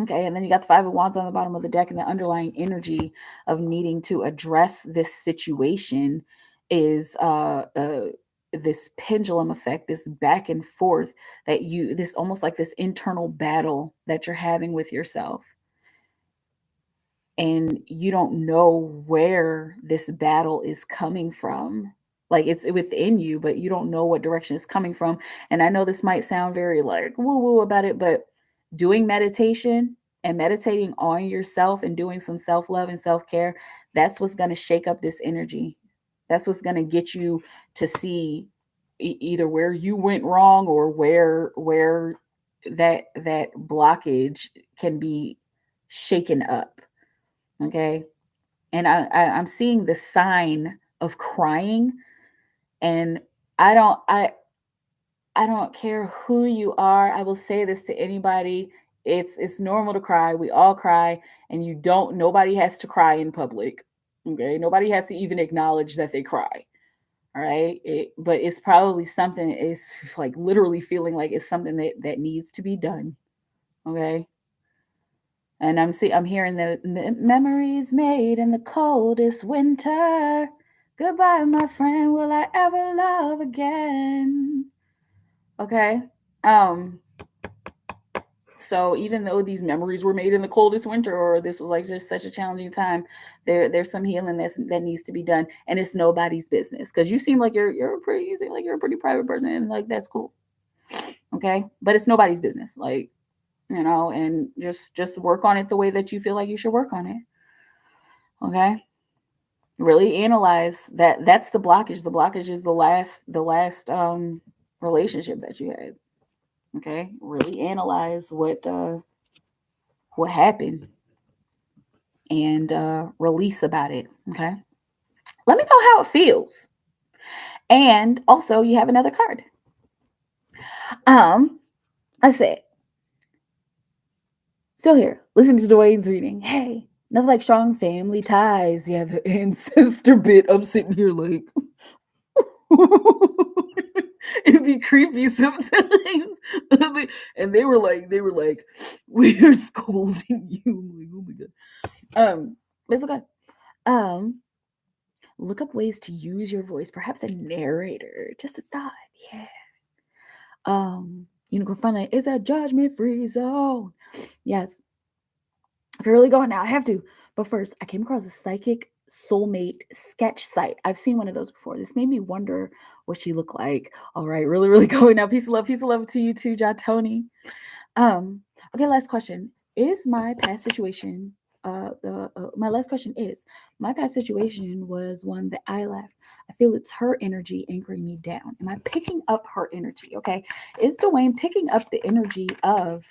Okay, and then you got the Five of Wands on the bottom of the deck, and the underlying energy of needing to address this situation is this pendulum effect, this back and forth this almost like this internal battle that you're having with yourself. And you don't know where this battle is coming from. Like, it's within you, but you don't know what direction it's coming from. And I know this might sound very like woo woo about it, but doing meditation and meditating on yourself and doing some self love and self care, that's what's going to shake up this energy. That's what's going to get you to see either where you went wrong or where that blockage can be shaken up. Okay. And I'm seeing the sign of crying, and I don't I I don't care who you are. I will say this to anybody. It's normal to cry. We all cry, and nobody has to cry in public. Okay? Nobody has to even acknowledge that they cry. All right? But it's probably something, it's like literally feeling like it's something that needs to be done. Okay? And I'm hearing the memories made in the coldest winter. Goodbye, my friend. Will I ever love again? Okay. Um. So even though these memories were made in the coldest winter, or this was like just such a challenging time, there's some healing that needs to be done, and it's nobody's business. Because you seem like you seem like you're a pretty private person, and like that's cool. Okay, but it's nobody's business. Like, and just work on it the way that you feel like you should work on it. Okay, really analyze that. That's the blockage. The blockage is the last relationship that you had. Okay, really analyze what happened, and release about it. Okay, let me know how it feels. And also, you have another card. I said, still here. Listen to Dwayne's reading. Hey, nothing like strong family ties. Yeah, the ancestor bit. I'm sitting here like, it'd be creepy sometimes. And they were like, we are scolding you. I'm like, oh my god. But it's okay. Look up ways to use your voice. Perhaps a narrator. Just a thought. Yeah. Unicorn Funland is a judgment-free zone. Yes. Okay, really going now. I have to. But first, I came across a psychic soulmate sketch site. I've seen one of those before. This made me wonder what she looked like. All right, really, really going now. Peace of love to you too, John Tony. Okay, last question. Is my past situation my last question is, my past situation was one that I left. I feel it's her energy anchoring me down. Am I picking up her energy? Okay. Is Dwayne picking up the energy of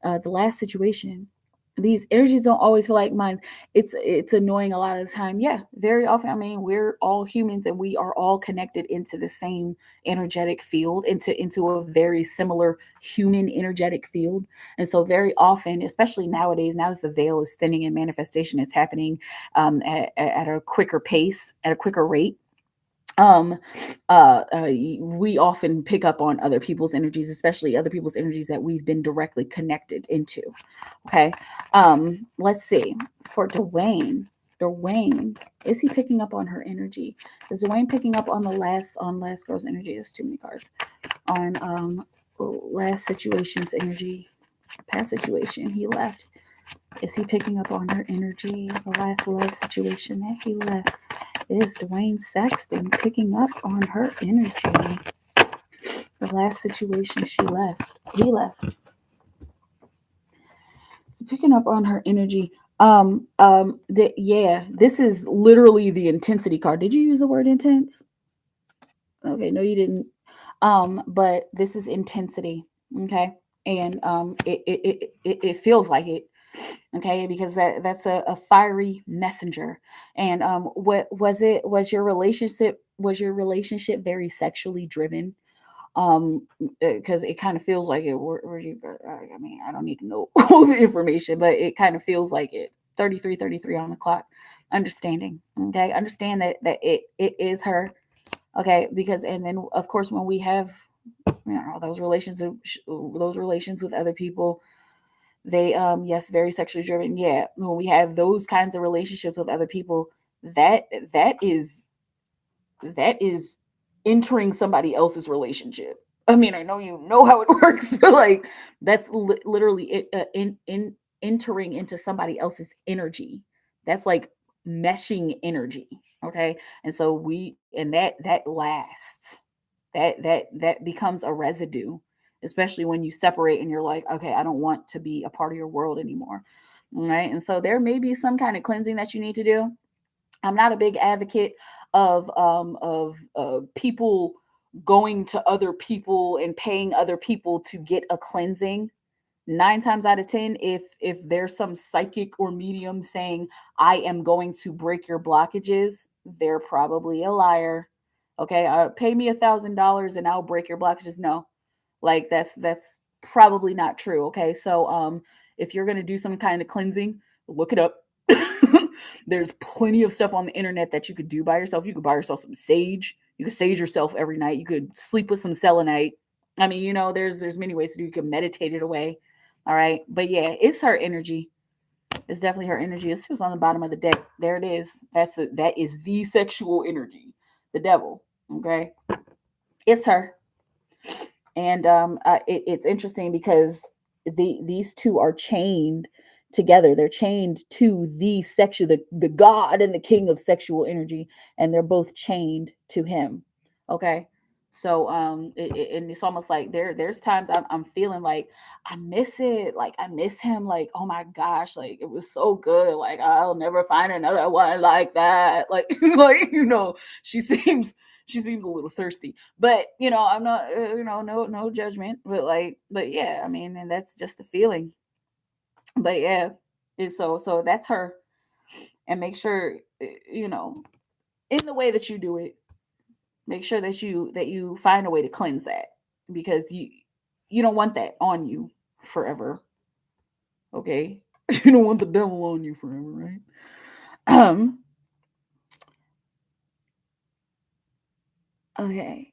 the last situation? These energies don't always feel like mine. It's annoying a lot of the time. Yeah, very often. I mean, we're all humans, and we are all connected into the same energetic field, into a very similar human energetic field. And so very often, especially nowadays, now that the veil is thinning and manifestation is happening at a quicker pace, at a quicker rate, um we often pick up on other people's energies, especially other people's energies that we've been directly connected into. Okay. Let's see. For Dwayne, is he picking up on her energy? Is Dwayne picking up on last girl's energy? There's too many cards. On last situation's energy, past situation he left. Is he picking up on her energy? The last situation that he left. Is Dwayne Sexton picking up on her energy? The last situation he left. He's picking up on her energy. This is literally the intensity card. Did you use the word intense? Okay, no, you didn't. But this is intensity. Okay, and it feels like it. Okay, because that's a fiery messenger. And what was it? Was your relationship very sexually driven? Because it kind of feels like it. I mean, I don't need to know all the information, but it kind of feels like it. 33 on the clock. Understanding. Okay, understand that it is her. Okay, because and then of course when we have those relations with other people, they yes, very sexually driven. Yeah, when we have those kinds of relationships with other people, that that is that is entering somebody else's relationship. I mean, I know you know how it works, but like that's literally in entering into somebody else's energy. That's like meshing energy, okay? And so that lasts. That becomes a residue, especially when you separate and you're like, okay, I don't want to be a part of your world anymore. All right? And so there may be some kind of cleansing that you need to do. I'm not a big advocate of people going to other people and paying other people to get a cleansing. 9 times out of 10, if there's some psychic or medium saying I am going to break your blockages, they're probably a liar. Okay, pay me $1,000 and I'll break your blockages. No, like that's probably not true. Okay, so if you're gonna do some kind of cleansing, look it up. There's plenty of stuff on the internet that you could do by yourself. You could buy yourself some sage. You could sage yourself every night. You could sleep with some selenite. I mean, there's many ways to do. You can meditate it away. All right, but yeah, it's her energy. It's definitely her energy. It was on the bottom of the deck. There it is. That is the sexual energy, the devil. Okay, it's her. And it's interesting because these two are chained together. They're chained to the god and the king of sexual energy, and they're both chained to him. Okay, so and it's almost like there's times I'm feeling like I miss it, like I miss him, like oh my gosh, like it was so good, like I'll never find another one like that, like like she seems a little thirsty, but I'm not, no judgment, but but yeah, I mean, and that's just the feeling. But yeah, and so that's her. And make sure, in the way that you do it, make sure that you find a way to cleanse that, because you don't want that on you forever. Okay, you don't want the devil on you forever, right? Um. Okay.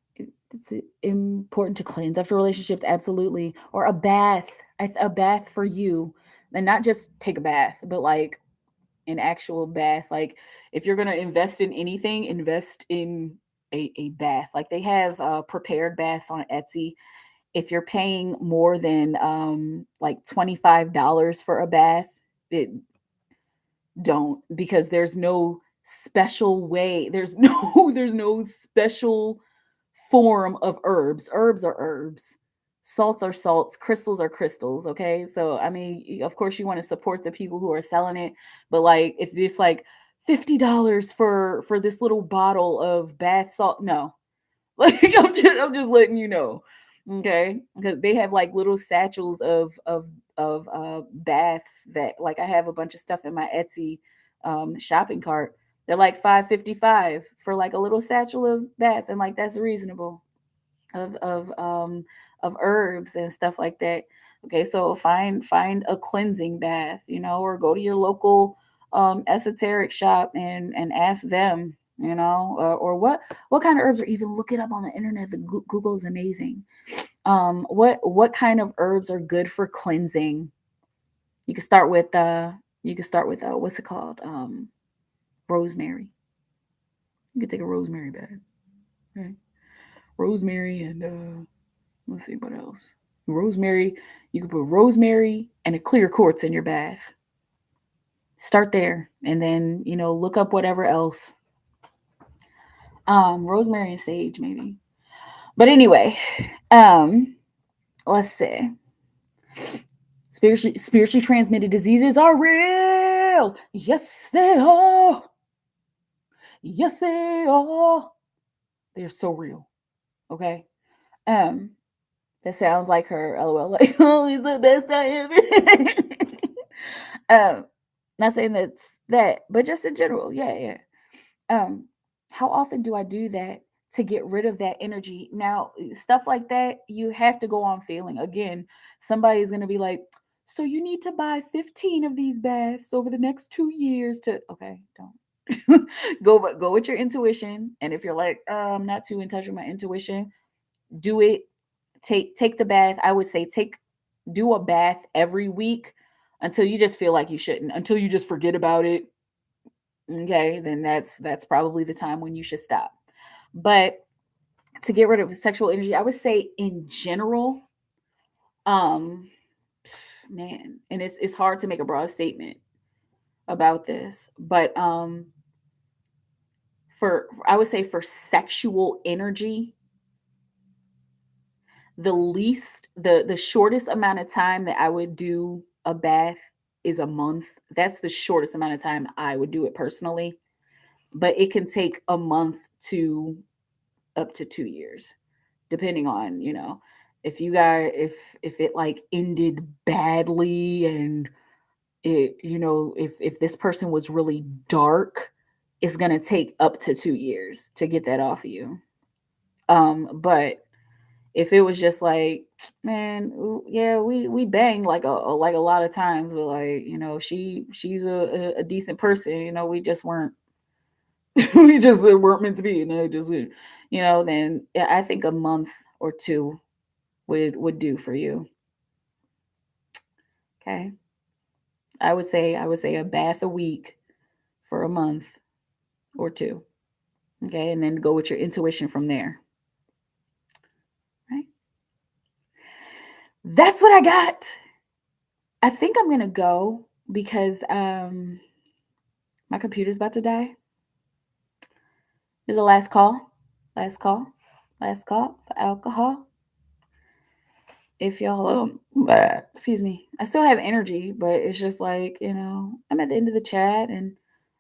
It's important to cleanse after relationships, absolutely. Or a bath, a bath for you, and not just take a bath, but like an actual bath. Like if you're gonna invest in anything, invest in a bath. Like they have prepared baths on Etsy. If you're paying more than like $25 for a bath, it don't, because there's no special way. There's no there's no special form of herbs. Herbs are herbs. Salts are salts. Crystals are crystals. Okay. So, I mean, of course, you want to support the people who are selling it. But, like, if it's like $50 for this little bottle of bath salt, no. Like, I'm just letting you know. Okay. Because they have like little satchels of baths that, like, I have a bunch of stuff in my Etsy shopping cart. They're like 5.55 for like a little satchel of baths, and like that's reasonable, of herbs and stuff like that. Okay, so find a cleansing bath, or go to your local esoteric shop and ask them, or what kind of herbs, or even look it up on the internet. The Google is amazing. What kind of herbs are good for cleansing? You can start with what's it called? Rosemary. You can take a rosemary bath. Okay. Rosemary and let's see what else. Rosemary. You can put rosemary and a clear quartz in your bath. Start there, and then look up whatever else. Rosemary and sage maybe. But anyway, um, let's see. Spiritually transmitted diseases are real. Yes, they are. Yes, they are. They're so real. Okay. Um, that sounds like her. LOL. Like, oh, it's the best I ever. Not saying that's that, but just in general. Yeah, yeah. Um, how often do I do that to get rid of that energy? Now, stuff like that, you have to go on feeling. Again, somebody's gonna be like, so you need to buy 15 of these baths over the next 2 years to okay, don't go with your intuition. And if you're like, I'm not too in touch with my intuition, do it take the bath. I would say do a bath every week until you just feel like you shouldn't, until you just forget about it. Okay, then that's probably the time when you should stop. But to get rid of sexual energy, I would say in general, um, man, and it's hard to make a broad statement about this, but for I would say for sexual energy, the shortest amount of time that I would do a bath is a month. That's the shortest amount of time I would do it personally, but it can take a month to up to 2 years depending on, if you guys if it like ended badly and if this person was really dark, it's going to take up to 2 years to get that off of you. But if it was just like, man, yeah, we bang like a lot of times, but like, she's a decent person, we just weren't we just weren't meant to be, then yeah, I think a month or two would do for you. Okay. I would say a bath a week for a month or two. Okay, and then go with your intuition from there. Right? That's what I got. I think I'm gonna go because my computer's about to die. This is the last call. Last call. Last call for alcohol. If y'all excuse me. I still have energy, but it's just like, I'm at the end of the chat and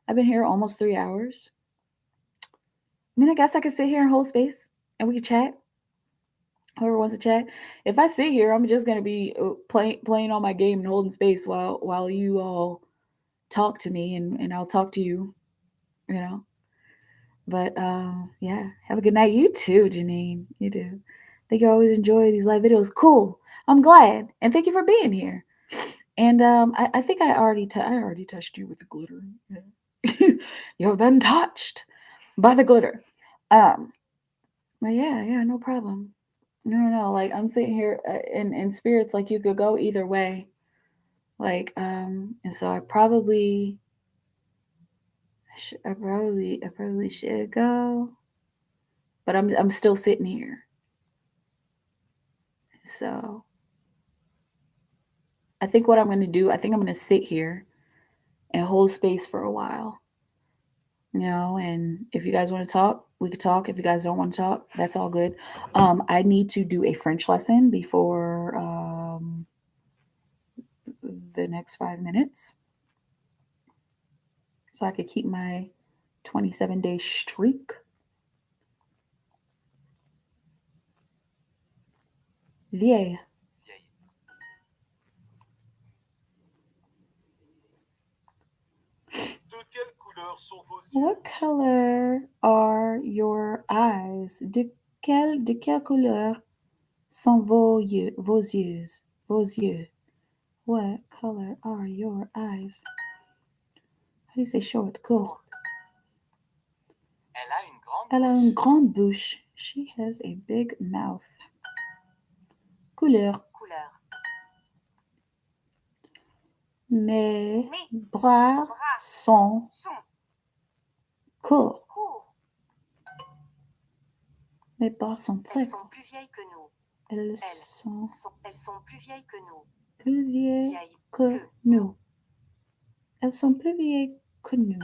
I've been here almost 3 hours. I mean, I guess I could sit here and hold space and we could chat. Whoever wants to chat. If I sit here, I'm just gonna be playing on my game and holding space while you all talk to me, and I'll talk to you. You know. But yeah, have a good night. You too, Janine. You do. I think you always enjoy these live videos. Cool. I'm glad, and thank you for being here. And I think I already touched you with the glitter. Yeah. You've been touched by the glitter. Um, but yeah, no problem. No. Like I'm sitting here in spirits. Like you could go either way. Like and so I probably should go, but I'm still sitting here. So I think what I'm going to do, I think I'm going to sit here and hold space for a while. And if you guys want to talk, we could talk. If you guys don't want to talk, that's all good. I need to do a French lesson before the next 5 minutes, so I could keep my 27-day streak. Vieille. What color are your eyes? De quelle couleur sont vos yeux? Vos yeux. What color are your eyes? How do you say short? Court. Elle a une grande bouche. She has a big mouth. Couleur. Mes bras sont courts. Mes bras sont très Elles sont plus vieilles que nous. Elles sont plus vieilles que nous. Plus vieilles que nous. Elles sont plus vieilles que nous.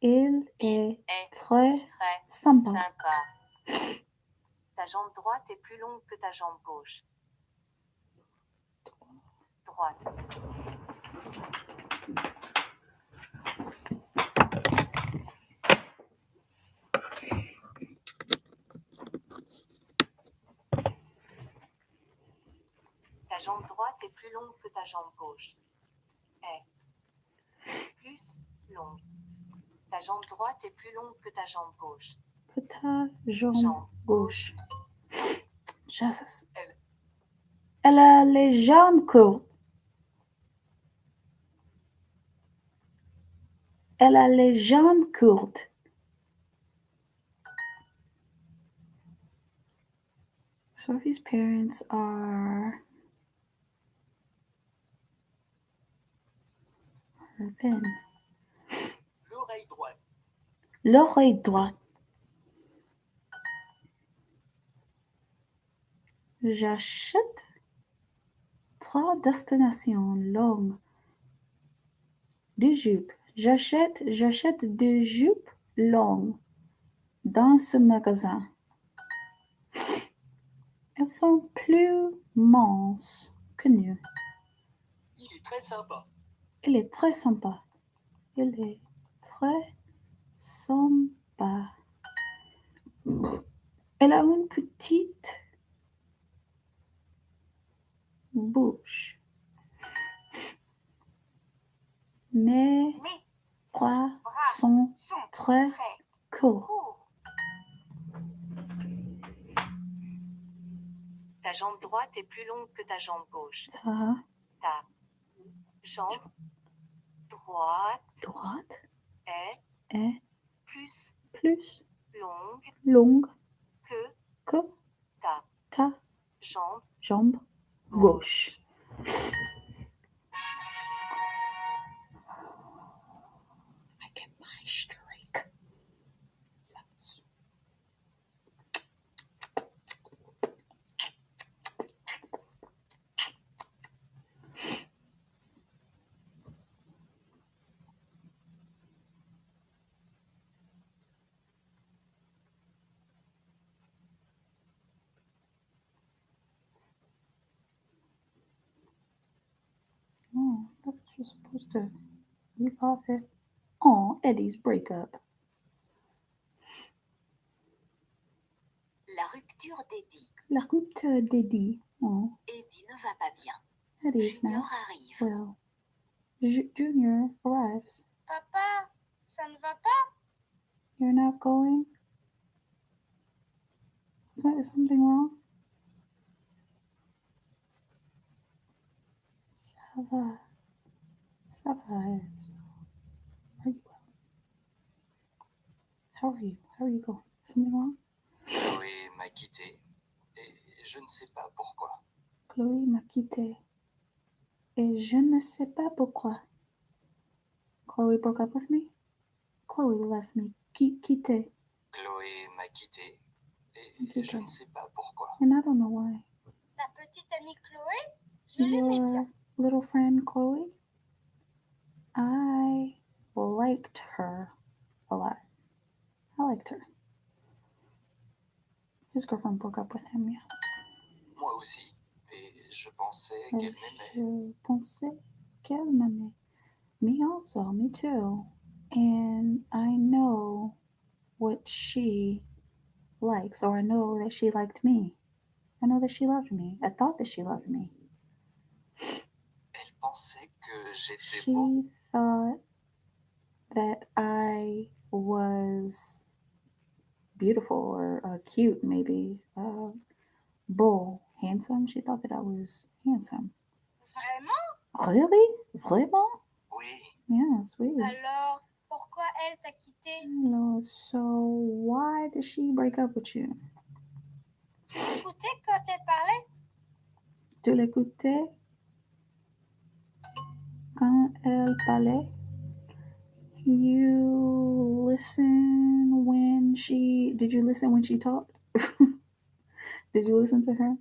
Il est très sympa. Ta jambe droite est plus longue que ta jambe gauche. Droite. Ta jambe droite est plus longue que ta jambe gauche. Est plus longue. Ta jambe droite est plus longue que ta jambe gauche. Que ta jambe gauche. Jesus. Elle a les jambes courtes. Elle a les jambes courtes. Sophie's parents are then L'oreille droite. l'oreille droite. J'achète 3 destinations longues de jupes. J'achète des jupes longues dans ce magasin. Elles sont plus minces que nous. Il est très sympa. Il est très sympa. Il est très sympa. Elle a une petite bouche. Mes Mes bras bras sont sont très très courts. courts. Ta jambe droite est plus longue que ta jambe gauche. Ta Ta jambe droite droite est est plus plus longue longue que que ta ta jambe jambe gauche. I get my streak. Yes. Oh, that's what you're supposed to leave off it. Oh, Eddie's breakup. La rupture d'Eddie. La rupture d'Eddie. Oh, Eddie ne va pas bien. Eddie's Junior not arrive. well. Junior arrives. Papa, ça ne va pas? You're not going? Is something wrong? Ça va. Ça va. Are you well? How are you? How are you going? Something wrong? Chloé m'a quitté et je ne sais pas pourquoi. Chloé m'a quitté. Et je ne sais pas pourquoi. Chloe broke up with me? Chloe left me. Quitté. Chloé m'a quitté et Quitté. je ne sais pas pourquoi. And I don't know why. Ta petite amie Chloé, je l'aimais Your bien. little friend Chloe? I liked her a lot. I liked her. His girlfriend broke up with him, yes. Moi aussi. Et je pensais Et qu'elle m'aimait. je pensais qu'elle m'aimait. Me also, me too. And I know what she likes, or I know that she liked me. I know that she loved me. I thought that she loved me. Elle pensait que j'étais She beau. thought that I was beautiful or cute, maybe. Beau, handsome. She thought that I was handsome. Vraiment? Really? Vraiment? Oui. Yes, oui. Alors, pourquoi elle t'a quitté? Hello. So why did she break up with you? Tu l'écoutais quand elle parlait? Tu l'écoutais quand elle parlait? You listen when she... Did you listen when she talked? Did you listen to her?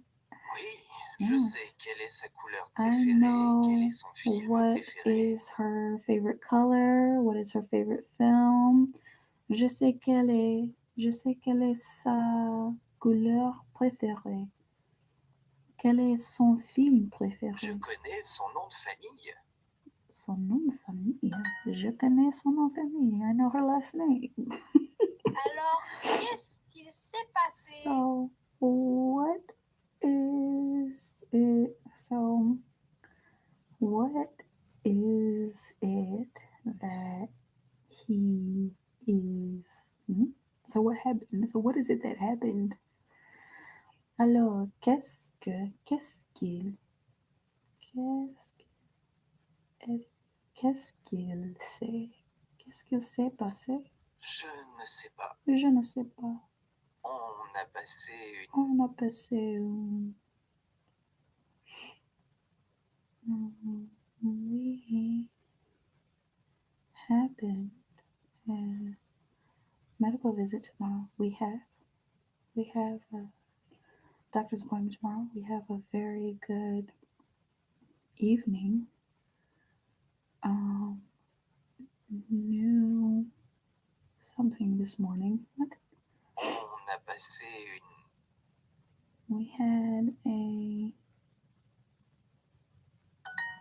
Oui, Yes. je sais quelle est sa couleur I préférée, quel know est son film what préféré. is her favorite color, what is her favorite film. Je sais quelle est sa couleur préférée. Quel est son film préféré? Je connais son nom de famille. Son nom de famille. Je connais son nom de famille. I know her last name. Alors, qu'est-ce qu'il s'est passé? So, what is it? So, what is it that he is? So, what happened? So, what is it that happened? Alors, qu'est-ce qu'il, qu'est-ce qu'est-ce qu'il s'est passé? Je ne sais pas. Je ne sais pas. On a passé une On a passé we have a medical visit tomorrow. We have a doctor's appointment tomorrow. We have a very good evening. Um, New something this morning. What? On a passé une We had a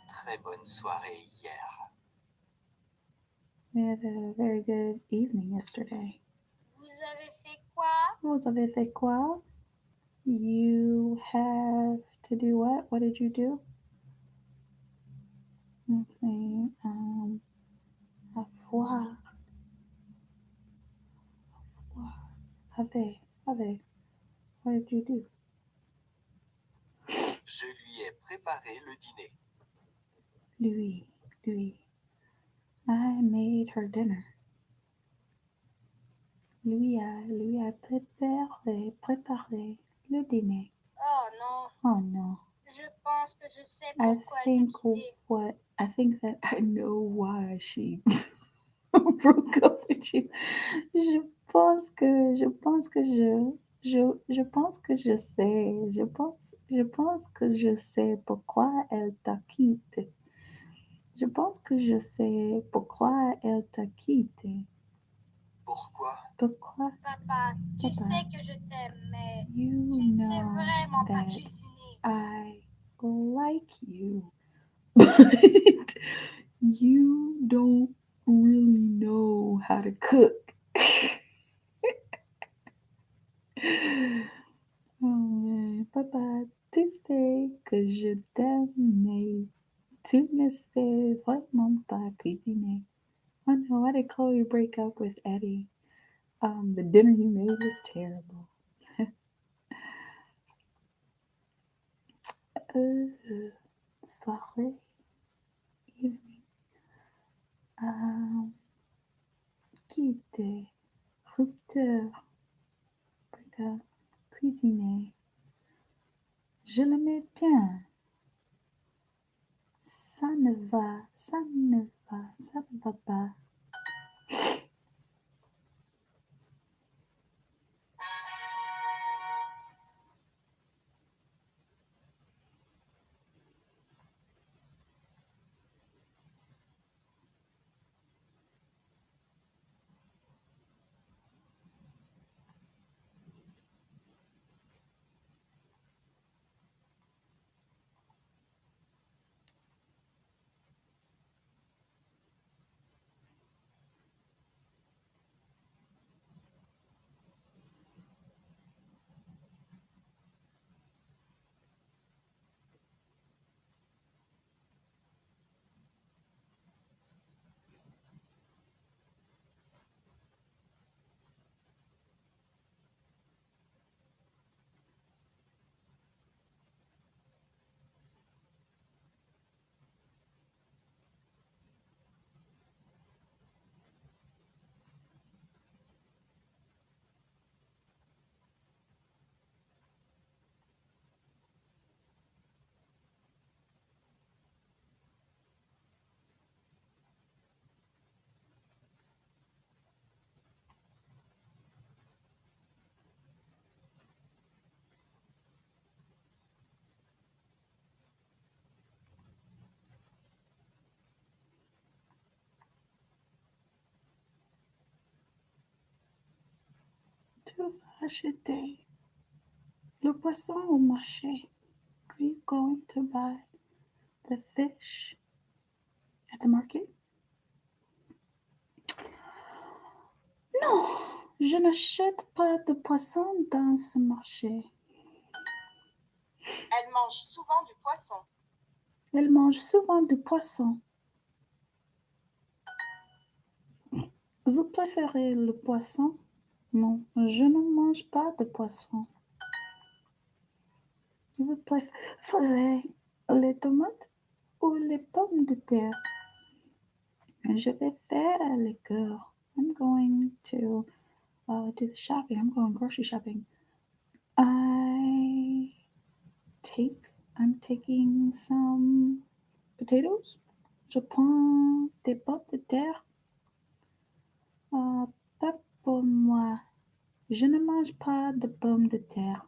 très bonne soirée hier. very good evening yesterday. Vous avez fait quoi? Vous avez fait quoi? You have to do what? What did you do? Let's see. Avoir. Avez. What did you do? Je lui ai préparé le dîner. Lui. I made her dinner. Lui a préparé le dîner. Oh non, Oh no. je pense que je sais I pourquoi elle t'a think quitté. I think that I know why she broke up with you. Je pense que je pense que je sais. Je pense que je sais pourquoi elle t'a quitté. Je pense que je sais pourquoi elle t'a quitté. Pourquoi? Pourquoi? Papa, tu Papa, sais que je t'aime, mais you tu ne sais know vraiment pas that cuisiner. I like you, but you don't really know how to cook. Oh man, papa, tu sais que je t'aime, mais tu ne sais vraiment pas cuisiner. Oh no, why did Chloe break up with Eddie? The dinner you made was terrible. Soirée, evening, quitter, rupture, break up, cuisiner. Je le mets bien. Ça ne va pas. Tu vas acheter le poisson au marché. Are you going to buy the fish at the market? Non, je n'achète pas de poisson dans ce marché. Elle mange souvent du poisson. Elle mange souvent du poisson. Vous préférez le poisson? Non, je ne mange pas de poisson. Vous préférez les tomates ou les pommes de terre? Je vais faire les cœurs. I'm going to do the shopping. I'm going grocery shopping. I I'm taking some potatoes. Je prends des pommes de terre. Pas pour moi. Je ne mange pas de pommes de terre.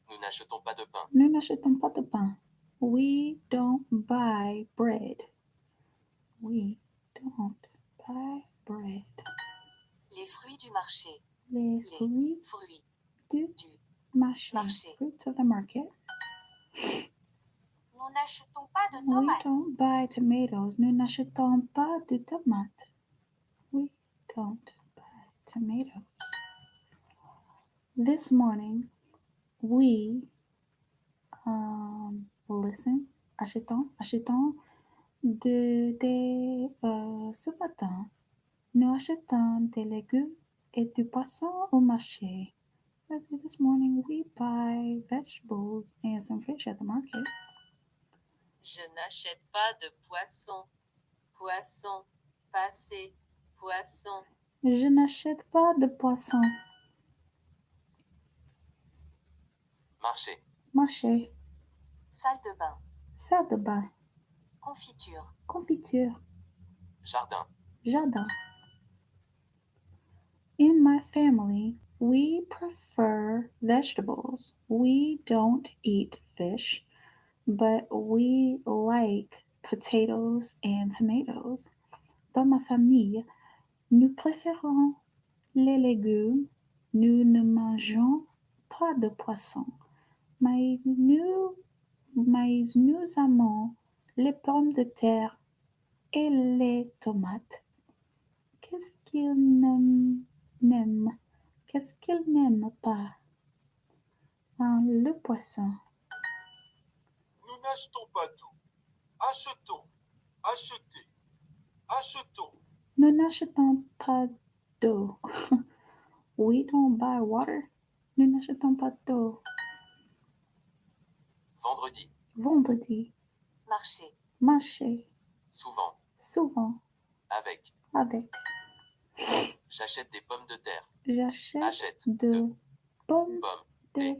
Nous n'achetons pas de pain. Nous n'achetons pas de pain. We don't buy bread. We don't buy bread. Les fruits du marché. Les fruits Fruits du du marché. marché. Fruits of the market. Nous n'achetons pas de We tomates. don't buy tomatoes. Nous n'achetons pas de tomates. We don't buy tomatoes. This morning, we listen. Achetons ce matin. Nous achetons des légumes et du poisson au marché. This morning, we buy vegetables and some fish at the market. Je n'achète pas de poisson. Poisson. Passé. Poisson. Je n'achète pas de poisson. Marché. Marché. Salle de bain. Salle de bain. Confiture. Confiture. Jardin. Jardin. In my family, we prefer vegetables. We don't eat fish, but we like potatoes and tomatoes. Dans ma famille, nous préférons les légumes. Nous ne mangeons pas de poisson, mais nous aimons les pommes de terre et les tomates. Qu'est-ce qu'ils n'aiment? Qu'est-ce qu'ils n'aiment pas? Le poisson. Nous n'achetons pas d'eau. Achetons. Acheter. Achetons. Nous n'achetons pas d'eau. We don't buy water. Nous n'achetons pas d'eau. Vendredi. Vendredi. Marché. Marché. Souvent. Souvent. Avec. Avec. J'achète des pommes de terre. J'achète Achète de pommes Pommes de de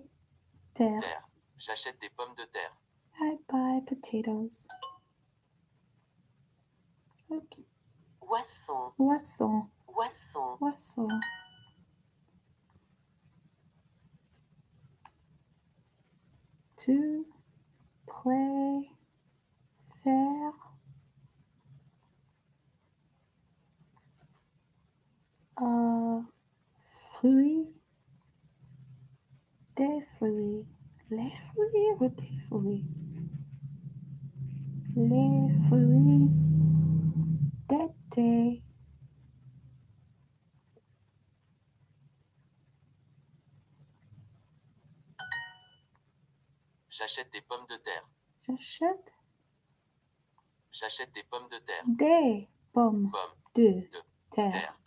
terre. terre. J'achète des pommes de terre. I buy potatoes. Oops. Oisson. Oisson. Oisson. Oisson. Tu préfères fruits, des fruits, les fruits ou des fruits, les fruits d'été. J'achète des pommes de terre. J'achète J'achète des pommes de terre. des pommes Pommes de de terre. terre.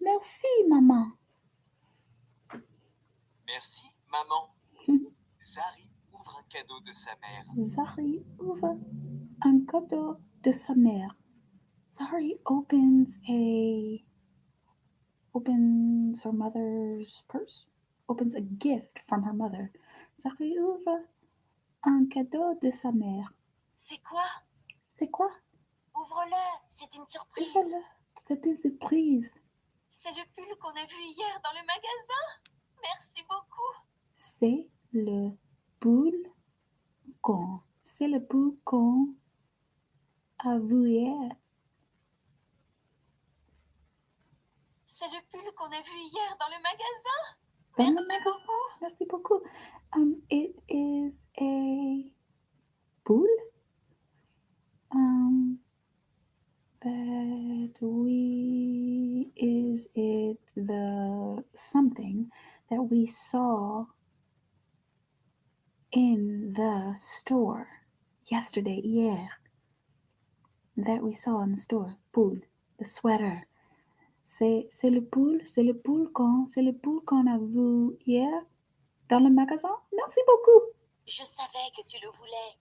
Merci, maman. Merci, maman. Zari ouvre un cadeau de sa mère. Zari ouvre un cadeau de sa mère. Zari opens her mother's purse. Opens a gift from her mother. Zari ouvre un cadeau de sa mère. C'est quoi? C'est quoi? Ouvre-le. C'est une surprise. Ouvre-le. C'est une surprise. C'est le pull qu'on a vu hier dans le magasin. Merci beaucoup. C'est le boucan. C'est le boucan à vous hier. C'est le pull qu'on a vu hier dans le magasin. Dans le Merci magasin. beaucoup. Merci beaucoup. It is a boule that is it we saw in the store yesterday, hier, that we saw in the store. Poule, the sweater. C'est le poule qu'on a vu hier dans le magasin. Merci beaucoup. Je savais que tu le voulais.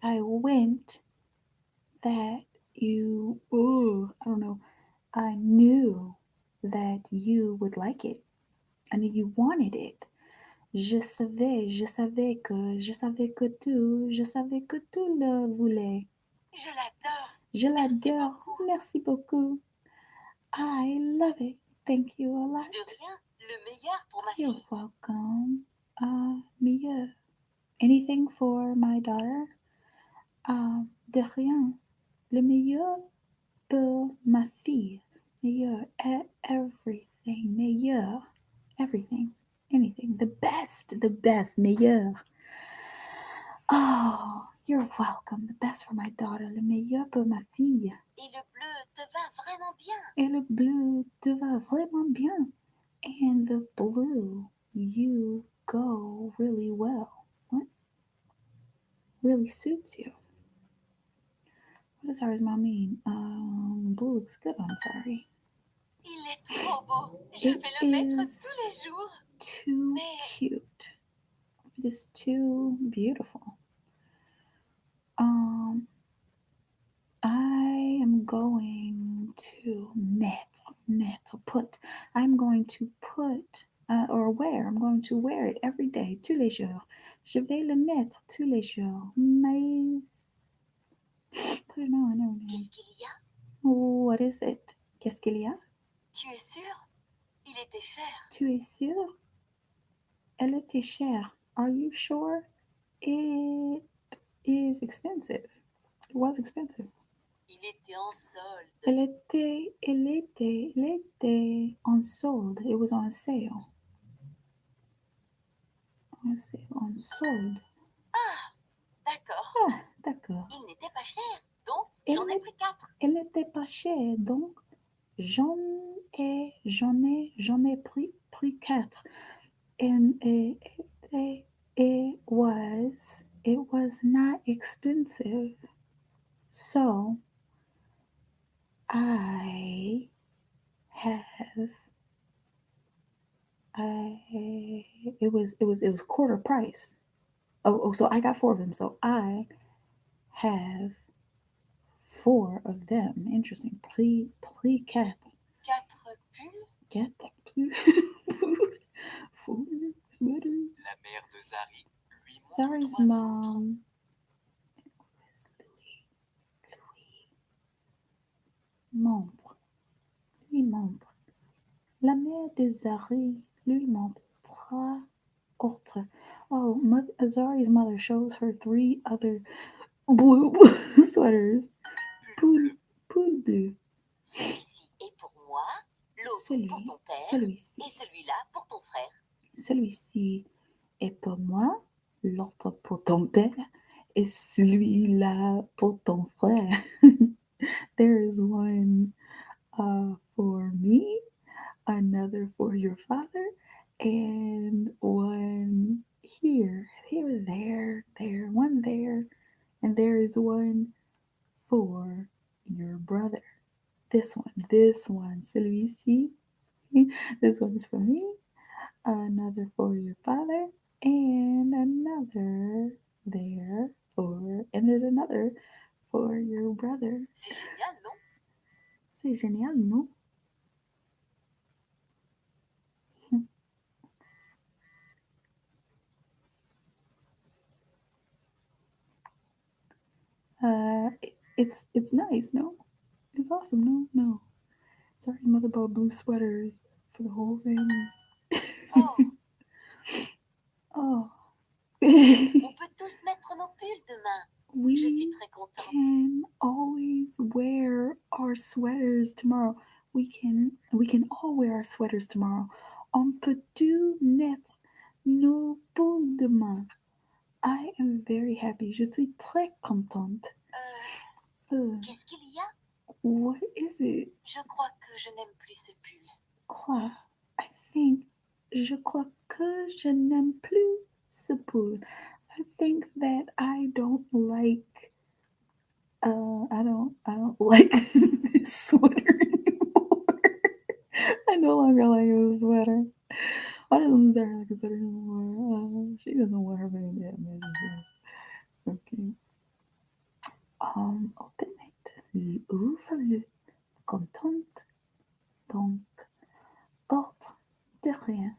I went that you, I don't know, I knew that you would like it. I knew you wanted it. Je savais que tu le voulais. Je l'adore. Je Merci l'adore. beaucoup. Merci beaucoup. I love it. Thank you a lot. De rien, le meilleur pour ma You're fille. welcome. Mia. Anything for my daughter? De rien. Le meilleur pour ma fille. Meilleur. Everything. Meilleur. Everything. Anything. The best. The best. Meilleur. Oh, you're welcome. The best for my daughter. Le meilleur pour ma fille. Et le bleu te va vraiment bien. Et le bleu te va vraiment bien. And the blue, you go really well. What? Really suits you. What does Aries mom mean? Blue looks good on Sari. Il est trop beau. Je It vais le mettre is tous les jours. too Mais- cute. It is too beautiful. I am going to put. I'm going to put or wear. I'm going to wear it every day, tous les jours. Je vais le mettre tous les jours. Mais put it on every day. Qu'est-ce qu'il y a? What is it? Qu'est-ce qu'il y a? Tu es sûr? Il était cher. Tu es sûr? Elle était chère. Are you sure? It is expensive. It was expensive. Il était en solde. Elle était on sold. It was on sale. On sale, on sold. D'accord. Ah, d'accord. Il n'était pas cher. Donc, Il j'en ai n'est- pris 4. Elle n'était pas chère, donc j'en ai pris 4. And it was not expensive. So I have it was quarter price. So I got 4 of them. So I have 4 of them. Interesting. Prix 4. 4 pulls. 4 plus. 4 sweaters. La mère de Zari lui montre Zari's 3 autres. mom. Lui montre. La mère de Zari lui montre 3 autres. Oh, Zari's mother shows her 3 other blue sweaters. Pull Poule bleu. Celui-ci est pour moi, l'autre pour ton père Celui-ci. et celui-là pour ton frère. Celui-ci est pour moi, l'autre pour ton père et celui-là pour ton frère. There is one for me, another for your father, and one here, one there, and there is one for your brother. This one, celui-ci. This one is for me, another for your father, and another there for, and there's another for your brother. C'est génial, non? C'est génial, non? It's nice, no? It's awesome, no? No. Sorry, mother bought blue sweaters for the whole family. Oh, Oh. on peut tous mettre nos pulls demain. Je suis We très contente. can always wear our sweaters tomorrow. We can all wear our sweaters tomorrow. On peut tout mettre nos pulls demain. I am very happy. Je suis très contente. Qu'est-ce qu'il y a? What is it? Je crois que je n'aime plus ce pull. crois, I think, je crois que je n'aime plus ce pull. I think that I don't like I don't like this sweater anymore. I no longer like this sweater. Why doesn't Sarah like a sweater anymore? She doesn't want her baby that much. Okay. Open it. Ouvre-le. Contente. Donc, ordre de rien.